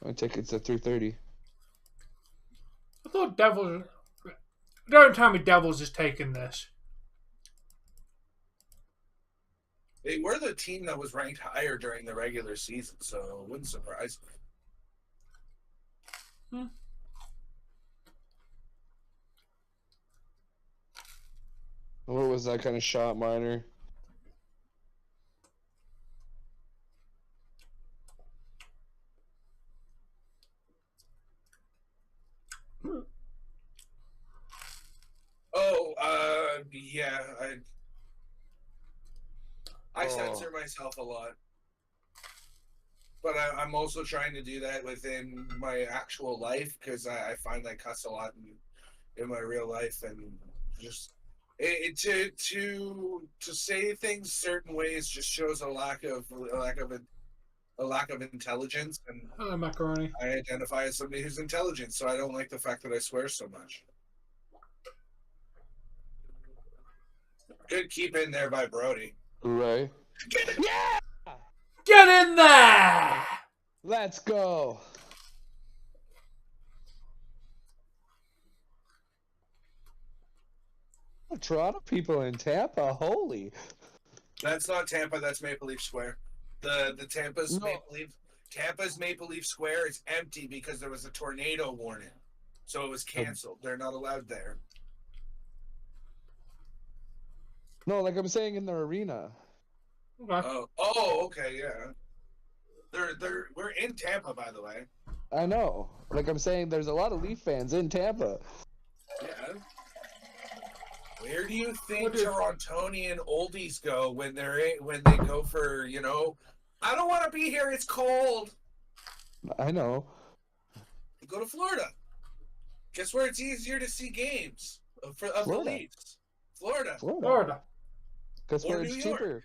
My ticket's at 3:30. I thought Devils. Don't tell me Devils is taking this. They were the team that was ranked higher during the regular season, so it wouldn't surprise me. What was that kind of shot, Minor? Oh, yeah, I censor myself a lot, but I'm also trying to do that within my actual life because I find I cuss a lot in my real life, and just to say things certain ways just shows a lack of intelligence, and Hello, Macaroni. I identify as somebody who's intelligent, so I don't like the fact that I swear so much. Good keep in there by Brody. Right. Yeah! Get in there! Let's go. Toronto people in Tampa, holy. That's not Tampa, that's Maple Leaf Square. The Tampa's No. Tampa's Maple Leaf Square is empty because there was a tornado warning. So it was canceled. They're not allowed there. No, like I'm saying in the arena. Okay. Okay, yeah. We're in Tampa, by the way. I know. Like I'm saying, there's a lot of Leaf fans in Tampa. Yeah. Where do you think Torontonian oldies go when they go for, I don't want to be here, it's cold. I know. You go to Florida. Guess where it's easier to see games of the Leafs? Florida. Because Or where it's New York. cheaper.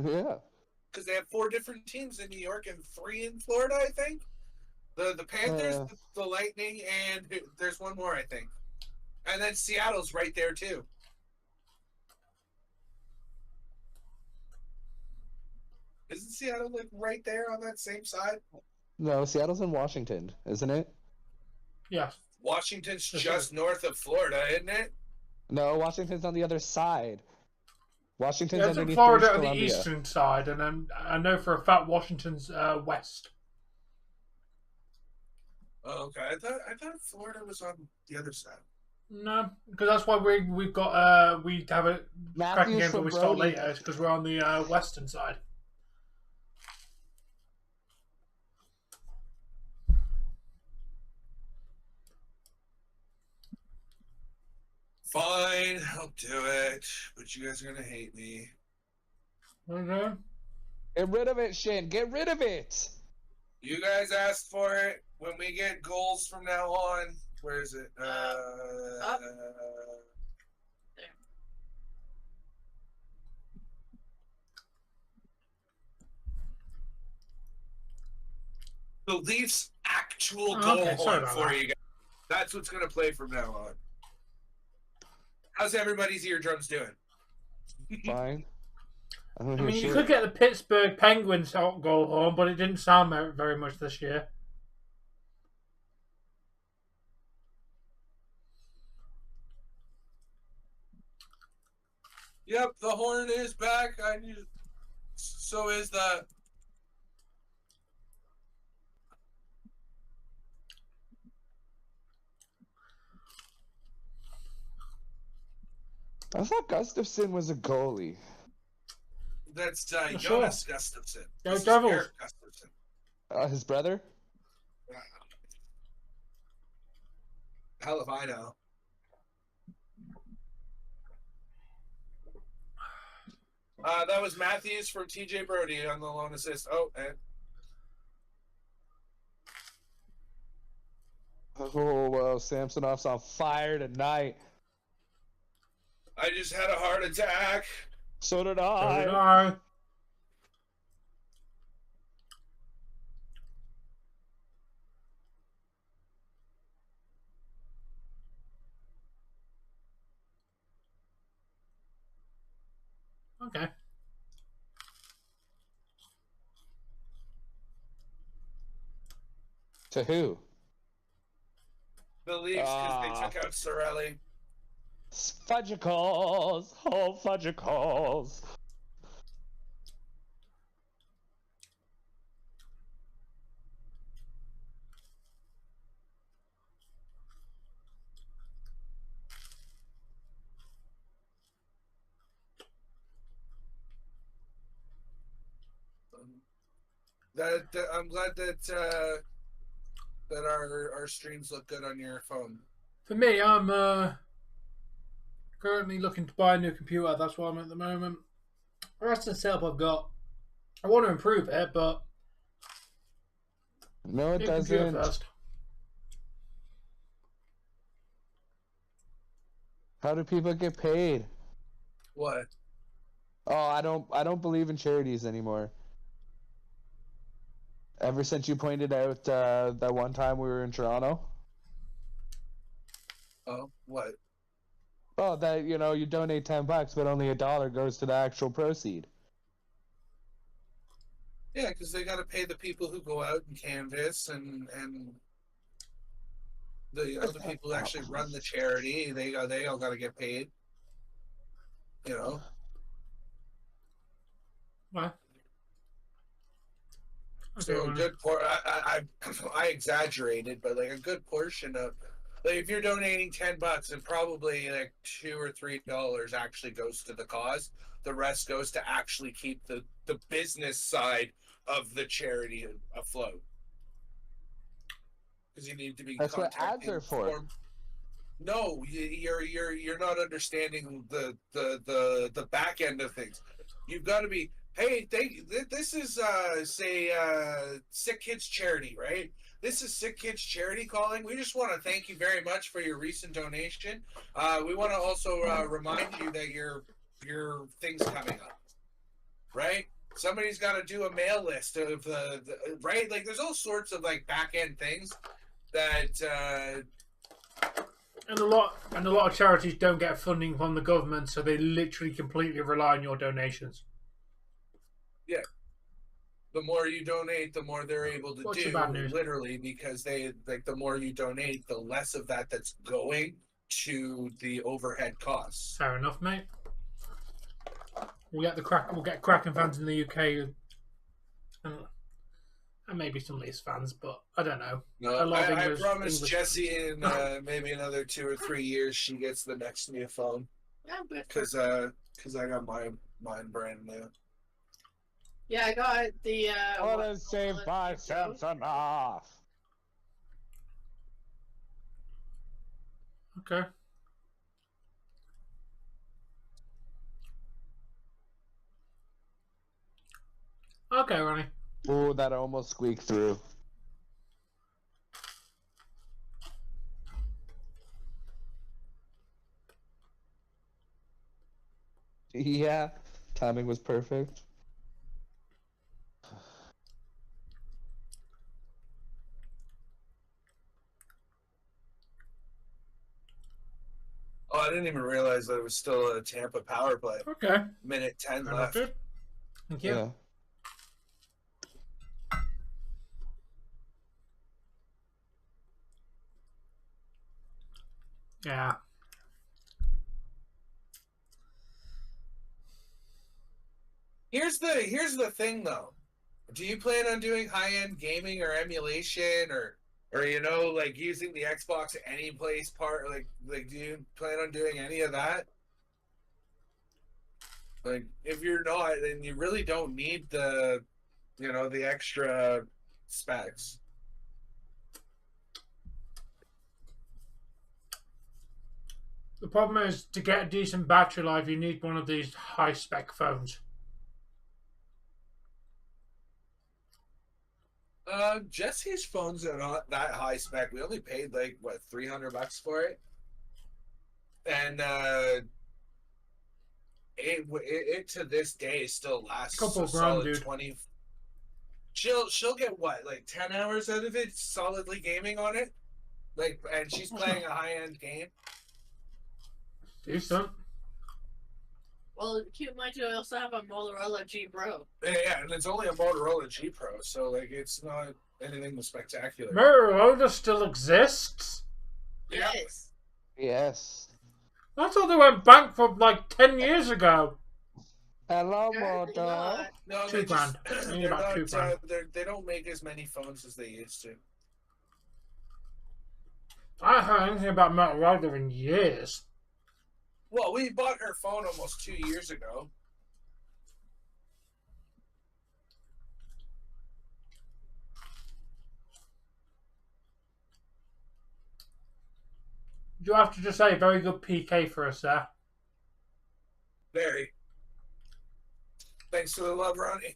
Yeah. Because they have 4 different teams in New York and 3 in Florida, I think. The Panthers, the Lightning, and there's one more, I think. And then Seattle's right there, too. Isn't Seattle, right there on that same side? No, Seattle's in Washington, isn't it? Yeah. Washington's just north of Florida, isn't it? No, Washington's on the other side. Washington's Yeah, it's in underneath Florida British on the Columbia. eastern side, and then I know for a fact Washington's west. Oh, okay. I thought Florida was on the other side. No, because that's why we've got we have a cracking game that we start Brody. later. It's because we're on the western side. Fine, I'll do it. But you guys are gonna hate me. Okay. Get rid of it, Shin. Get rid of it. You guys asked for it. When we get goals from now on, where is it? Up. The Leafs' actual Oh, goal okay, sorry horn about for that. you guys. That's what's gonna play from now on. How's everybody's eardrums doing? Fine. I don't I hear mean, you shit. could get the Pittsburgh Penguins goal horn, but it didn't sound very much this year. Yep, the horn is back. So is the. I thought Gustafson was a goalie. That's Sure. Jonas Gustafson. Go This is Devils. Eric Gustafson. His brother? Hell if I know. That was Matthews for TJ Brody on the lone assist. Oh, and Oh, well, Samsonov's on fire tonight. I just had a heart attack. So did So I. did I. Okay. To who? The Leafs because they took out Sorelli. Fudgicles. Oh, fudgicles. I'm glad that that our streams look good on your phone. For me, I'm currently looking to buy a new computer. That's what I'm at the moment. The rest of the setup I've got, I want to improve it, but No, it new computer doesn't. first. How do people get paid? What? Oh, I don't believe in charities anymore. Ever since you pointed out that one time we were in Toronto. Oh, what? Oh, that you donate $10, but only $1 goes to the actual proceed. Yeah, because they got to pay the people who go out and canvass and the other people who actually run the charity. They all got to get paid. What? So a good I exaggerated, but like a good portion of like if you're donating $10 and probably like $2 or $3 actually goes to the cause, the rest goes to actually keep the business side of the charity afloat. Because you need to be That's what ads are for. No, you're not understanding the back end of things. You've got to be. Hey, this is say Sick Kids Charity, right? This is Sick Kids Charity calling. We just want to thank you very much for your recent donation. We want to also remind you that your thing's coming up, right? Somebody's got to do a mail list of the right. Like, there's all sorts of like back end things that. And a lot of charities don't get funding from the government, so they literally completely rely on your donations. Yeah. The more you donate, the more they're able to What's do, your bad news? literally, because they like the more you donate, the less of that's going to the overhead costs. Fair enough, mate. We'll get Kraken fans in the UK, and maybe some Leafs fans, but I don't know. No, I promise Jesse in maybe another 2 or 3 years she gets the next new phone. Yeah, but Because I got mine brand new. yeah, I got the What is saved by Samsonov? Okay. Okay, Ronnie. Oh, that almost squeaked through. Yeah, timing was perfect. Oh, I didn't even realize that it was still a Tampa power play. Okay. Minute 10 Fair left. enough, dude. Thank you. Yeah. Yeah. Here's the thing though. Do you plan on doing high-end gaming or emulation or like using the Xbox at any place like do you plan on doing any of that? Like if you're not, then you really don't need the the extra specs. The problem is, to get a decent battery life, you need one of these high-spec phones. Jesse's phones are not that high spec. We only paid like what $300 for it, and it to this day still lasts Couple a grand, solid dude. 20. She'll get what, like 10 hours out of it solidly gaming on it, like, and she's playing a high end game. Decent. Well, keep in mind you also have a Motorola G Pro. Yeah, and it's only a Motorola G Pro, so like it's not anything spectacular. Motorola still exists? Yeah. Yes. Yes. I thought they went bankrupt like 10 years ago. Hello, Apparently Moto. not. No, $2 they grand. just, I need they're about not, $2 grand. they don't make as many phones as they used to. I haven't heard anything about Motorola in years. Well, we bought her phone almost 2 years ago. You have to just say, very good PK for us there. Very. Thanks for the love, Ronnie.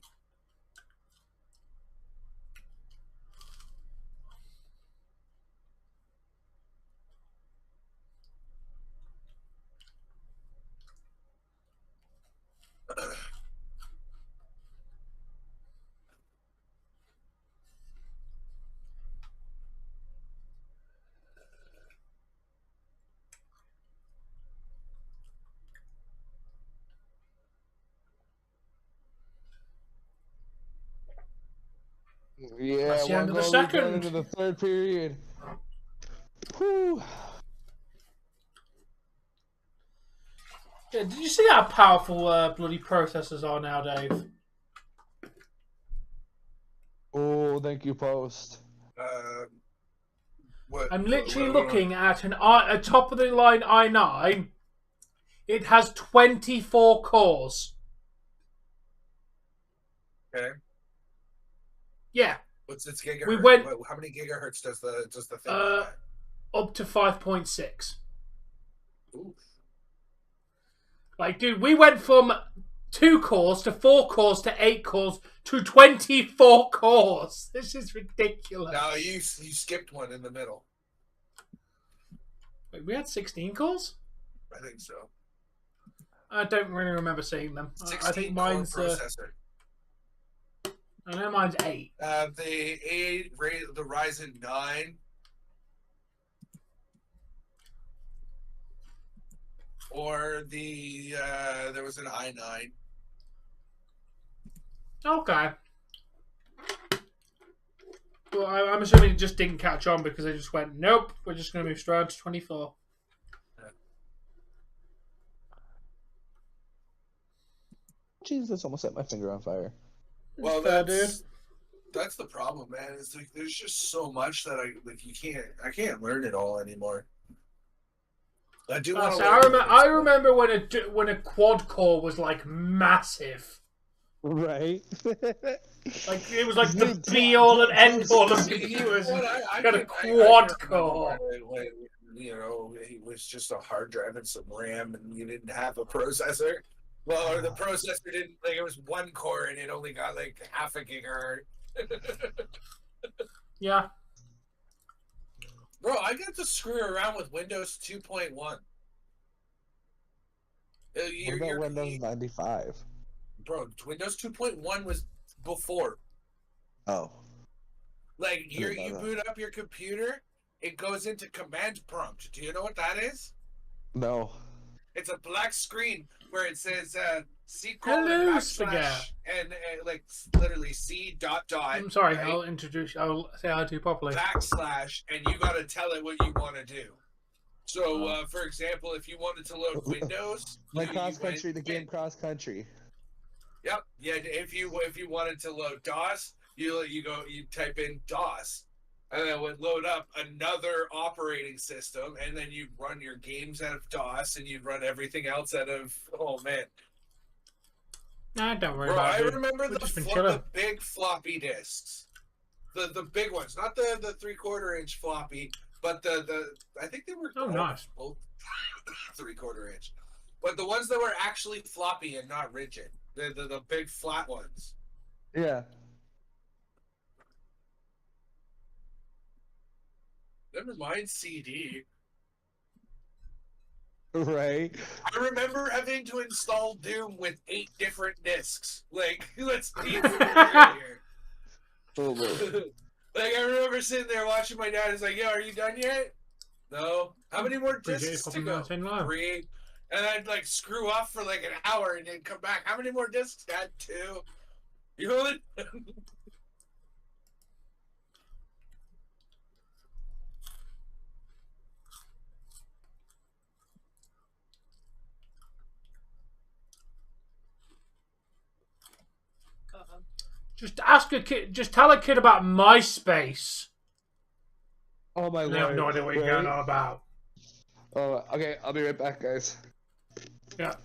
Yeah, That's the end of the one goal, we got second. into the third period. Whew. Yeah, did you see how powerful bloody processors are now, Dave? Oh, thank you, Post. What? I'm literally what- looking at a top of the line i9. It has 24 cores. Okay. Yeah, What's its gigahertz? We went- How many gigahertz does the thing? up to 5.6. Ooh. Like, dude, we went from 2 cores to 4 cores to 8 cores to 24 cores. This is ridiculous. No, you skipped one in the middle. Wait, we had 16 cores? I think so. I don't really remember seeing them. I 16 think core mine's. processor. I know mine's 8. The Ryzen 9. Or there was an i9. Okay. Well, I'm assuming it just didn't catch on because they just went, nope, we're just going to move straight on to 24. Jesus, almost set my finger on fire. Well, Fair, that's the problem, man. It's like there's just so much that I can't learn it all anymore. I do want to. I remember when a quad core was like massive. Right? Like it was like the be all and end all of computers. Got a quad core. When, it was just a hard drive and some RAM, and you didn't have a processor. Well, or the processor didn't, like, it was 1 core and it only got like half a gigahertz. Yeah. Bro, I got to screw around with Windows 2.1. What about Windows 95? Bro, Windows 2.1 was before. Oh. Like, you know that. boot up your computer, it goes into command prompt. Do you know what that is? No. It's a black screen where it says C Hello, colon Spaghetti. backslash and like literally C dot. I'm sorry, right? I'll say how to properly. Backslash, and you got to tell it what you want to do. So, for example, if you wanted to load Windows, Like you cross country, went the game and- cross country. Yep. Yeah. If you wanted to load DOS, you type in DOS, and then it would load up another operating system, and then you'd run your games out of DOS, and you'd run everything else out of. Oh man, Nah, don't worry bro! about I it. Dude. remember We've just been chilling. the big floppy disks, the big ones, not the 3/4 inch floppy, but the I think they were nice. both 3/4 inch, but the ones that were actually floppy and not rigid, the big flat ones. Yeah. Never mind CD. Right. I remember having to install Doom with 8 different discs. Like, let's be for real here. Oh, boy. Like, I remember sitting there watching my dad. He's like, "Yeah, are you done yet?" No. How many more discs to go? 3. And I'd like screw off for like an hour and then come back. How many more discs, Dad? 2. You know what? Just ask a kid. Just tell a kid about MySpace. Oh my They have lord. no idea what you're going on about. Oh, okay. I'll be right back, guys. Yeah.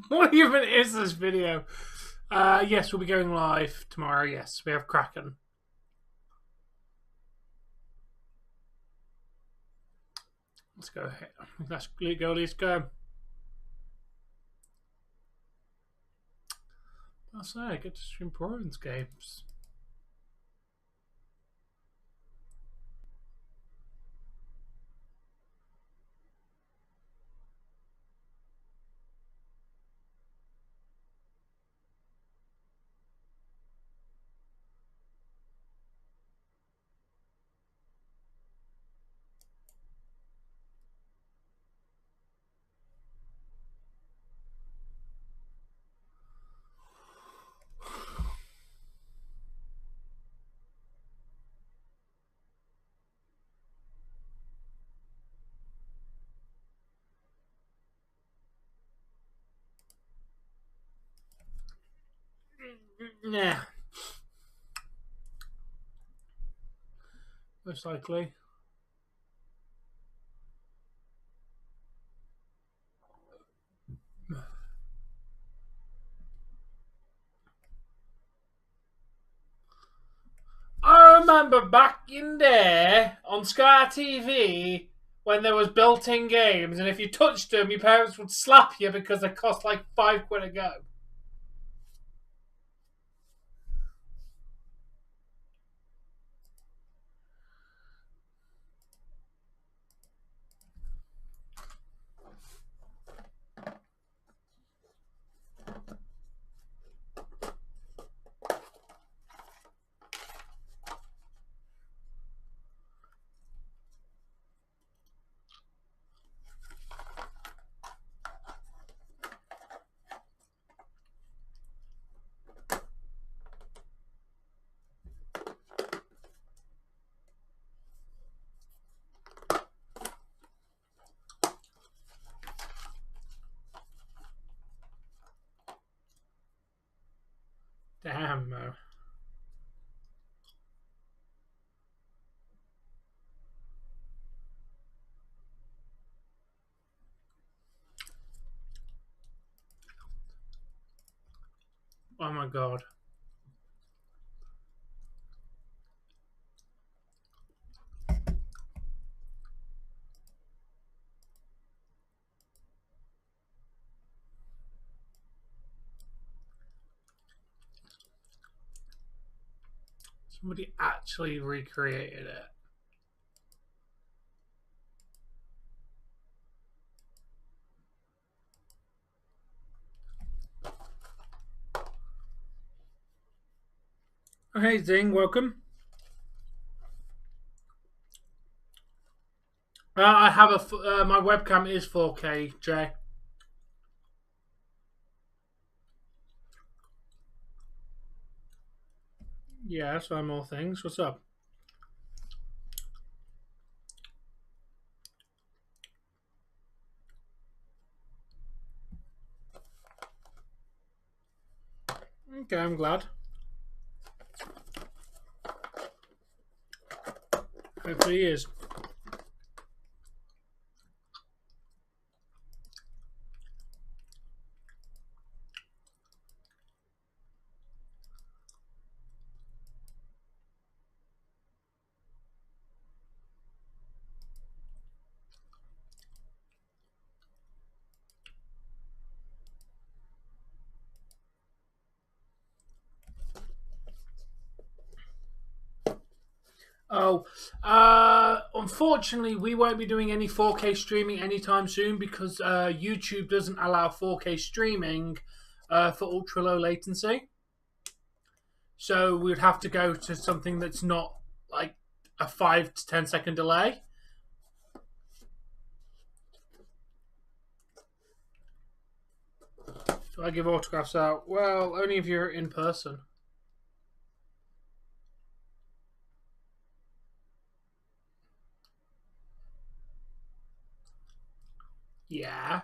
What even is this video? Yes, we'll be going live tomorrow. Yes, we have Kraken. Let's go ahead. Let's go. Let's go. That's it. I get to stream Province games. Nah. Most likely. I remember back in there on Sky TV when there was built-in games, and if you touched them, your parents would slap you because they cost like £5 a go. ammo. Oh my god. Somebody actually recreated it. Oh, hey Zing, welcome. I have my webcam is 4K, Jay. Yeah, so more things. What's up? Okay, I'm glad. Hopefully he is. Oh, unfortunately, we won't be doing any 4K streaming anytime soon because YouTube doesn't allow 4K streaming for ultra low latency. So we'd have to go to something that's not like a 5 to 10 second delay. Do I give autographs out? Well, only if you're in person. Yeah.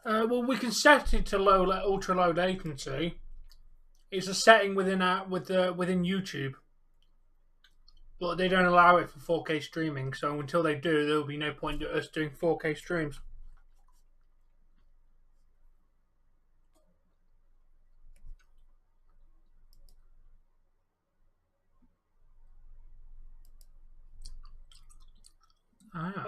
Well, we can set it to ultra low latency. It's a setting within YouTube, but they don't allow it for 4K streaming. So until they do, there will be no point to us doing 4K streams. Ah.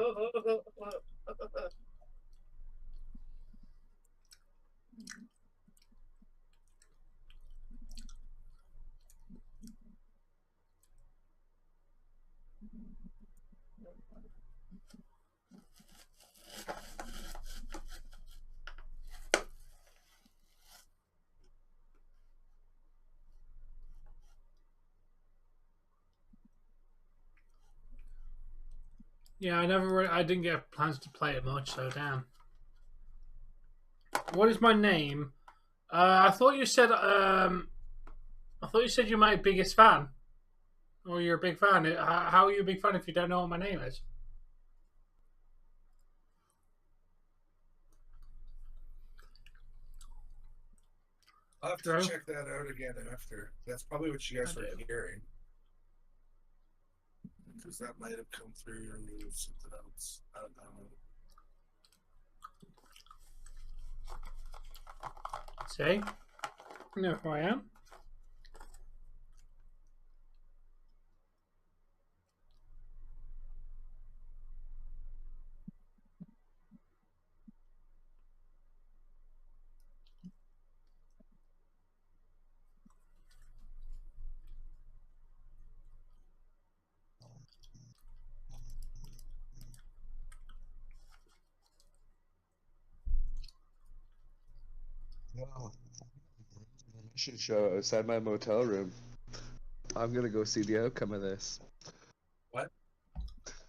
Yeah, I didn't get plans to play it much, so damn. What is my name? I thought you said you're my biggest fan, or you're a big fan. How are you a big fan if you don't know what my name is? I'll have to check that out again after. That's probably what you guys were hearing. Because that might have come through something else. I don't know. See? You know who I am. I should show outside my motel room. I'm gonna go see the outcome of this. What?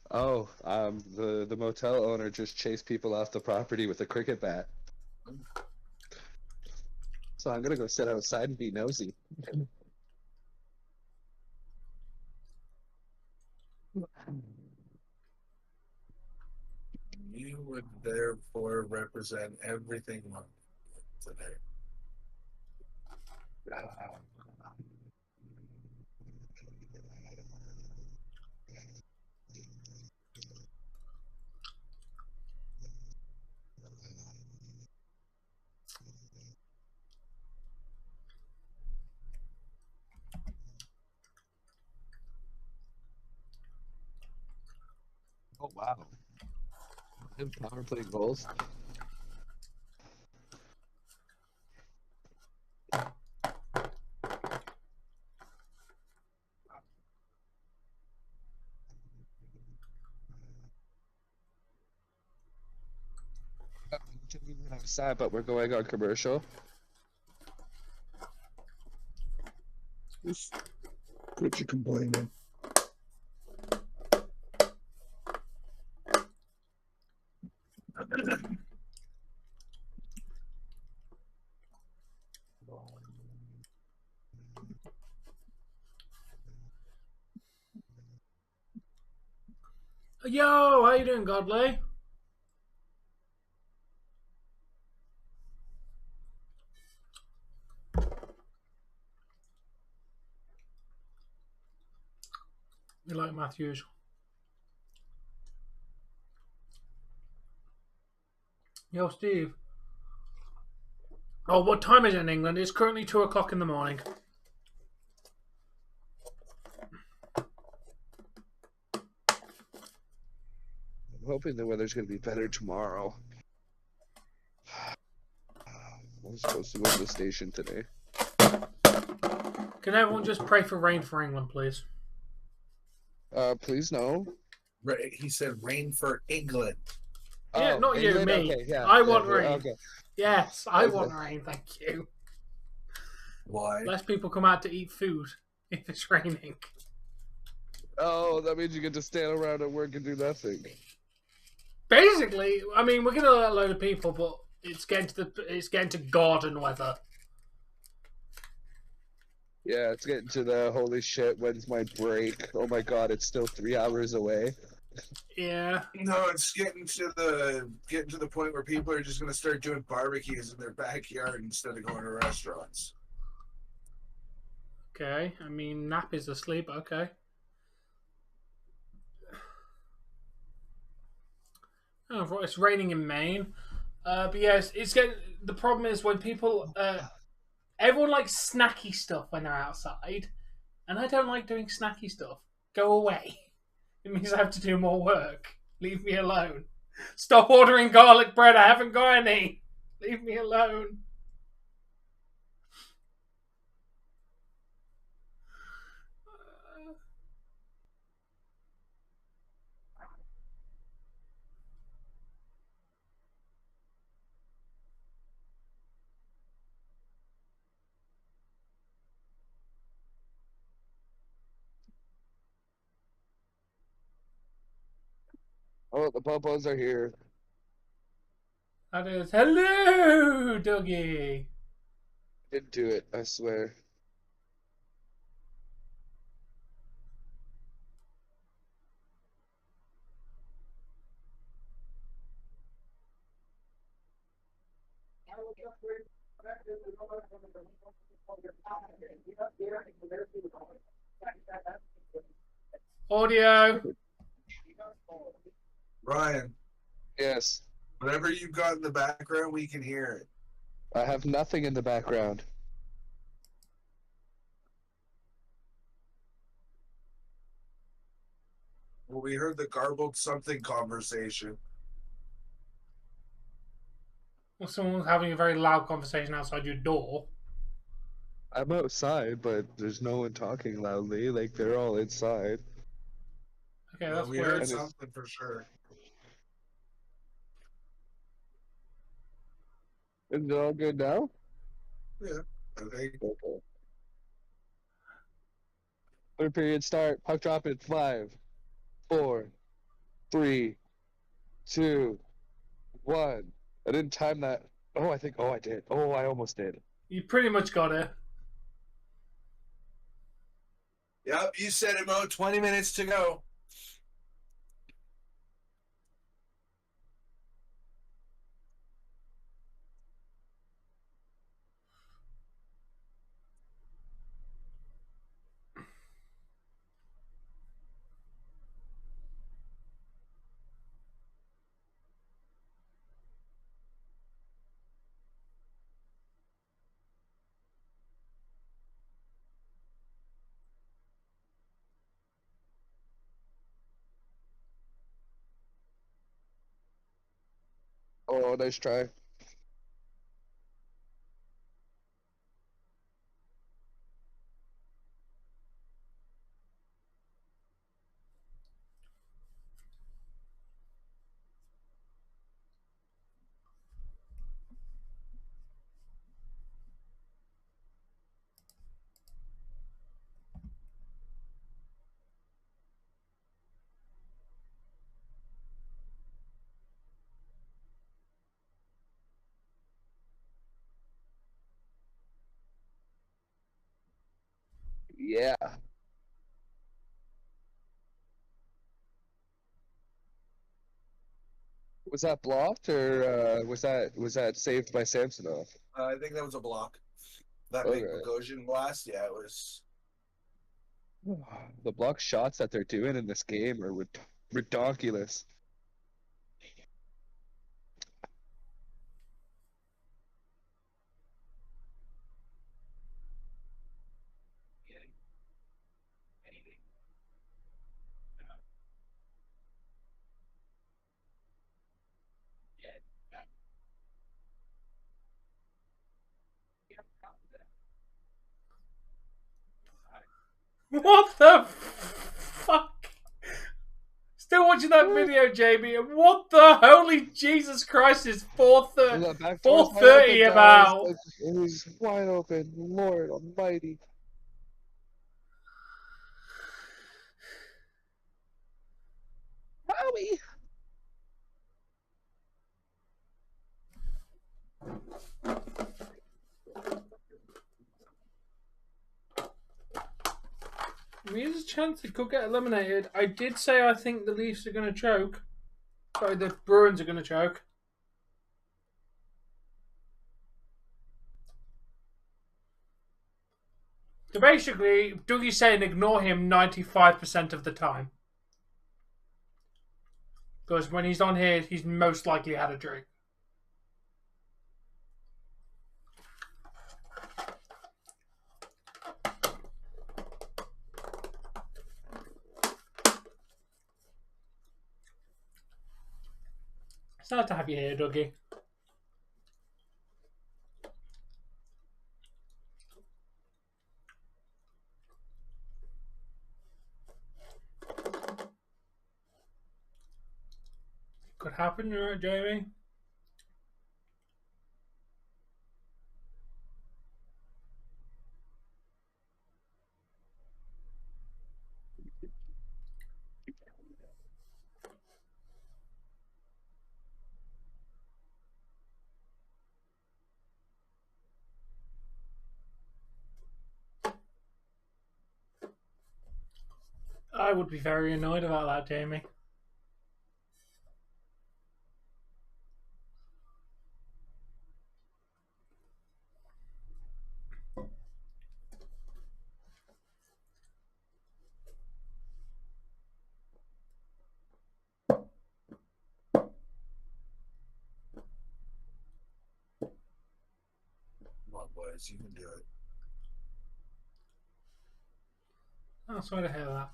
Oh, the motel owner just chased people off the property with a cricket bat. So I'm gonna go sit outside and be nosy. You would therefore represent everything wrong today. Oh wow. Power play goals. Sad, but we're going on commercial. Quit your complaining. Yo, how you doing, Godley? You like Matthews? Yo, Steve. Oh, what time is it in England? It's currently 2 o'clock in the morning. I'm hoping the weather's gonna be better tomorrow. I'm supposed to go to the station today. Can everyone just pray for rain for England, please? Please no. He said rain for England. Yeah, Oh, not you, England? me. Okay, yeah, I yeah, want yeah, rain. Okay. Yes, I Okay. want rain, thank you. Why? Less people come out to eat food if it's raining. Oh, that means you get to stand around at work and do nothing. Basically, I mean, we're gonna let a load of people, but it's getting to garden weather. Yeah, it's getting to the holy shit, when's my break? Oh my god, it's still 3 hours away. Yeah. No, it's getting to the point where people are just gonna start doing barbecues in their backyard instead of going to restaurants. Okay. I mean, nap is asleep. Okay. Oh, it's raining in Maine. But yes, it's getting. The problem is when people, everyone likes snacky stuff when they're outside, and I don't like doing snacky stuff. Go away. It means I have to do more work. Leave me alone. Stop ordering garlic bread. I haven't got any. Leave me alone. Oh, the popos are here. That is hello, doggy. Didn't do it, I swear. Audio. Ryan, Yes. whatever you got in the background, we can hear it. I have nothing in the background. Well, we heard the garbled something conversation. Well, someone's having a very loud conversation outside your door. I'm outside, but there's no one talking loudly. Like, they're all inside. Okay, Well, that's we weird. heard And it's- something for sure. Is it all good now? Yeah, I think. Okay. Third period start. Puck drop in 5, 4, 3, 2, 1. I didn't time that. Oh, I think. Oh, I did. Oh, I almost did. You pretty much got it. Yep, you said it, Mo. 20 minutes to go. Oh, nice try. Yeah. Was that blocked or was that saved by Samsonov? I think that was a block. That big Okay. Bogosian blast, yeah, it was. The block shots that they're doing in this game are ridiculous. What the fuck? Still watching that video, Jamie. And what the holy Jesus Christ is 4:30? The back door's wide 4:30 open, guys. about. Like, it is wide open. Lord Almighty. Howie. I mean, there's a chance they could get eliminated. I did say I think the Leafs are going to choke. Sorry, the Bruins are going to choke. So basically, Dougie's saying ignore him 95% of the time. Because when he's on here, he's most likely had a drink. It's nice to have you here, Dougie. Could happen, right, Jamie? I would be very annoyed about that, Jamie. on, boys. You can do it. Oh, sorry to hear that.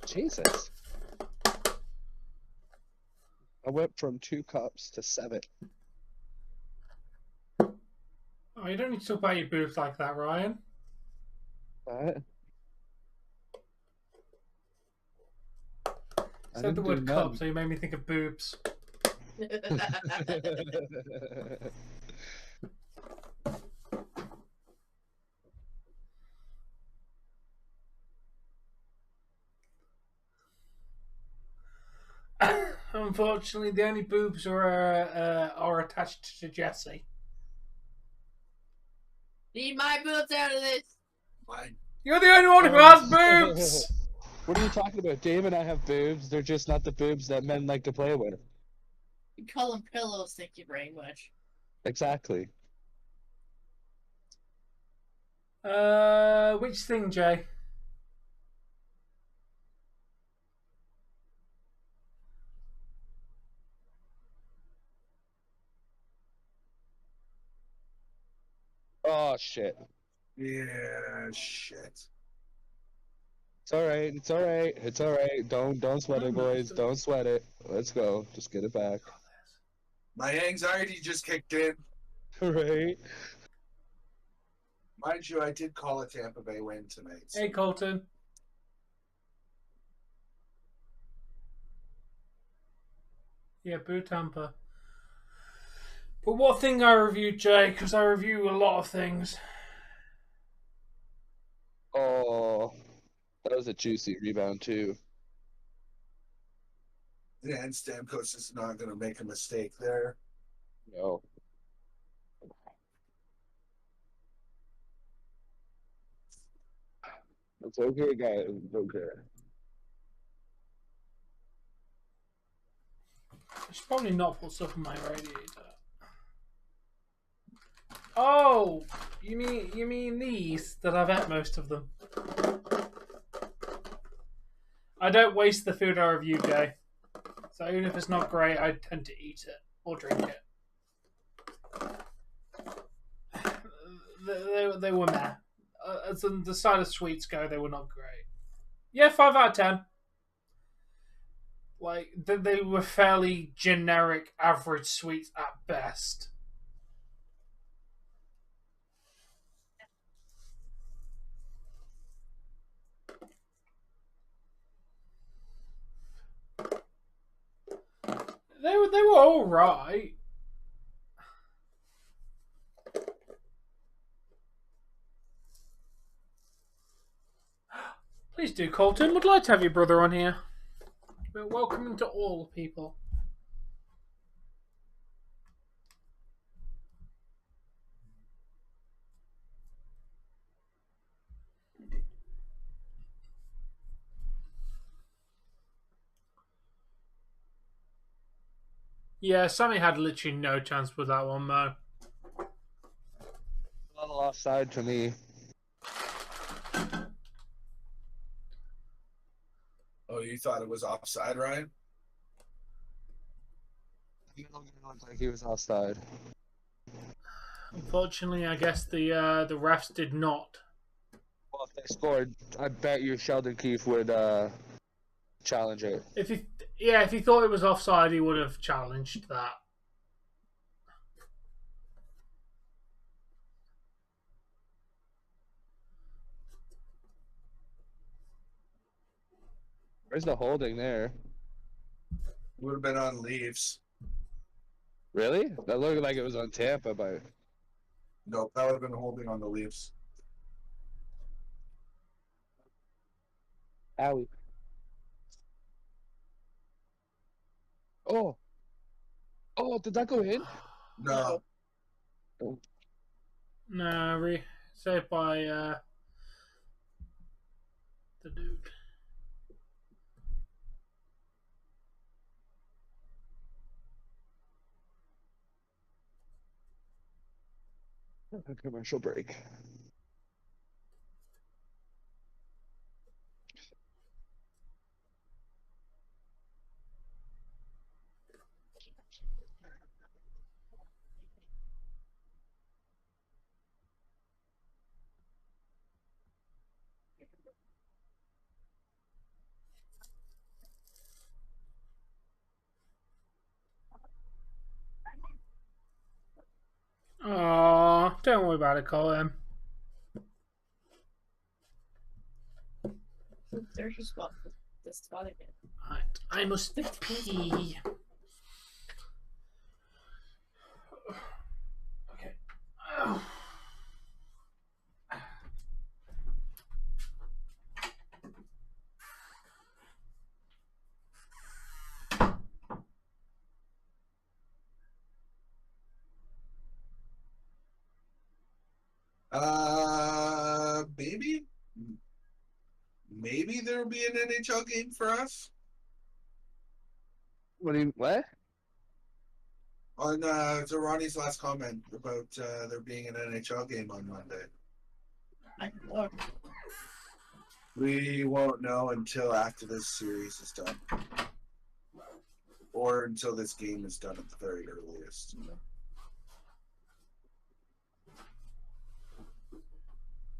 Jesus. I went from 2 cups to 7. Oh, you don't need to talk about your boobs like that, Ryan. What? I Said the didn't do word cup, none. so you made me think of boobs. Unfortunately, the only boobs are attached to Jesse. Need my boobs out of this. Fine. You're the only one who has boobs. What are you talking about? Dave and I have boobs. They're just not the boobs that men like to play with. You call them pillows, thank you very much. Exactly. Which thing, Jay? Oh, shit. Yeah, shit. It's alright. It's alright. It's alright. Don't sweat it, boys. Don't sweat it. Let's go. Just get it back. My anxiety just kicked in. Right? Mind you, I did call a Tampa Bay win tonight. So. Hey, Colton. Yeah, boo Tampa. But what thing I reviewed, Jay? Because I review a lot of things. Oh, that was a juicy rebound, too. Yeah, and Stamkos is not going to make a mistake there. No. It's okay, guys. It's okay. I should probably not put stuff in my radiator. Oh, you mean these that I've ate most of them? I don't waste the food I review, Jay. So even if it's not great, I tend to eat it or drink it. They were meh. As the side of sweets go, they were not great. Yeah, 5 out of 10. Like they were fairly generic, average sweets at best. They were all right. Please do, Colton. Would like to have your brother on here. We're welcoming to all people. Yeah, Sammy had literally no chance with that one, Mo. A little offside to me. Oh, you thought it was offside, Ryan? He looked like he was offside. Unfortunately, I guess the refs did not. Well, if they scored, I bet you Sheldon Keefe would challenge it. If he thought it was offside, he would have challenged that. Where's the holding there? Would have been on Leafs. Really? That looked like it was on Tampa, but Nope, that would have been holding on the Leafs. owie. Oh, did that go in? No. Oh. No, saved by the dude. A commercial break. Oh, don't worry about it, Colin. There's your spot. This spot again. Right, I must pee. Okay. Oh. Maybe there'll be an NHL game for us What do you what? on Ronnie's last comment about there being an NHL game on Monday. I look. We won't know until after this series is done, or until this game is done at the very earliest.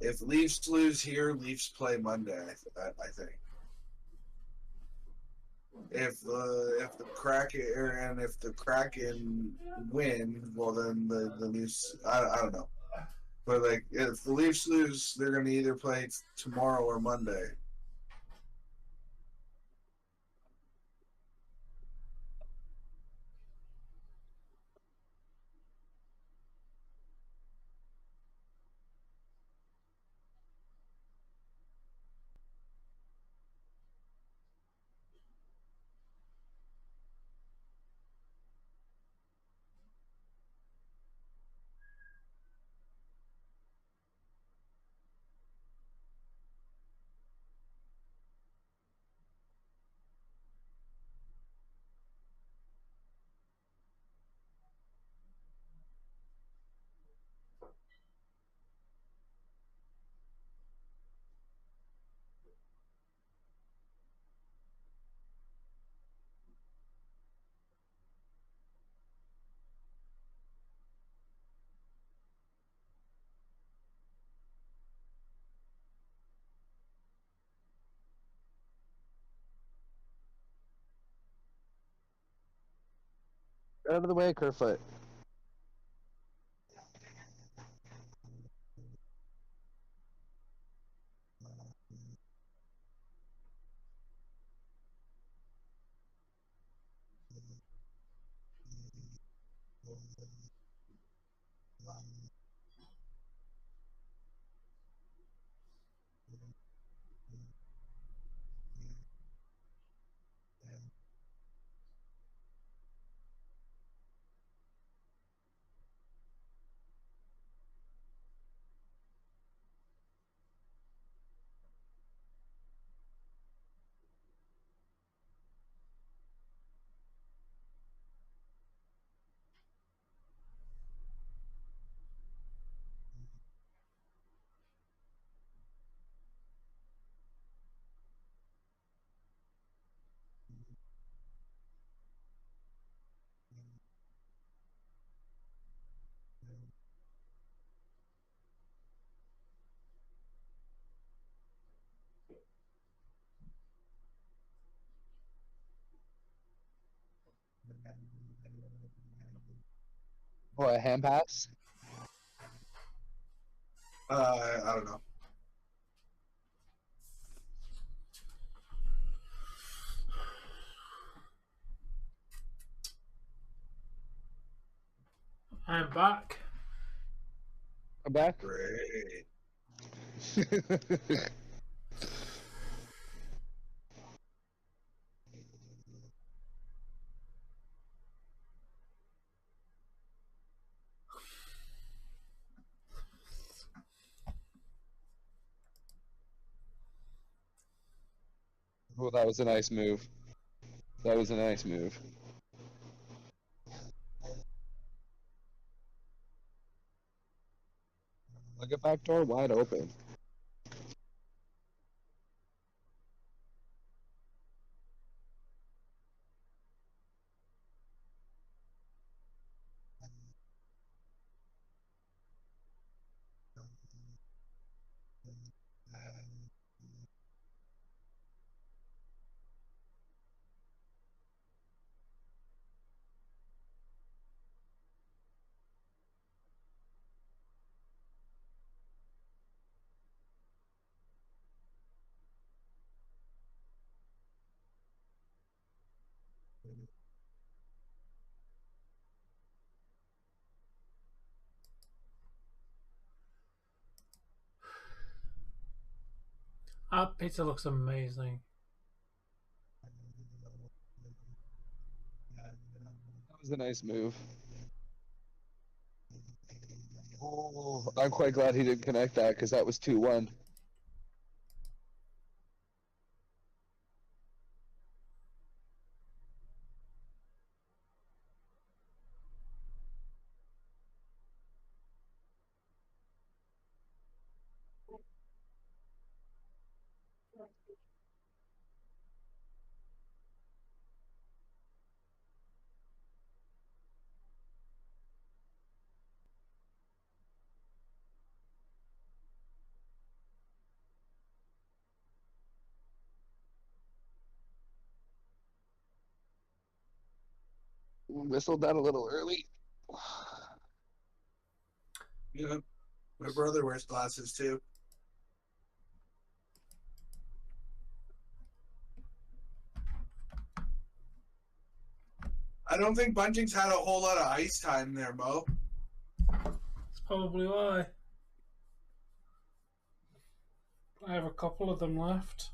If Leafs lose here, Leafs play Monday. I think. If the Kraken win, well then the Leafs. I don't know, but like if the Leafs lose, they're gonna either play tomorrow or Monday. Get out of the way, Kerfoot. What, a hand pass? I don't know. I'm back. I'm back. Great. Oh, that was a nice move. That was a nice move. Look at back door wide open. That pizza looks amazing. That was a nice move. Oh, I'm quite glad he didn't connect that because that was 2-1. Whistled that a little early. Yeah. My brother wears glasses too. I don't think Bunting's had a whole lot of ice time there, Mo. That's probably why. I have a couple of them left.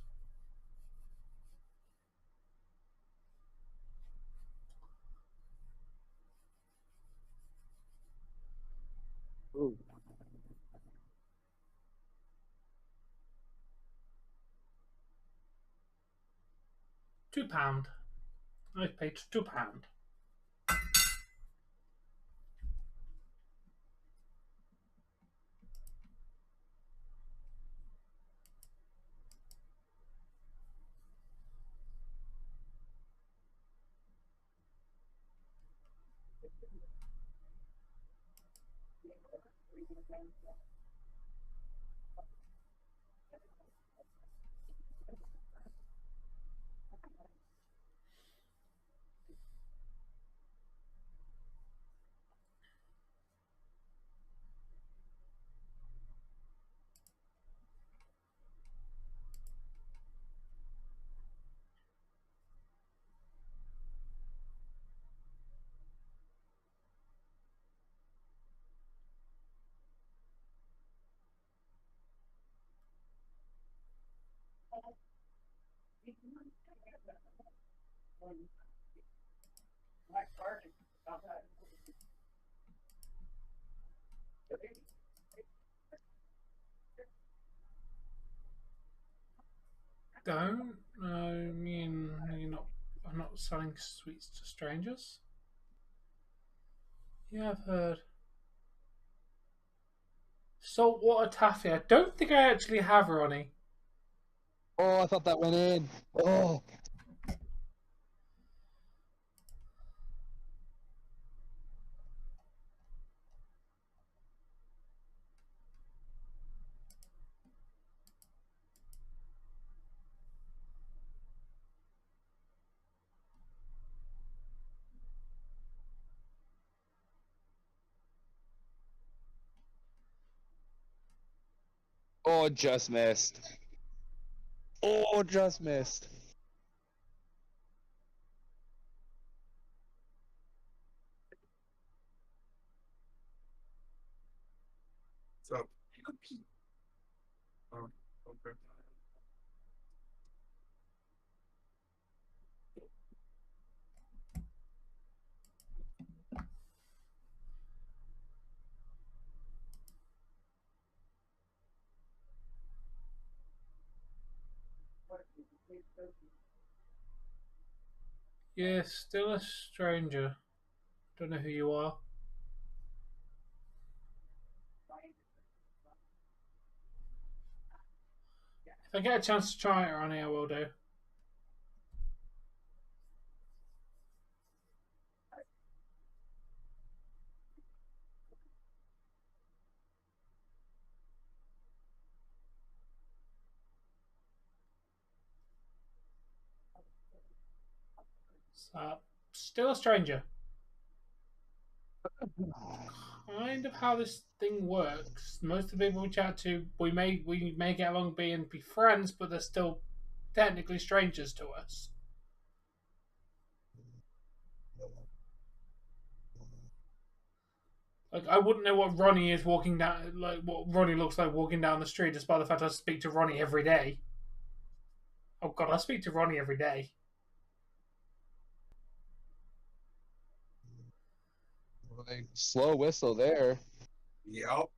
Ooh. £2. I paid £2. Don't. I mean, I'm not selling sweets to strangers. Yeah, I've heard. Saltwater taffy. I don't think I actually have, Ronnie. Oh, I thought that went in. Oh, oh, just missed. Oh, just missed. So, oh, okay. Yeah, still a stranger. Don't know who you are. If I get a chance to try it, Ronnie, I will do. So, still a stranger. Kind of how this thing works. Most of the people we chat to, we may get along being be friends, but they're still technically strangers to us. Like I wouldn't know what Ronnie is walking down, like what Ronnie looks like walking down the street, despite the fact I speak to Ronnie every day. Oh God, I speak to Ronnie every day. Like, slow whistle there. Yep.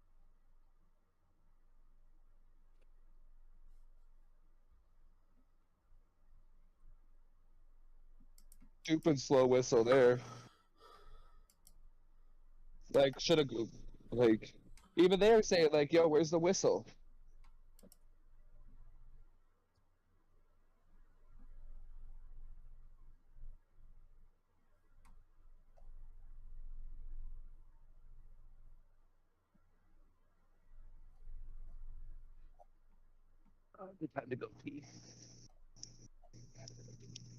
Stupid slow whistle there. Like, should have, like, even they were saying, like, yo, where's the whistle? Oh, good time to go pee.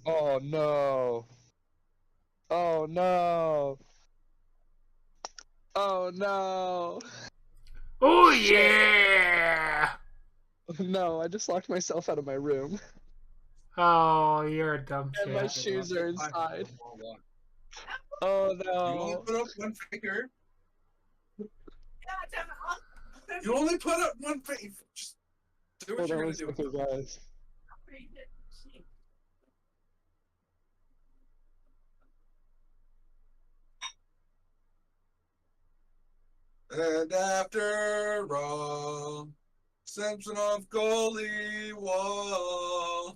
Oh, no. Oh, no. Oh, no. Oh Shit. yeah! No, I just locked myself out of my room. Oh, you're a dumb And my shit. shoes are inside. Oh, You only no. put up one finger. You only put up one finger. Just do what Hold on you're one gonna do. second, guys. And after all, Samsonov goalie wall.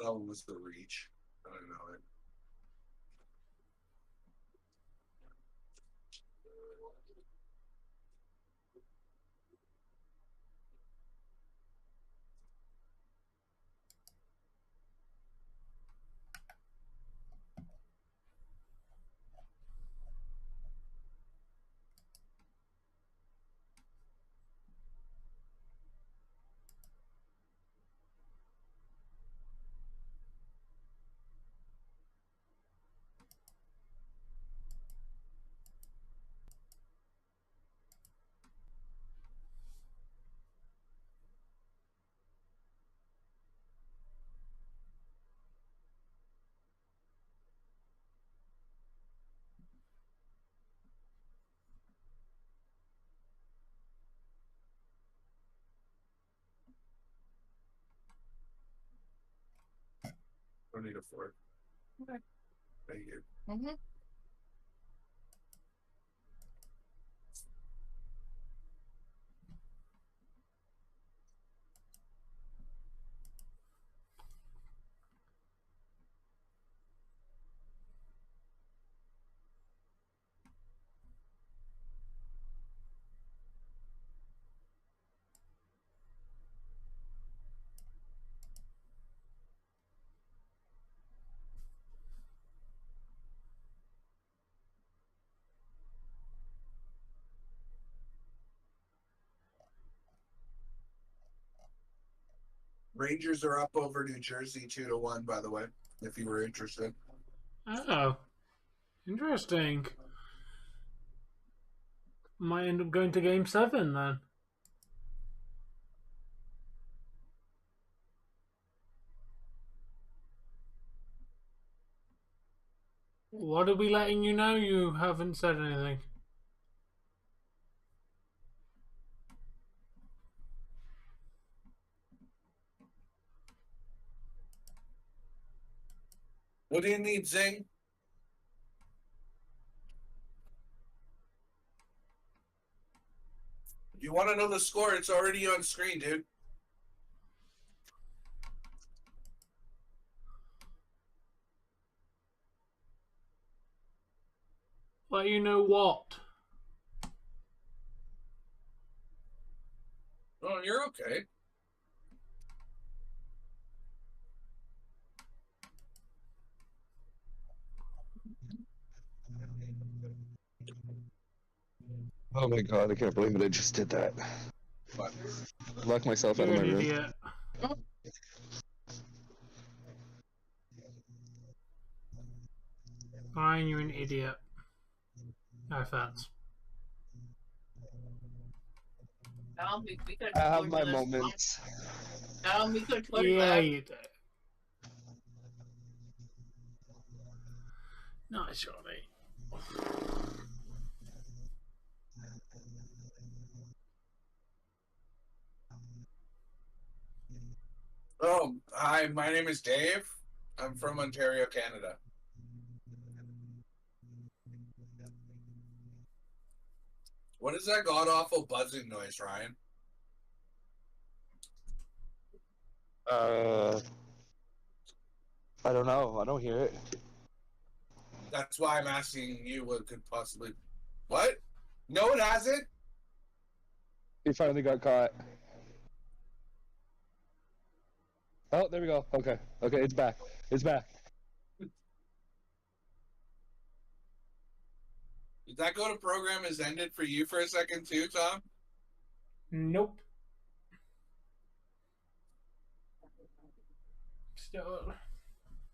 That one was the reach. I don't know it. Don't need a fork. Okay. Thank you. Mm-hmm. Rangers are up over New Jersey 2-1, by the way, if you were interested. Oh, interesting. Might end up going to Game 7 then. What are we letting you know? You haven't said anything. What do you need, Zing? You want to know the score? It's already on screen, dude. Well, you know what? Oh, you're okay. Oh my god, I can't believe it. I just did that. But Locked myself out You're of my an room. idiot. Fine, you're an idiot. No offense. We could I have torture my this moments. we could torture Yeah, that. you do. Nice, Johnny. oh, hi, my name is Dave. I'm from Ontario, Canada. What is that god awful buzzing noise, Ryan? I don't know. I don't hear it. That's why I'm asking you what could possibly. What? No, it hasn't. He finally got caught. Oh, there we go. Okay. Okay, it's back. It's back. Did that go to program has ended for you for a second too, Tom? Nope. Still,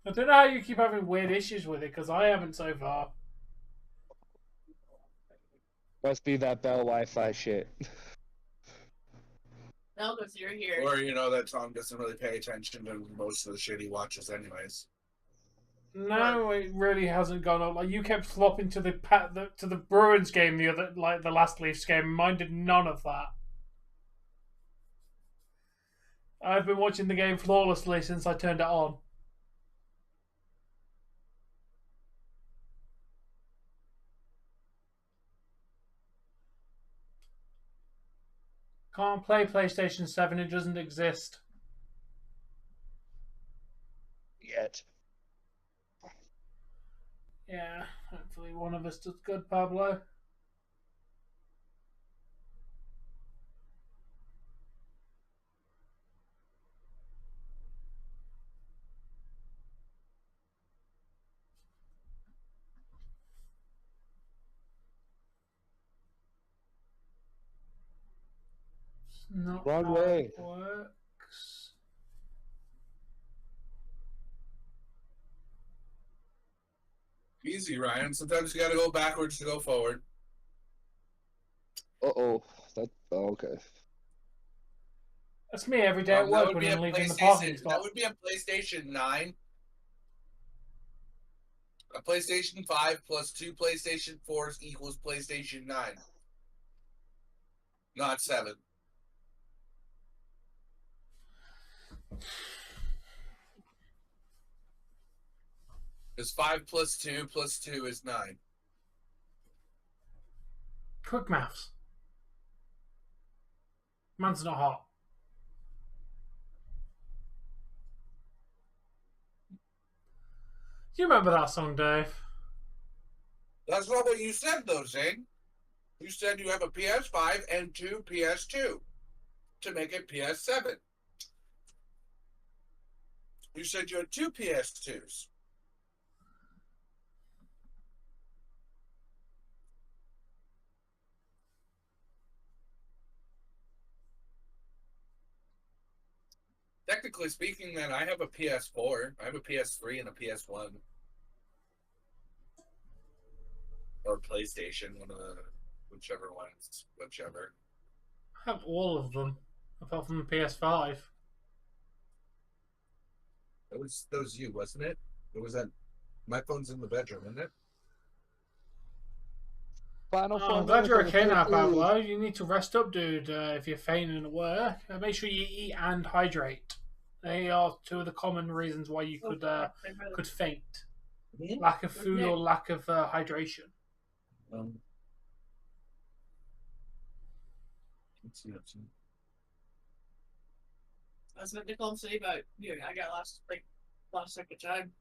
I don't know how you keep having weird issues with it, because I haven't so far. Must be that Bell Wi-Fi shit. No, because you're here. Or that Tom doesn't really pay attention to most of the shit he watches, anyways. No, it really hasn't gone up. Like, you kept flopping to the Bruins game the last Leafs game. Mine did none of that. I've been watching the game flawlessly since I turned it on. Can't play PlayStation 7, it doesn't exist. Yet. Yeah, hopefully one of us does good, Pablo. It's not Wrong how way. it works. Easy, Ryan. Sometimes you got to go backwards to go forward. Uh-oh. Okay. That's me every day at That work would when be I'm a leaving the parking PlayStation. That spot. would be a PlayStation 9. A PlayStation 5 plus 2 PlayStation 4s equals PlayStation 9. Not 7. Because 5 plus 2 plus 2 is 9. Quick maths. Man's not hot. Do you remember that song, Dave? That's not what you said, though, Zane. You said you have a PS5 and 2 PS2 to make it PS7. You said you had 2 PS2s. Technically speaking, then I have a PS4. I have a PS3 and a PS1. Or PlayStation, whichever ones, whichever. I have all of them, apart from the PS5. That was you, wasn't it? It was that. My phone's in the bedroom, isn't it? Final Oh, I'm glad you're okay now, Pablo. You need to rest up, dude, if you're fainting at work. Make sure you eat and hydrate. They are two of the common reasons why you could faint. Lack of food or lack of hydration. Let's see. I was meant to call and say, but I got lost second time.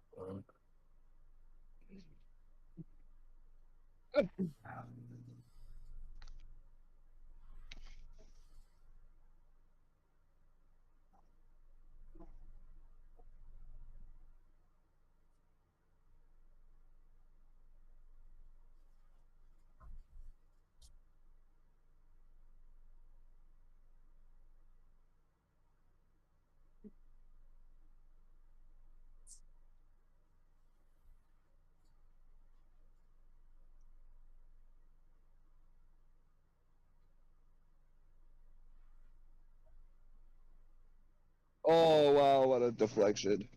Oh wow, what a deflection!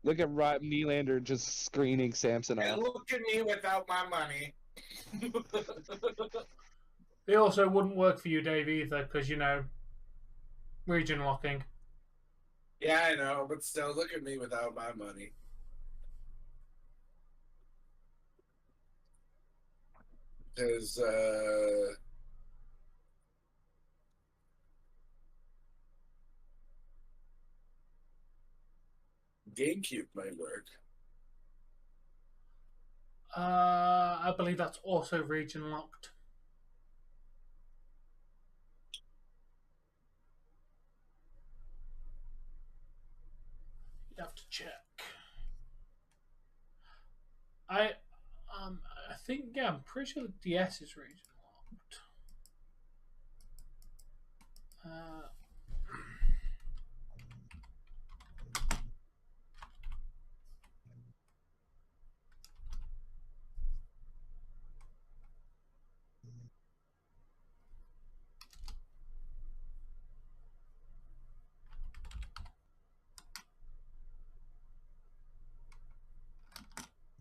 Look at Nylander just screening Samson And off. look at me without my money. They also wouldn't work for you, Dave, either, because, region locking. Yeah, I know, but still, look at me without my money. Because, GameCube might work. I believe that's also region locked. You'd have to check. I think, I'm pretty sure the DS is region locked.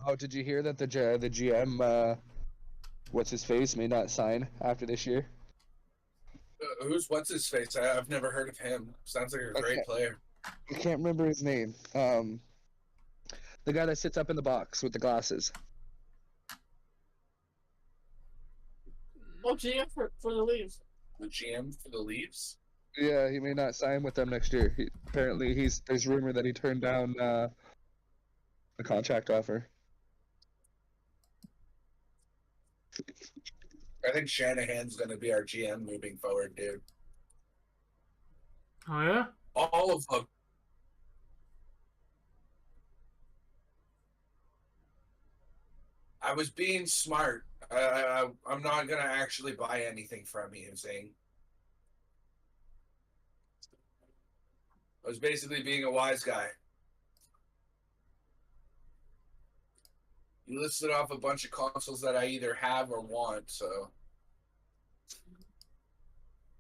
Oh, did you hear that the GM, what's his face, may not sign after this year? What's his face? I've never heard of him. Sounds like a great player. I can't remember his name. The guy that sits up in the box with the glasses. Oh, GM for the Leafs. The GM for the Leafs? Yeah, he may not sign with them next year. Apparently, there's rumor that he turned down a contract offer. I think Shanahan's going to be our GM moving forward, dude. Oh, yeah? All of them. I was being smart. I'm not going to actually buy anything from you, Zane. I was basically being a wise guy. You listed off a bunch of consoles that I either have or want, so.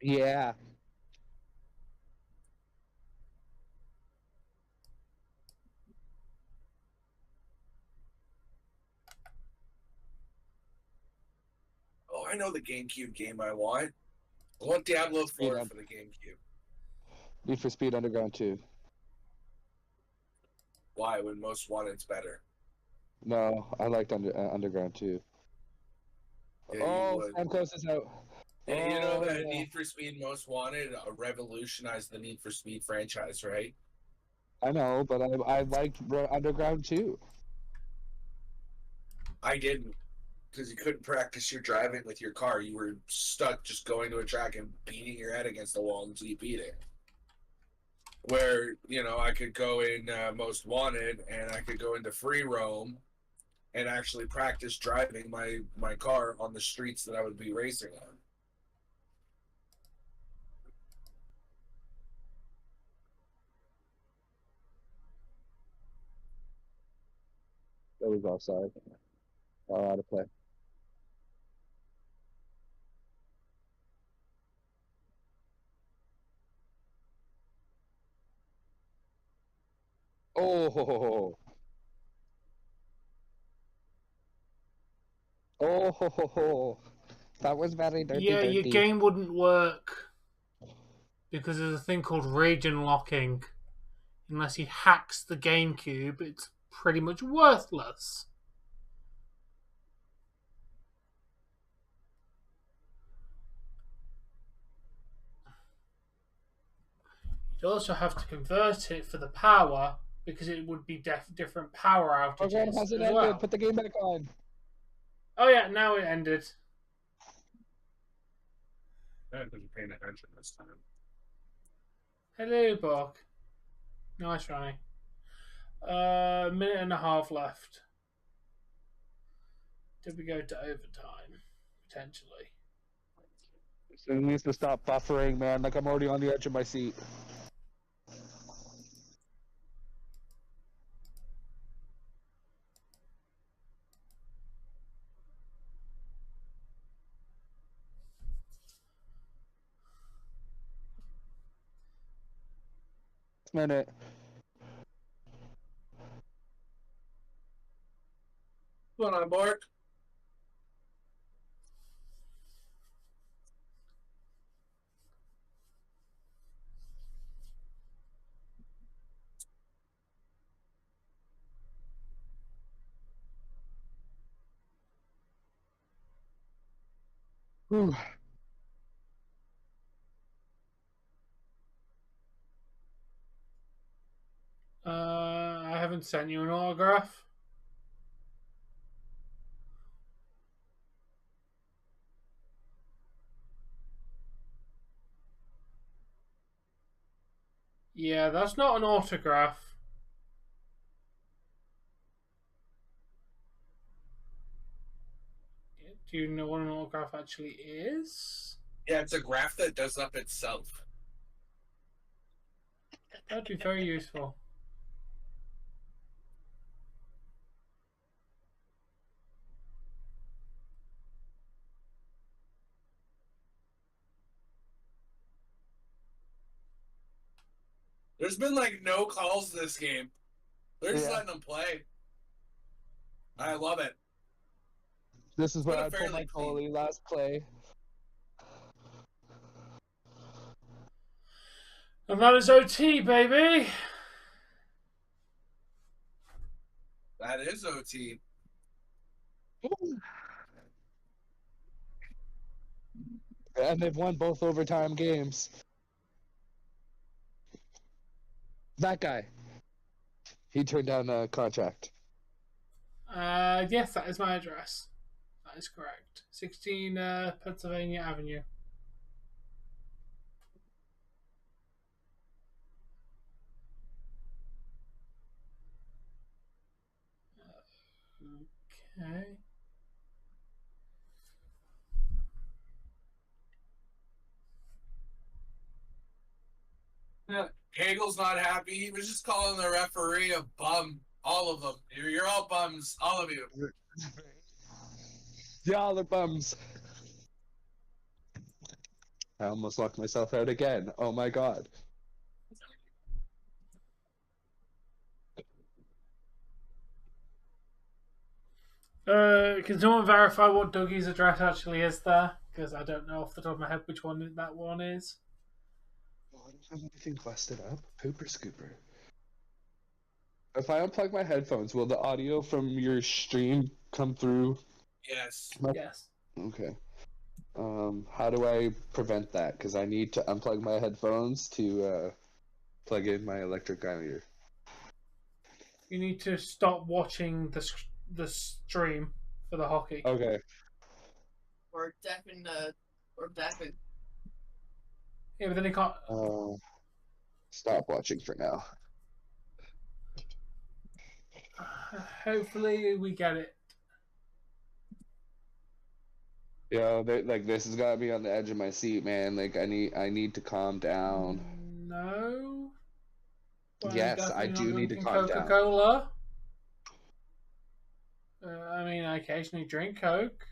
Yeah. Oh, I know the GameCube game I want. I want Diablo 4 for the GameCube. Need for Speed Underground 2. Why? When Most Wanted's better. No, I liked Underground 2. Yeah, Sam Close is out. Yeah, you know that yeah. Need for Speed Most Wanted revolutionized the Need for Speed franchise, right? I know, but I liked Underground 2. I didn't, because you couldn't practice your driving with your car. You were stuck just going to a track and beating your head against the wall until you beat it. Where, I could go in Most Wanted and I could go into free roam and actually practice driving my car on the streets that I would be racing on. That was offside. Out of play. Oh. Oh. That was very dirty. Yeah, dirty. your game wouldn't work because there's a thing called region locking. Unless he hacks the GameCube, it's pretty much worthless. You'll also have to convert it for the power because it would be different power Program outages hasn't as ended. well. Put the game back on. Oh yeah, now it ended. I wasn't paying attention this time. Hello, Buck. Nice, Ronnie. Minute and a half left. Did we go to overtime? Potentially. So it needs to stop buffering, man. Like I'm already on the edge of my seat. Minute. What's going on, Bork? Whew. I haven't sent you an autograph. Yeah, that's not an autograph. Do you know what an autograph actually is? Yeah, it's a graph that does up itself. That'd be very useful. There's been like no calls this game. They're just Yeah. letting them play. I love it. This is where Been a I pull my fairly clean- goalie last play. And that is OT, baby. That is OT. And they've won both overtime games. That guy. He turned down a contract. Yes, that is my address. That is correct. 16 Pennsylvania Avenue. Okay. Yeah. Hagel's not happy. He was just calling the referee a bum. All of them. You're all bums. All of you. Y'all are bums. I almost locked myself out again. Oh my god. Can someone verify what Dougie's address actually is there? Because I don't know off the top of my head which one that one is. Oh, I don't have anything busted up. Pooper scooper. If I unplug my headphones, will the audio from your stream come through? Yes. Yes. Okay. How do I prevent that? Because I need to unplug my headphones to plug in my electric guitar. You need to stop watching the stream for the hockey. Okay. Or deafen or deafen. Yeah, but then you can't. Stop watching for now. Hopefully, we get it. Yeah, like this has got me on the edge of my seat, man. Like I need to calm down. No. Well, Yes, I do need to calm down. Coca-Cola. I mean, I occasionally drink Coke.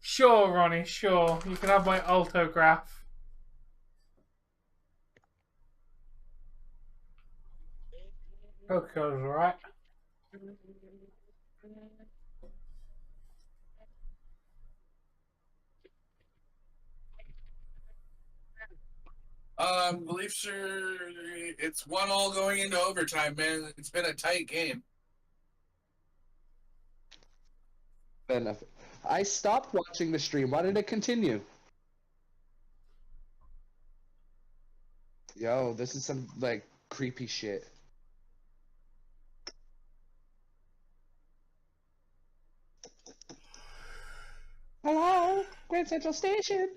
Sure, Ronnie, sure. You can have my autograph. Coca-Cola's alright. Leafs are. It's 1-1 going into overtime, man. It's been a tight game. Enough. I stopped watching the stream. Why did it continue? Yo, this is some like creepy shit. Hello, Grand Central Station.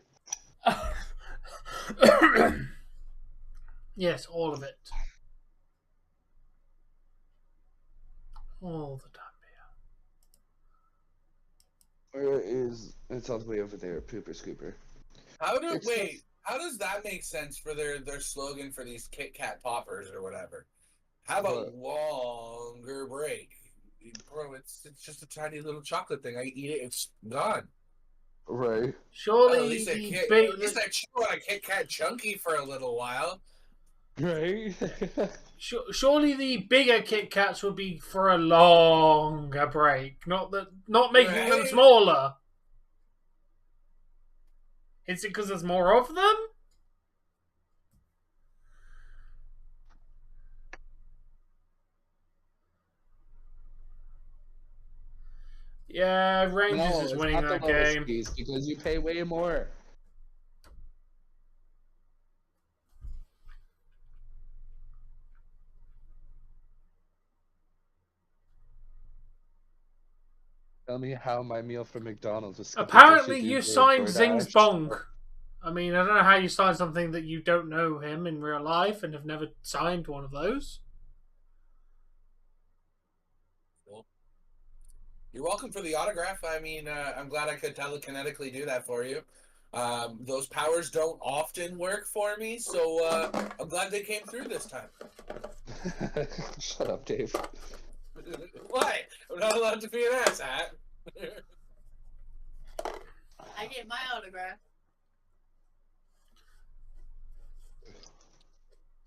Yes, all of it. All the time. Where is it's all the way over there, Pooper Scooper. How does that make sense for their slogan for these Kit Kat poppers or whatever? Have a What? longer break. Bro, it's just a tiny little chocolate thing. I eat it, it's gone. Right. Well, Surely at least I chew on a Kit Kat chunky for a little while. Right. surely the bigger Kit Kats would be for a longer break, not making them Right. smaller. Is it because there's more of them? Yeah, Rangers No, is it's winning not the that lowest game. fees because you pay way more. Tell me how my meal from McDonald's was skipping Apparently, dishes you Uber, signed Zing's DoorDash. Bong. I mean, I don't know how you signed something that you don't know him in real life and have never signed one of those. Cool. You're welcome for the autograph. I mean, I'm glad I could telekinetically do that for you. Those powers don't often work for me, so I'm glad they came through this time. Shut up, Dave. What? I'm not allowed to be an asshat. I get my autograph.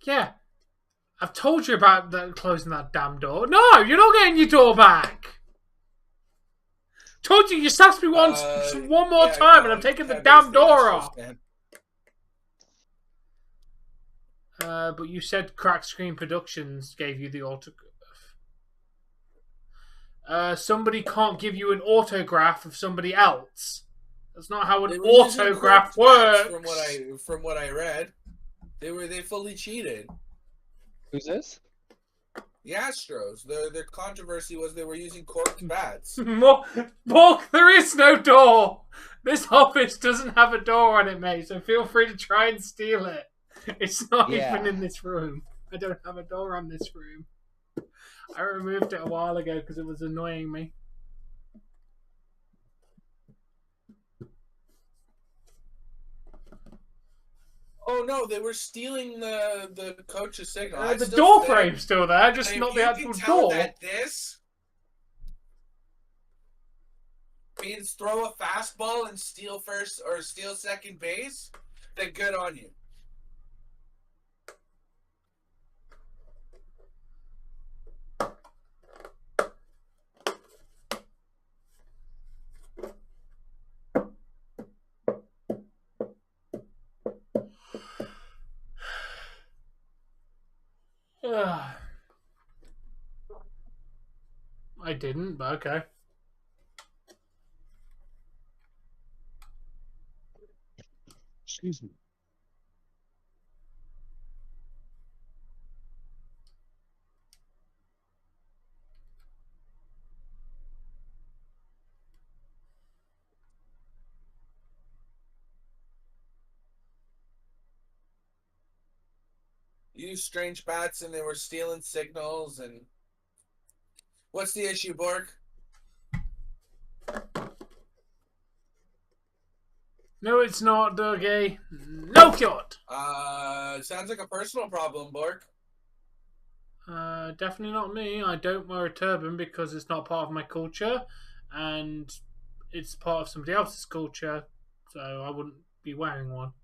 Yeah. I've told you about closing that damn door. No, you're not getting your door back. Told you, you sassed me one more time and I'm taking the damn door off. But you said Crack Screen Productions gave you the autograph. Somebody can't give you an autograph of somebody else. That's not how an autograph works. From what I read, they fully cheated. Who's this? The Astros. Their controversy was they were using corked bats. Bulk, there is no door. This office doesn't have a door on it, mate. So feel free to try and steal it. It's not even in this room. I don't have a door on this room. I removed it a while ago because it was annoying me. Oh no, they were stealing the coach's signal. The door frame's still there, just not the actual door. That this means throw a fastball and steal first or steal second base, then good on you. I didn't, but okay. Excuse me. Used strange bats and they were stealing signals. And what's the issue, Borg? No, it's not, Dougie. No cut. Sounds like a personal problem, Borg. Definitely not me. I don't wear a turban because it's not part of my culture, and it's part of somebody else's culture, so I wouldn't be wearing one.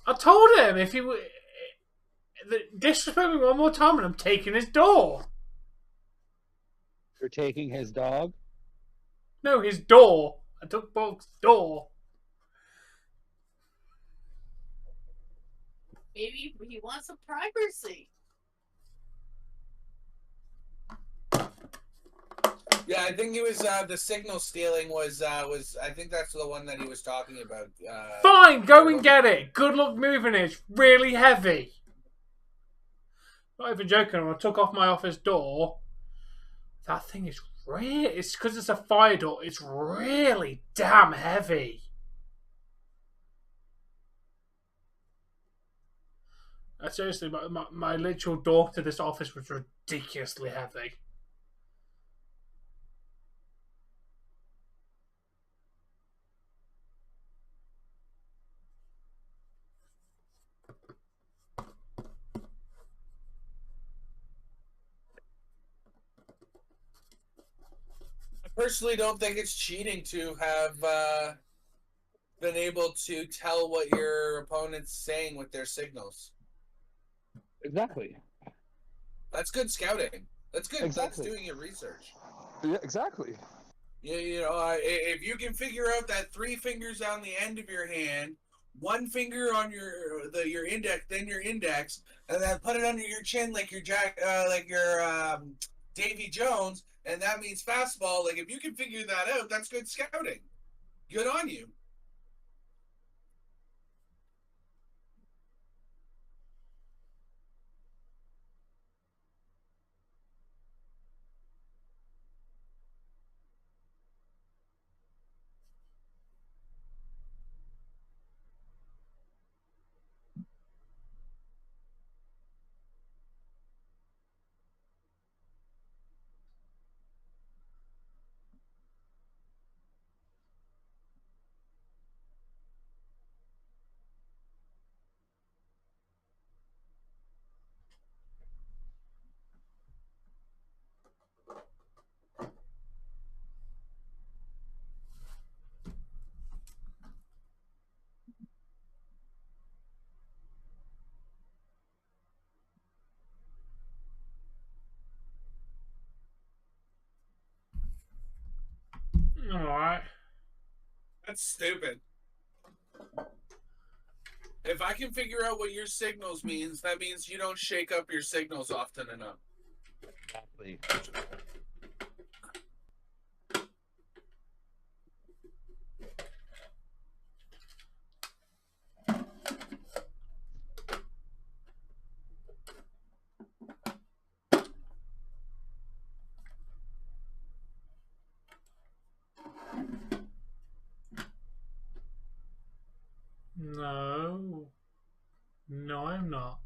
I told him if he disrespect me one more time and I'm taking his door. You're taking his dog? No, his door. I took Bulk's door. Maybe he wants some privacy. Yeah, I think it was the signal stealing was I think that's the one that he was talking about. Fine, go and get it. Good luck moving it. It's really heavy. Not even joking. When I took off my office door, that thing is really. It's because it's a fire door. It's really damn heavy. Seriously, my literal door to this office was ridiculously heavy. I personally don't think it's cheating to have been able to tell what your opponent's saying with their signals. Exactly. That's good scouting. That's good. Exactly. That's doing your research. Yeah, exactly. If you can figure out that 3 fingers on the end of your hand, 1 finger on your index, then your index, and then put it under your chin like your Davy Jones, and that means fastball. Like if you can figure that out, that's good scouting. Good on you. Alright. That's stupid. If I can figure out what your signals means, that means you don't shake up your signals often enough. Exactly. No. No, I'm not.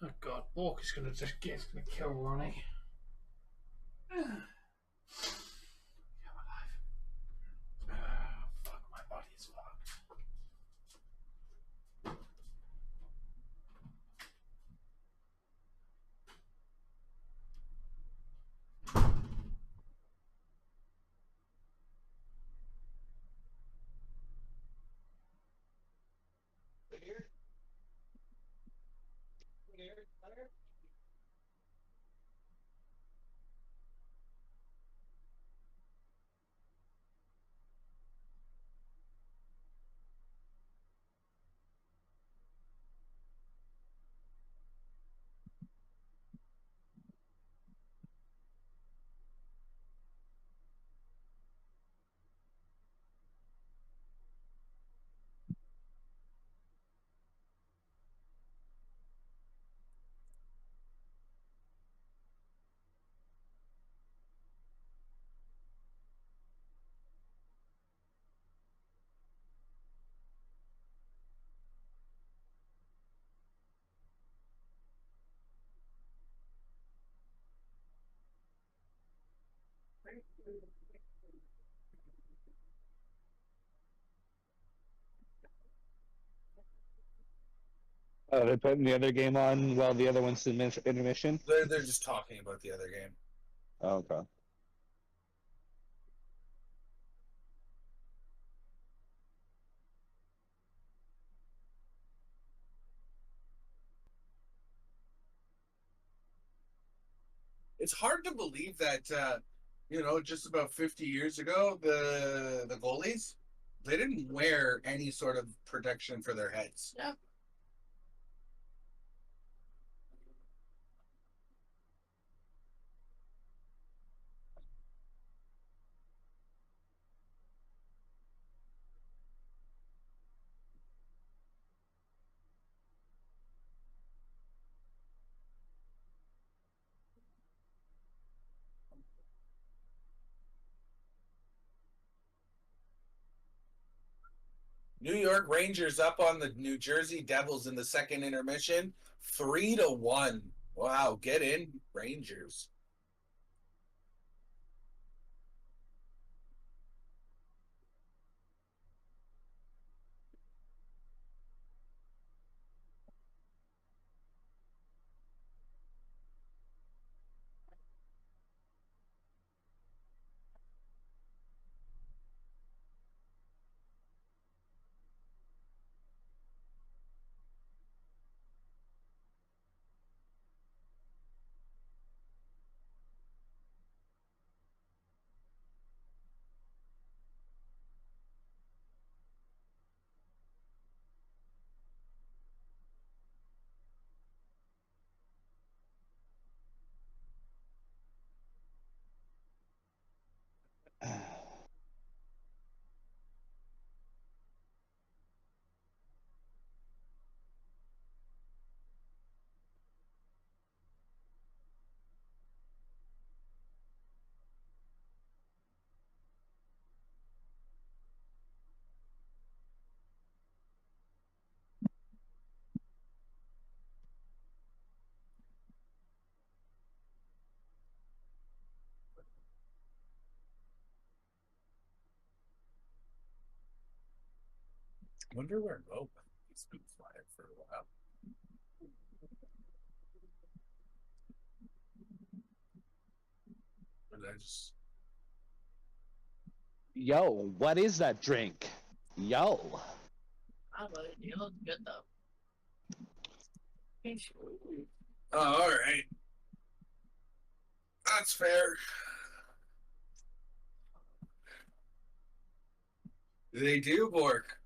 Oh god, Walker's gonna kill Ronnie. Fuck, my body's fucked. They're putting the other game on while the other one's in intermission. They're just talking about the other game. Oh, okay. It's hard to believe that just about 50 years ago, the goalies, they didn't wear any sort of protection for their heads. Yep. New York Rangers up on the New Jersey Devils in the second intermission, 3-1. Wow, get in, Rangers. I wonder where Mo went. He's been flying for a while. Or did I just... Yo, what is that drink? Yo. I don't know. It looks good though. Oh, all right. That's fair. They do, Bork.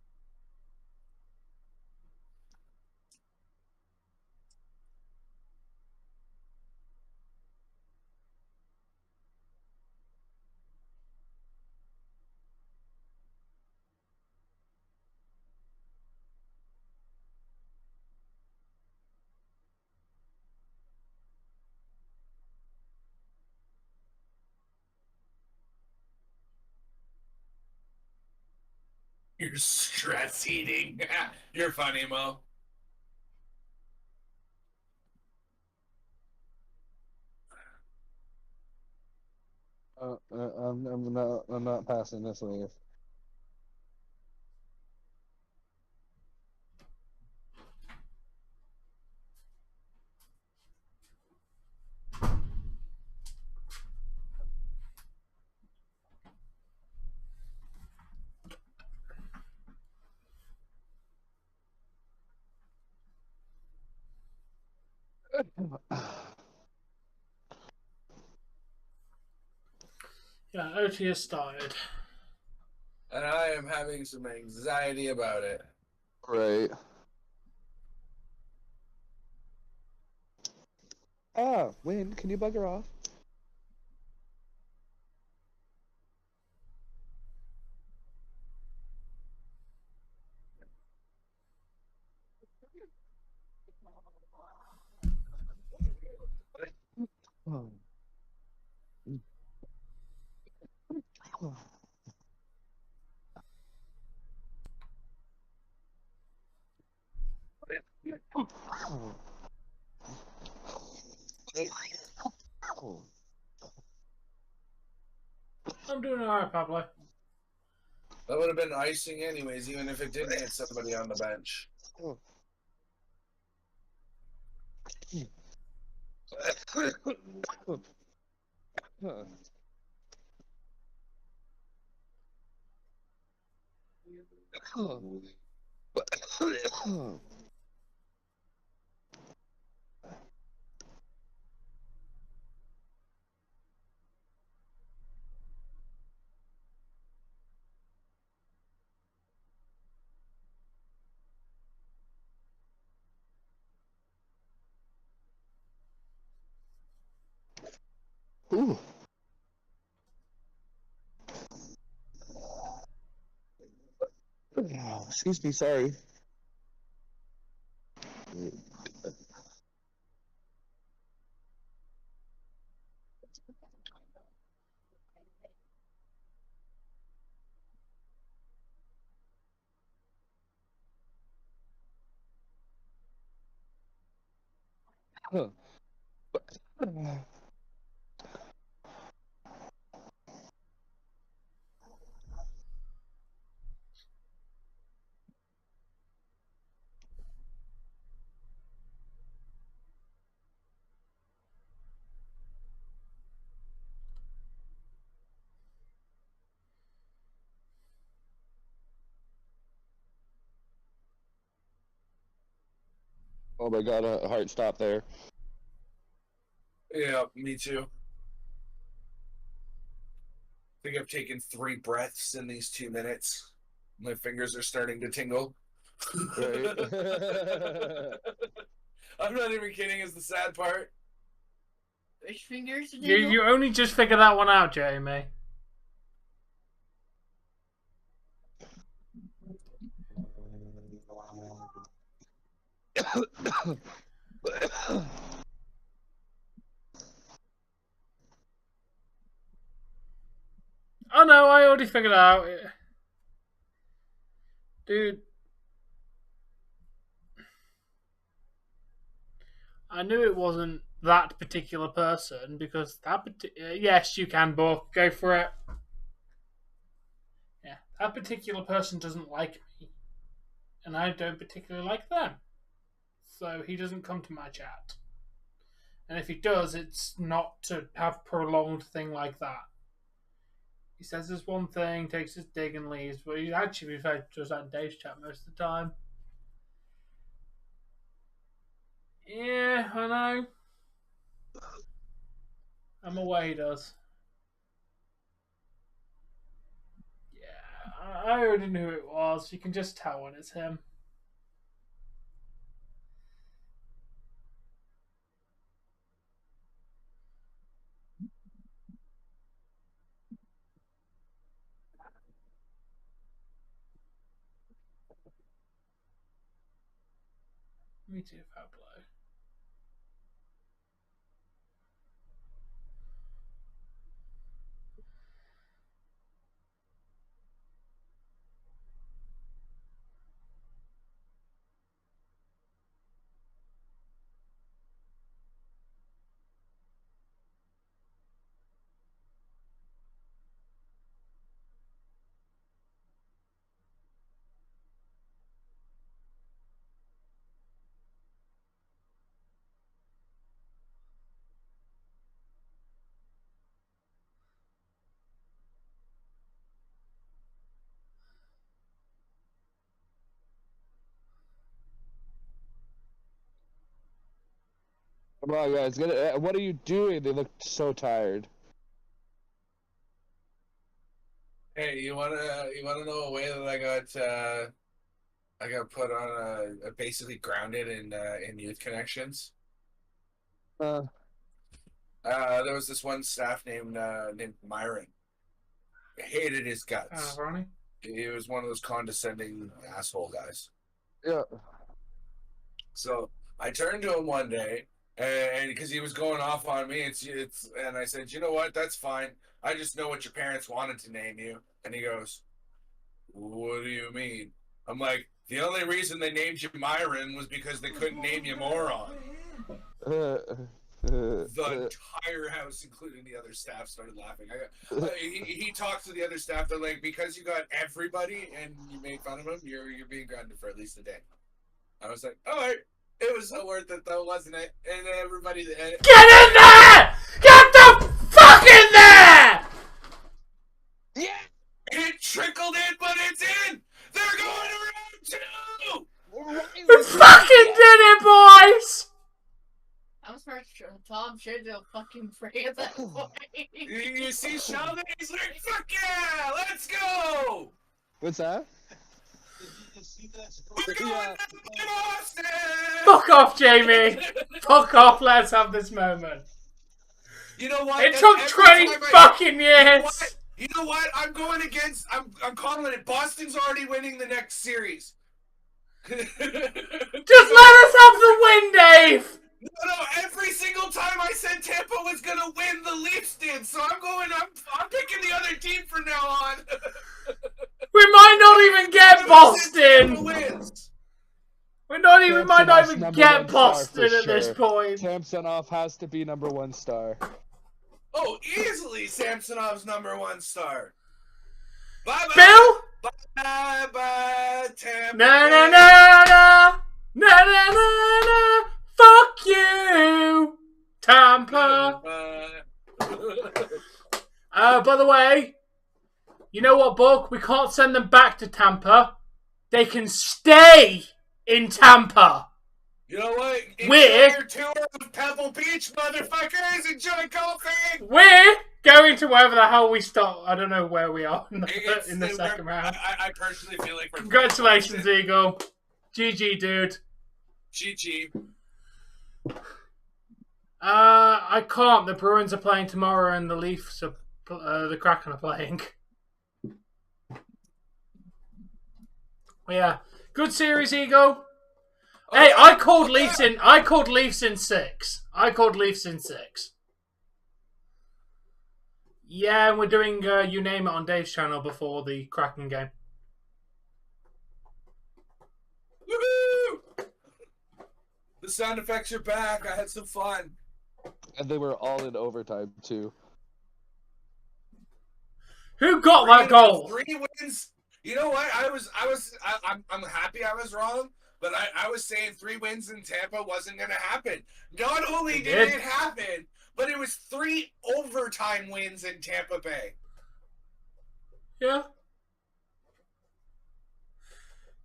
You're stress eating. You're funny, Mo. I'm not passing this wave. Yeah, OT has started. And I am having some anxiety about it. Right. Ah, Win, can you bugger off? Oh. I'm doing alright, Pablo. That would have been icing anyways, even if it didn't hit somebody on the bench. Ooh. Excuse me, sorry. Oh my god, a heart stop there. Yeah, me too. I think I've taken 3 breaths in these 2 minutes. My fingers are starting to tingle. Right? I'm not even kidding, is the sad part. Which fingers did You only just figured that one out, Jamie. Oh no, I already figured it out. Dude. I knew it wasn't that particular person because yes, you can, Bo. Go for it. Yeah, that particular person doesn't like me, and I don't particularly like them. So he doesn't come to my chat. And if he does, it's not to have a prolonged thing like that. He says this one thing, takes his dig and leaves, but he actually just at Dave's chat most of the time. Yeah, I know. I'm aware he does. Yeah, I already knew who it was. You can just tell when it's him. Me too, Pablo. Come on, guys, what are you doing? They look so tired. Hey, you wanna know a way that I got put on basically grounded in youth connections? There was this one staff named Myron. I hated his guts. Ronnie? He was one of those condescending asshole guys. Yeah. So I turned to him one day, and because he was going off on me, and I said, you know what? That's fine. I just know what your parents wanted to name you. And he goes, what do you mean? I'm like, the only reason they named you Myron was because they couldn't name you Moron. The entire house, including the other staff, started laughing. He talks to the other staff. They're like, because you got everybody and you made fun of him, you're being grounded for at least a day. I was like, all right. It was so worth it, though, wasn't it? And everybody... Get in there! Get the fuck in there! Yeah! It trickled in, but it's in! They're going around, too! We fucking did it, boys! I'm surprised Tom should do a fucking free at that point. You see Sheldon? He's like, fuck yeah! Let's go! What's that? We're going down to Boston! Fuck off, Jamie! Fuck off, let's have this moment. You know what? It took 20 fucking years! You know what? I'm going against... I'm calling it. Boston's already winning the next series. Just let us have the win, Dave! No, every single time I said Tampa was gonna win, the Leafs did. So I'm picking the other team from now on. We might not even get Boston. We might not Samsonov's even number get one star Boston for at this sure. point. Samsonov has to be number 1 star. Oh, easily Samsonov's number 1 star. Bye bye. Bill? Bye bye. Tampa Na na Bay. na na na na na na. Fuck you, Tampa. By the way, you know what, Buck? We can't send them back to Tampa. They can stay in Tampa. You know what? Enjoy We're- your tour of Pebble Beach, motherfuckers. Enjoy golfing. We're going to wherever the hell we start. I don't know where we are in the second round. I personally feel like we're Congratulations, Eagle. GG, dude. GG. I can't. The Bruins are playing tomorrow, and the Leafs are the Kraken are playing. Yeah, good series, Ego. Hey, I called Leafs in 6. Yeah, and we're doing You Name It on Dave's channel before the Kraken game. Woohoo! The sound effects are back. I had some fun. And they were all in overtime too. Who got that goal? 3 wins. You know what? I'm happy I was wrong, but I was saying 3 wins in Tampa wasn't going to happen. Not only did it happen, but it was 3 overtime wins in Tampa Bay. Yeah.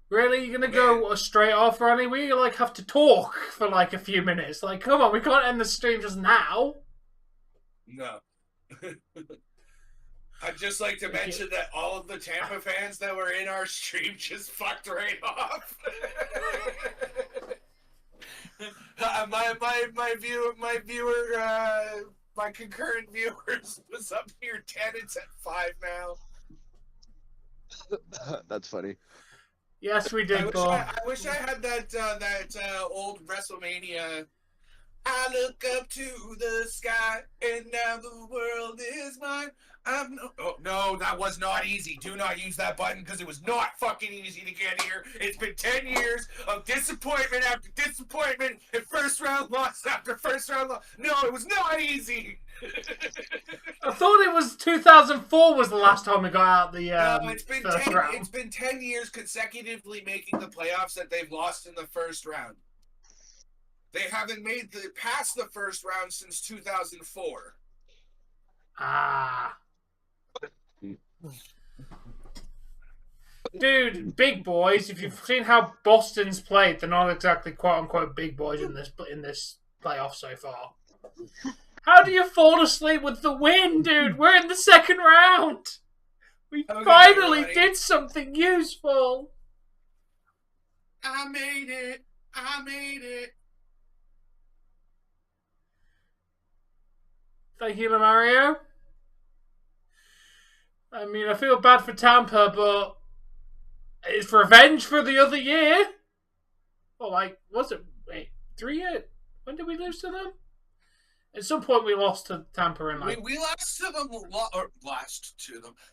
Really? You're gonna go straight off, Ronnie? We have to talk for a few minutes. Come on, we can't end the stream just now. No. I'd just like to mention that all of the Tampa fans that were in our stream just fucked right off. My concurrent viewers was up near 10. It's at 5 now. That's funny. Yes, we did, Bob. I wish I had that old WrestleMania. I look up to the sky, and now the world is mine. No, that was not easy. Do not use that button because it was not fucking easy to get here. It's been 10 years of disappointment after disappointment and first round loss after first round loss. No, it was not easy. I thought it was 2004 was the last time we got out the No, it's been first 10. round. It's been 10 years consecutively making the playoffs that they've lost in the first round. They haven't made past the first round since 2004. Ah. Dude, big boys. If you've seen how Boston's played, they're not exactly quote unquote big boys in this playoff so far. How do you fall asleep with the win, dude? We're in the second round. We finally did something useful. I made it. I made it. Thank you, Mario. I mean, I feel bad for Tampa, but it's revenge for the other year. Well, was it? Wait, 3 years? When did we lose to them? At some point, we lost to Tampa in we lost to them.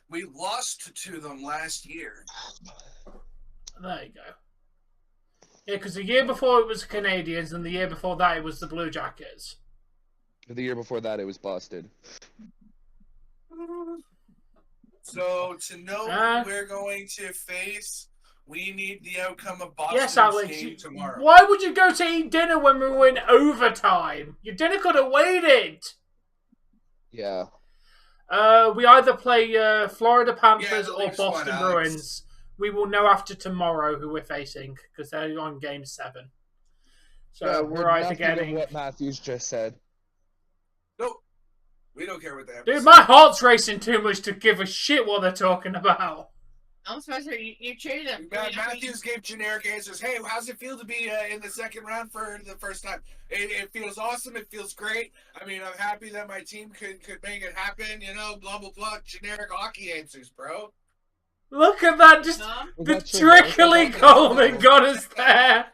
We lost to them last year. There you go. Yeah, because the year before it was Canadians, and the year before that it was the Blue Jackets. The year before that, it was Boston. So to know who we're going to face, we need the outcome of Boston's game tomorrow. Why would you go to eat dinner when we were in overtime? Your dinner could have waited. Yeah. We either play Florida Panthers or Leafs Boston Bruins. We will know after tomorrow who we're facing because they're on Game 7. So we're either getting what Matthews just said. Nope. We don't care what that. Dude, my heart's racing too much to give a shit what they're talking about. I'm supposed to you cheated him. Matthews gave generic answers. Hey, how's it feel to be in the second round for the first time? It feels awesome. It feels great. I mean, I'm happy that my team could make it happen. You know, blah blah blah. Generic hockey answers, bro. Look at that! Just the trickly goal that got us there.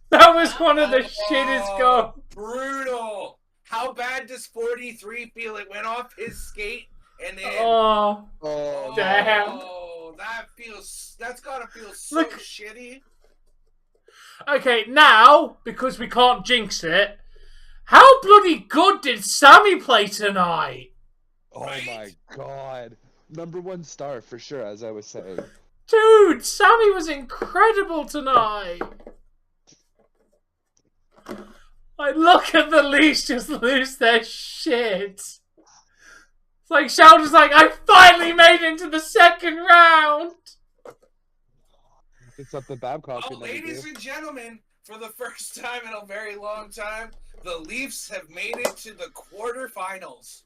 That was one of the shittest goals. Brutal. How bad does 43 feel? It went off his skate and then. Oh, damn. Oh, that's gotta feel so shitty. Okay, now, because we can't jinx it, how bloody good did Sammy play tonight? Oh Right? my god. #1 star for sure, as I was saying. Dude, Sammy was incredible tonight. Like, look at the Leafs just lose their shit. It's like Sheldon's like, I finally made it to the second round. It's something Babcock Oh, could never ladies do. and gentlemen, for the first time in a very long time, the Leafs have made it to the quarterfinals.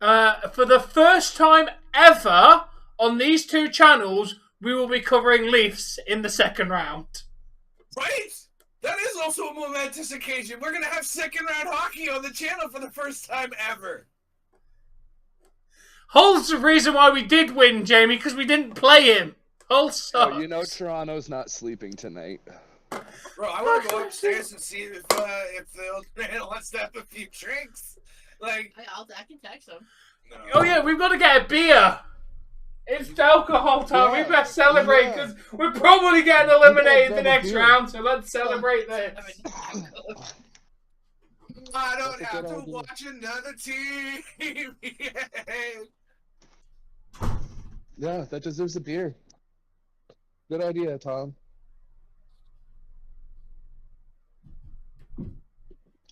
For the first time ever on these two channels, we will be covering Leafs in the second round. Right? That is also a momentous occasion. We're going to have second round hockey on the channel for the first time ever. Hull's the reason why we did win, Jamie, because we didn't play him. Hull sucks. Oh, you know Toronto's not sleeping tonight. Bro, I want to go upstairs and see if the old man wants to have a few drinks. Like, I can text him. no. Oh yeah, we've got to get a beer. It's alcohol time. We Yeah, better celebrate yeah. because we're probably getting eliminated the grab a next beer. round. So let's celebrate this. I don't That's a have good to idea. watch another team. Yeah, that deserves a beer. Good idea, Tom.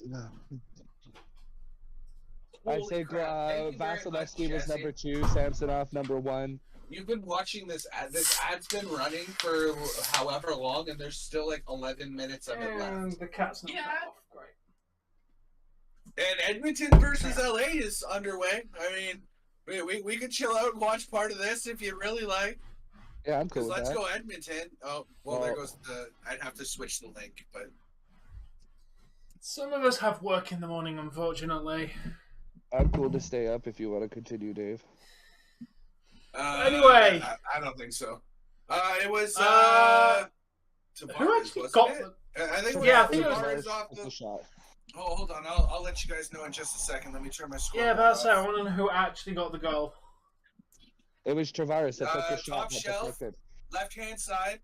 Yeah. I'd Holy say crap. Thank you very much, Vasilevsky was Jesse. #2, Samsonov #1. You've been watching this ad. This ad's been running for however long, and there's still like 11 minutes of it And left. the cat's not Yeah. cut off. Great. And Edmonton versus LA is underway. I mean, we could chill out and watch part of this if you really like. Yeah, I'm cool Because with let's that. go Edmonton. Oh, well, there Oh. goes the. I'd have to switch the link, but Some of us have work in the morning, unfortunately. I'm cool to stay up if you want to continue, Dave. Anyway. I don't think so. It was Who Tavares, actually wasn't got it? the... I think Yeah, I think it was Tavares off That's the. a shot. Oh, hold on. I'll let you guys know in just a second. Let me turn my score. Yeah, that's it. I want to know who actually got the goal. It was Tavares that took the shot. Top that shelf. deflected. Left hand side.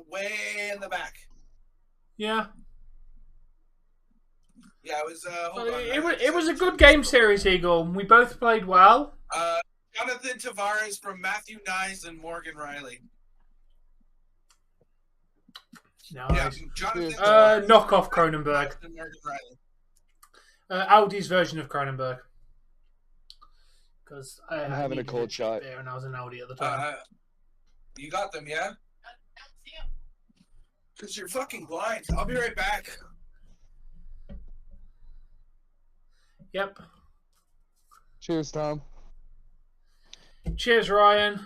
Way in the back. Yeah. Yeah, it was. Hold But on. it was a good game series, Eagle. We both played well. Jonathan Tavares from Matthew Nyes and Morgan Riley. Nice. Yeah, Jonathan Tavares. Knock off Cronenberg. and Morgan Riley. Audi's version of Cronenberg. Because I'm having a cold shot. there, and I was in Audi at the time. You got them, yeah? I don't see him. Because you're fucking blind. I'll be right back. Yep. Cheers, Tom. Cheers, Ryan.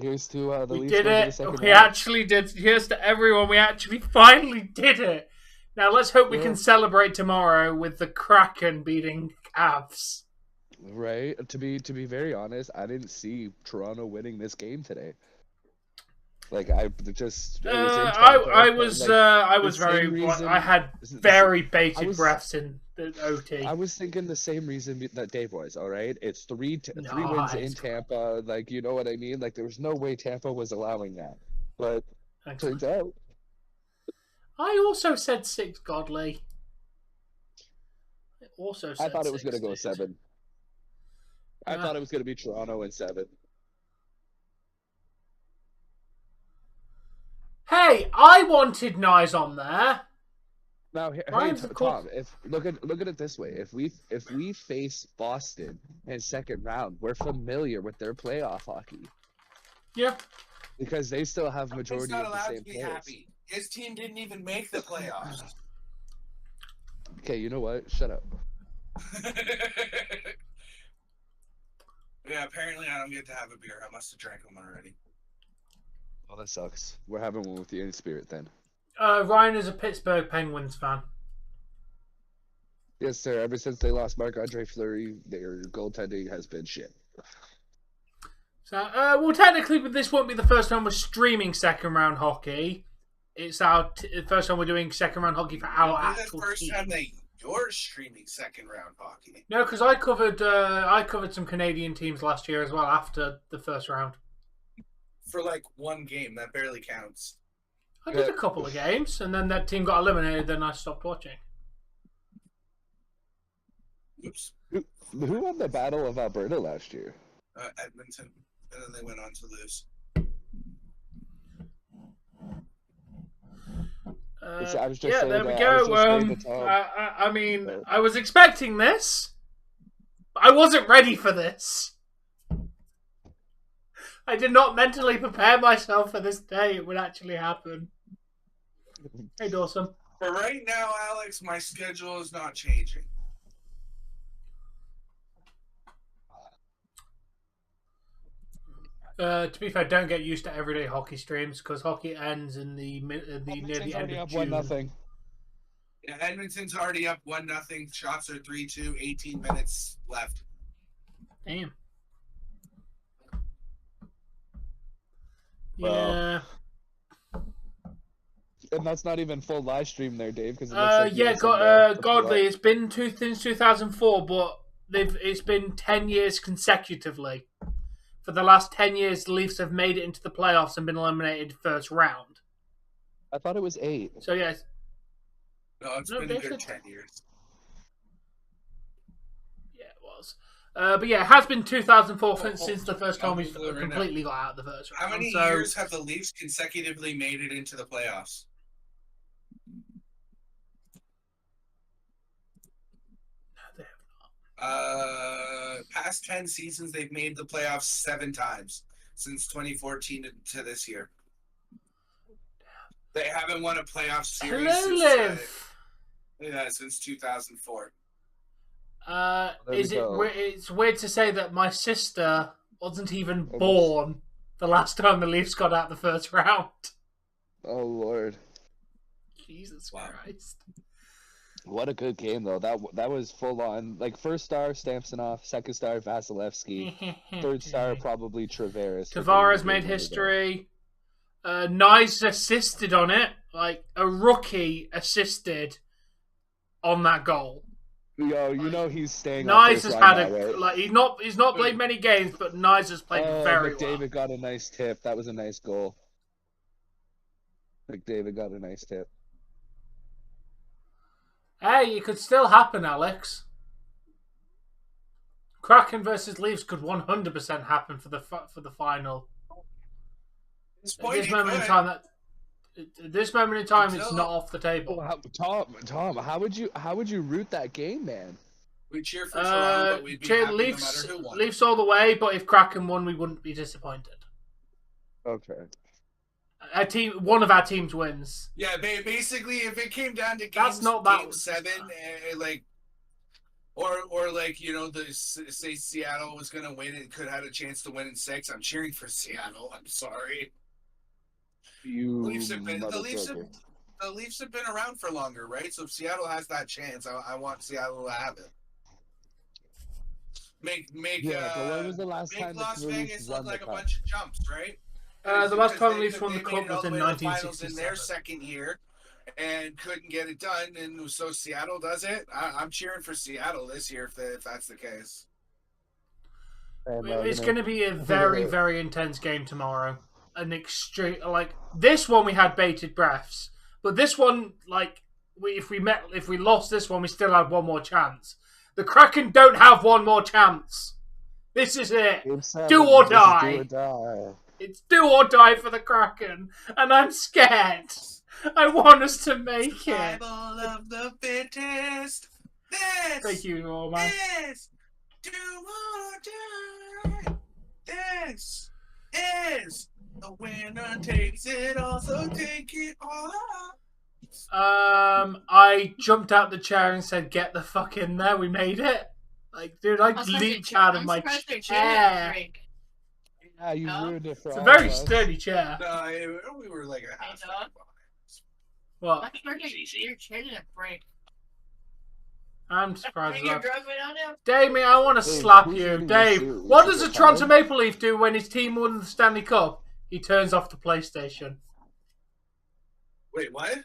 Here's to the We Leafs did going to the it. second We round. actually did. Here's to everyone. We actually finally did it. Now let's hope we Yeah. can celebrate tomorrow with the Kraken beating Cavs. Right. To be very honest, I didn't see Toronto winning this game today. Like I just. It was in Tampa, I but, was like, I was the same very reason- I had this is- very I bated was- breaths in the OT. I was thinking the same reason that Dave was. All right, it's three wins in Nice. Tampa. Like you know what I mean. Like there was no way Tampa was allowing that, but Thanks. turns out. I also said 6 godly. I also said I thought it was 6, going to go dude. 7. I Yeah. thought it was going to be Toronto and 7. Hey, I wanted Nyes on there. Now, hey, Ryan's the cool- Tom, if look at it this way: if we face Boston in second round, we're familiar with their playoff hockey Yeah. because they still have He's majority not of the allowed same to be players. happy. His team didn't even make the playoffs. Okay, you know what? Shut up. Yeah, apparently I don't get to have a beer. I must have drank them already. Oh, that sucks. We're having one with the in spirit then. Ryan is a Pittsburgh Penguins fan. Yes, sir. Ever since they lost Marc-Andre Fleury, their goaltending has been shit. So, well, technically, but this won't be the first time we're streaming second round hockey. It's our first time we're doing second round hockey for our This is actual the first team. time that you're streaming second round hockey. No, because I covered some Canadian teams last year as well after the first round. For like one game, that barely counts. I did a couple of games, and then that team got eliminated. Then I stopped watching. Oops. Who won the Battle of Alberta last year? Edmonton, and then they went on to lose. I was just yeah, saying there we that- I was go. just saying to Tom. I mean, I was expecting this. But I wasn't ready for this. I did not mentally prepare myself for this day. It would actually happen. Hey, Dawson. For right now, Alex, my schedule is not changing. To be fair, don't get used to everyday hockey streams because hockey ends in the near the end of June. 1-0. Yeah, Edmonton's already up 1-0. Shots are 3-2. 18 minutes left. Damn. Well, Yeah. And that's not even full live stream there, Dave. Because Godly. It's been since 2004, but it's been 10 years consecutively. For the last 10 years, the Leafs have made it into the playoffs and been eliminated first round. I thought it was 8. So yes. No, it's been a good 10 years. Yeah, it was. But yeah, it has been 2004 since the first time we've completely got out of the first round. How many years have the Leafs consecutively made it into the playoffs? Past 10 seasons, they've made the playoffs 7 times since 2014 to this year. They haven't won a playoff series since 2004. It's weird to say that my sister wasn't even born the last time the Leafs got out the first round. Oh Lord! Jesus Christ! What a good game though. That was full on. Like first star Samsonov, second star Vasilevsky, third star probably Tavares made history. Nyes assisted on it. Like a rookie assisted on that goal. Yo, you know he's staying. Nyes has had right? he's not played many games, but Nyes has played very well. McDavid got a nice tip. That was a nice goal. McDavid got a nice tip. Hey, it could still happen, Alex. Kraken versus Leafs could 100% happen for the final. At this moment in time, it's not off the table. Tom, how would you root that game, man? We cheer for Toronto, but we'd be happy Leafs, no matter who won. Leafs all the way, but if Kraken won, we wouldn't be disappointed. Okay. One of our teams wins. Yeah, basically, if it came down to game 7, or like say Seattle was gonna win and could have a chance to win in 6, I'm cheering for Seattle. I'm sorry. The Leafs have been around for longer, right? So if Seattle has that chance, I want Seattle to have it. Make when was the last time Las Vegas look like a bunch of jumps, right? The last time Leafs won the cup was in 1967. In their second year, and couldn't get it done, and so Seattle does it. I'm cheering for Seattle this year if that's the case. It's going to be a very, very intense game tomorrow. An extreme, this one we had bated breaths, but this one, if we lost this one, we still had one more chance. The Kraken don't have one more chance. This is it. Do or die. It's do or die for the Kraken, and I'm scared. I want us to make it. Survival of the fittest. Thank you, old man. This, do or die. This is the winner takes it all, so take it all. I jumped out the chair and said, "Get the fuck in there! We made it!" Dude, I leaped out of my chair. Yeah, you ruined it for It's a all very of us. sturdy chair. No, we were like a half. What? Your chair didn't break. I'm surprised. You drove it on him? Damien, I want to Dave, slap who's you. winning Dave, this series? what Is does it a Toronto Tyler? Maple Leaf do when his team won the Stanley Cup? He turns off the PlayStation. Wait, what?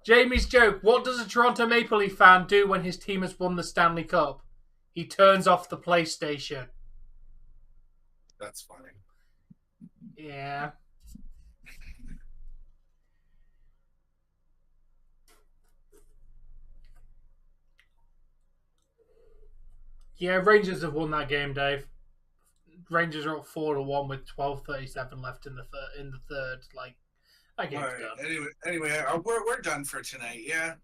Jamie's joke. What does a Toronto Maple Leaf fan do when his team has won the Stanley Cup? He turns off the PlayStation. That's funny. Yeah. Yeah, Rangers have won that game, Dave. Rangers are up 4-1 with 12:37 left in the third. Like that game's All right. done. Anyway, we're done for tonight. Yeah.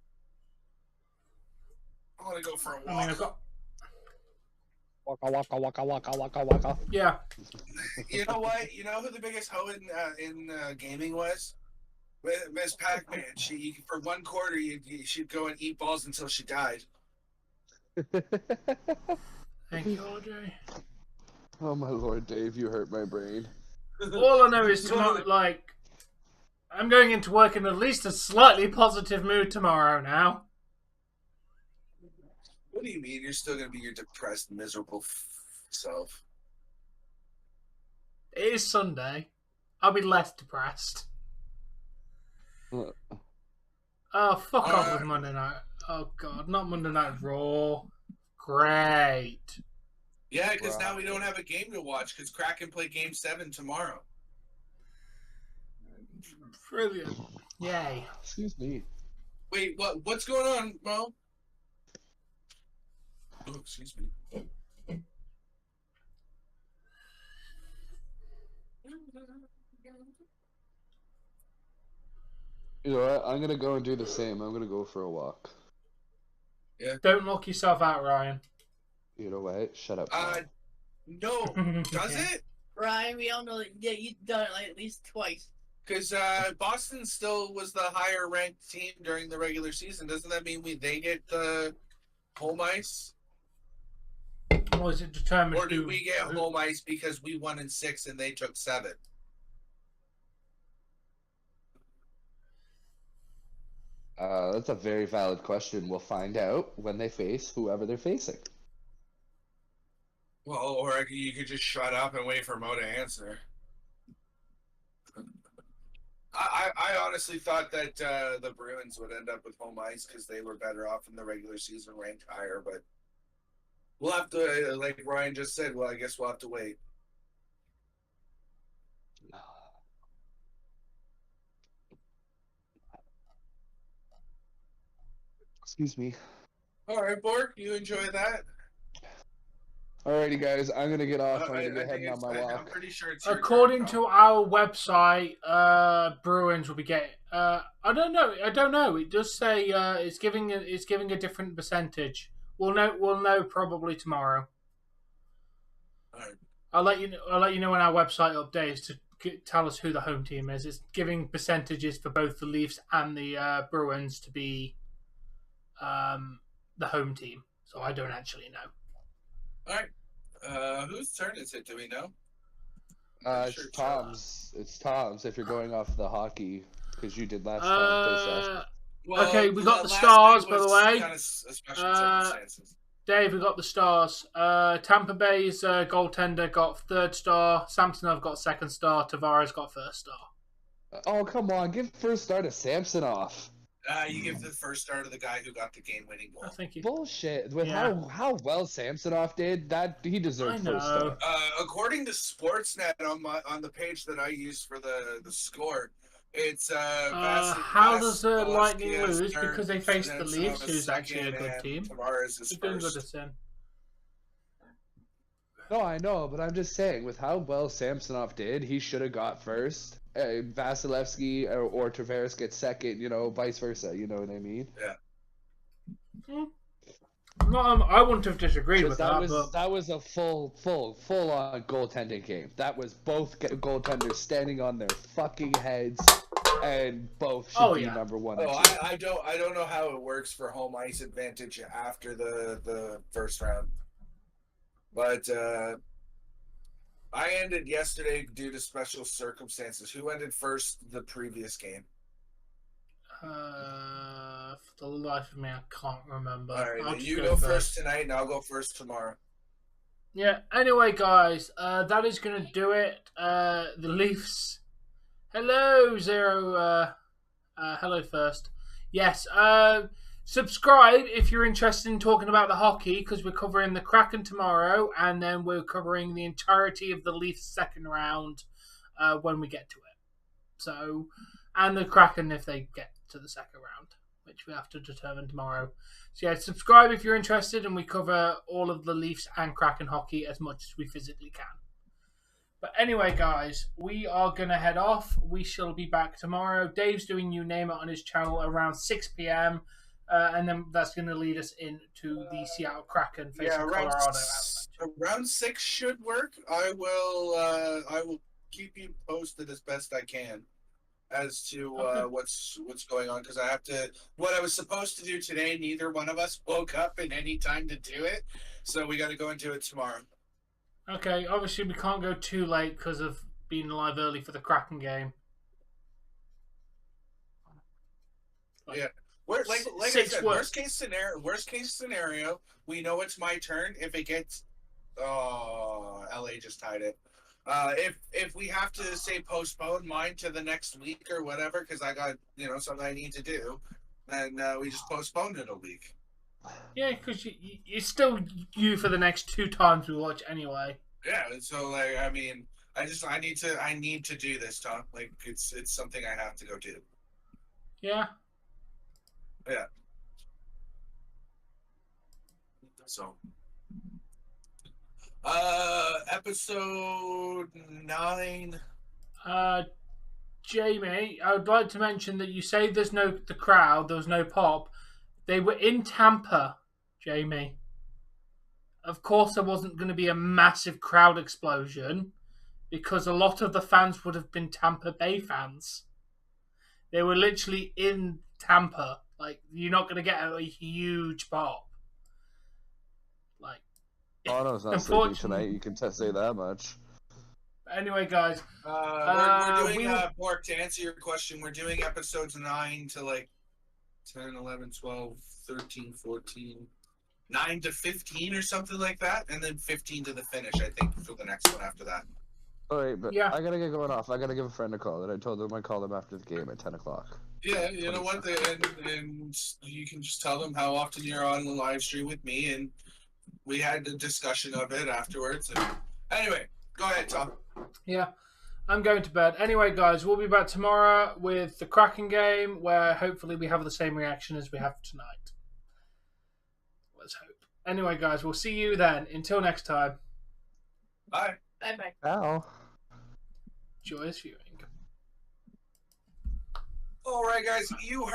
I want to go for a walk. I mean, I've got Waka. yeah. You know what? You know who the biggest hoe in gaming was? Miss Pac-Man. She for one quarter she'd go and eat balls until she died. Thank you, RJ. Oh my lord, Dave, you hurt my brain. All I know is tomorrow, like, I'm going into work in at least a slightly positive mood tomorrow now. What do you mean? You're still gonna be your depressed, miserable self? It is Sunday. I'll be less depressed. Oh, fuck off with Monday night. Oh god, not Monday Night Raw. Great. Yeah, because now we don't have a game to watch because Kraken play Game 7 tomorrow. Brilliant. Yay. Excuse me. Wait, what's going on, Mo? Oh, excuse me. You know what? I'm gonna go and do the same. I'm gonna go for a walk. Don't lock yourself out, Ryan. You know what? Shut up. No. Does it? Ryan, we all know that you've done it like at least twice. Because Boston still was the higher ranked team during the regular season. Doesn't that mean they get the home ice? Or is it determined? Or do we get home ice because we won in 6 and they took 7? That's a very valid question. We'll find out when they face whoever they're facing. Well, or you could just shut up and wait for Mo to answer. I honestly thought that the Bruins would end up with home ice because they were better off in the regular season, ranked higher. But we'll have to, like Ryan just said, well, I guess we'll have to wait. Excuse me. All right, Bork, you enjoy that? Alrighty, guys. I'm gonna get off. I'm I gonna get heading on my I'm walk. pretty sure it's your According turn, to our website, Bruins will be getting. I don't know. It does say it's giving a different percentage. We'll know probably tomorrow. All right. I'll let you know when our website updates to tell us who the home team is. It's giving percentages for both the Leafs and the Bruins to be the home team. So I don't actually know. All right. Whose turn is it? Do we know? It's Sure, Tom's. It's Tom's. If you're going off the hockey, because you did last time. Well, Okay, we got the last Stars, night by the was way. Kind of special circumstances. Dave, we got the Stars. Tampa Bay's goaltender got 3rd star. Samsonov got 2nd star. Tavares got 1st star. Oh, come on. Give first start to Samsonov. You give the first start to the guy who got the game-winning goal. Oh, thank you. Bullshit. With Yeah. how well Samsonov did, that he deserved I first know. start. According to Sportsnet on the page that I use for the score, it's how does the Lightning Velasquez lose? third, Because they faced the Samsonov Leafs, is who's actually a second, good and team. Tavares is They're doing good first. at Sin. No, I know, but I'm just saying, with how well Samsonov did, he should have got first. Vasilevsky or Tavares gets second, vice versa. You know what I mean? No, I wouldn't have disagreed with that. That was a full on goaltending game. That was both goaltenders standing on their fucking heads, and both should be number 1 and 2. I don't know how it works for home ice advantage after the first round, but I ended yesterday due to special circumstances. Who ended first the previous game? For the life of me, I can't remember. All right, I'll then just you go first tonight, and I'll go first tomorrow. Yeah. Anyway, guys, that is going to do it. The Leafs. Hello, Zero. Hello first. Yes. Subscribe if you're interested in talking about the hockey, because we're covering the Kraken tomorrow, and then we're covering the entirety of the Leafs second round when we get to it. So, and the Kraken if they get to the second round. which we have to determine tomorrow. So yeah, subscribe if you're interested, and we cover all of the Leafs and Kraken hockey as much as we physically can. But anyway, guys, we are going to head off. We shall be back tomorrow. Dave's doing You Name It on his channel around 6 p.m. And then that's going to lead us into the Seattle Kraken facing Colorado. Around 6 should work. I will keep you posted as best I can as to what's going on, because I have to. What I was supposed to do today, neither one of us woke up in any time to do it, so we got to go into it tomorrow. Okay, obviously we can't go too late because of being live early for the Kraken game. Yeah, like I said, worst case scenario, we know it's my turn. If it gets, LA just tied it. If we have to say postpone mine to the next week or whatever, because I got something I need to do, then we just postponed it a week. Yeah, because it's still you for the next 2 times we watch anyway. Yeah, so like I need to do this, Tom. Like it's something I have to go do. Yeah. Yeah. So episode 9. Jamie, I would like to mention that you say there was no pop. They were in Tampa, Jamie. Of course, there wasn't going to be a massive crowd explosion because a lot of the fans would have been Tampa Bay fans. They were literally in Tampa. Like, you're not going to get a huge pop. Like, Toronto's not sleeping tonight. You can say that much. Anyway, guys, we're doing Mark, to answer your question, we're doing episodes 9 to like 10, 11, 12, 13, 14, 9 to 15 or something like that, and then 15 to the finish, I think, for the next one after that. Oh, wait, but yeah. I gotta get going off. I gotta give a friend a call. That I told them I'd call them after the game at 10 o'clock. Yeah, you know what? And you can just tell them how often you're on the live stream with me, and we had a discussion of it afterwards. And anyway, go ahead, Tom. Yeah, I'm going to bed. Anyway, guys, we'll be back tomorrow with the Kraken game, where hopefully we have the same reaction as we have tonight. Let's hope. Anyway, guys, we'll see you then. Until next time. Bye. Bye-bye. Ow. Joyous viewing. All right, guys, you heard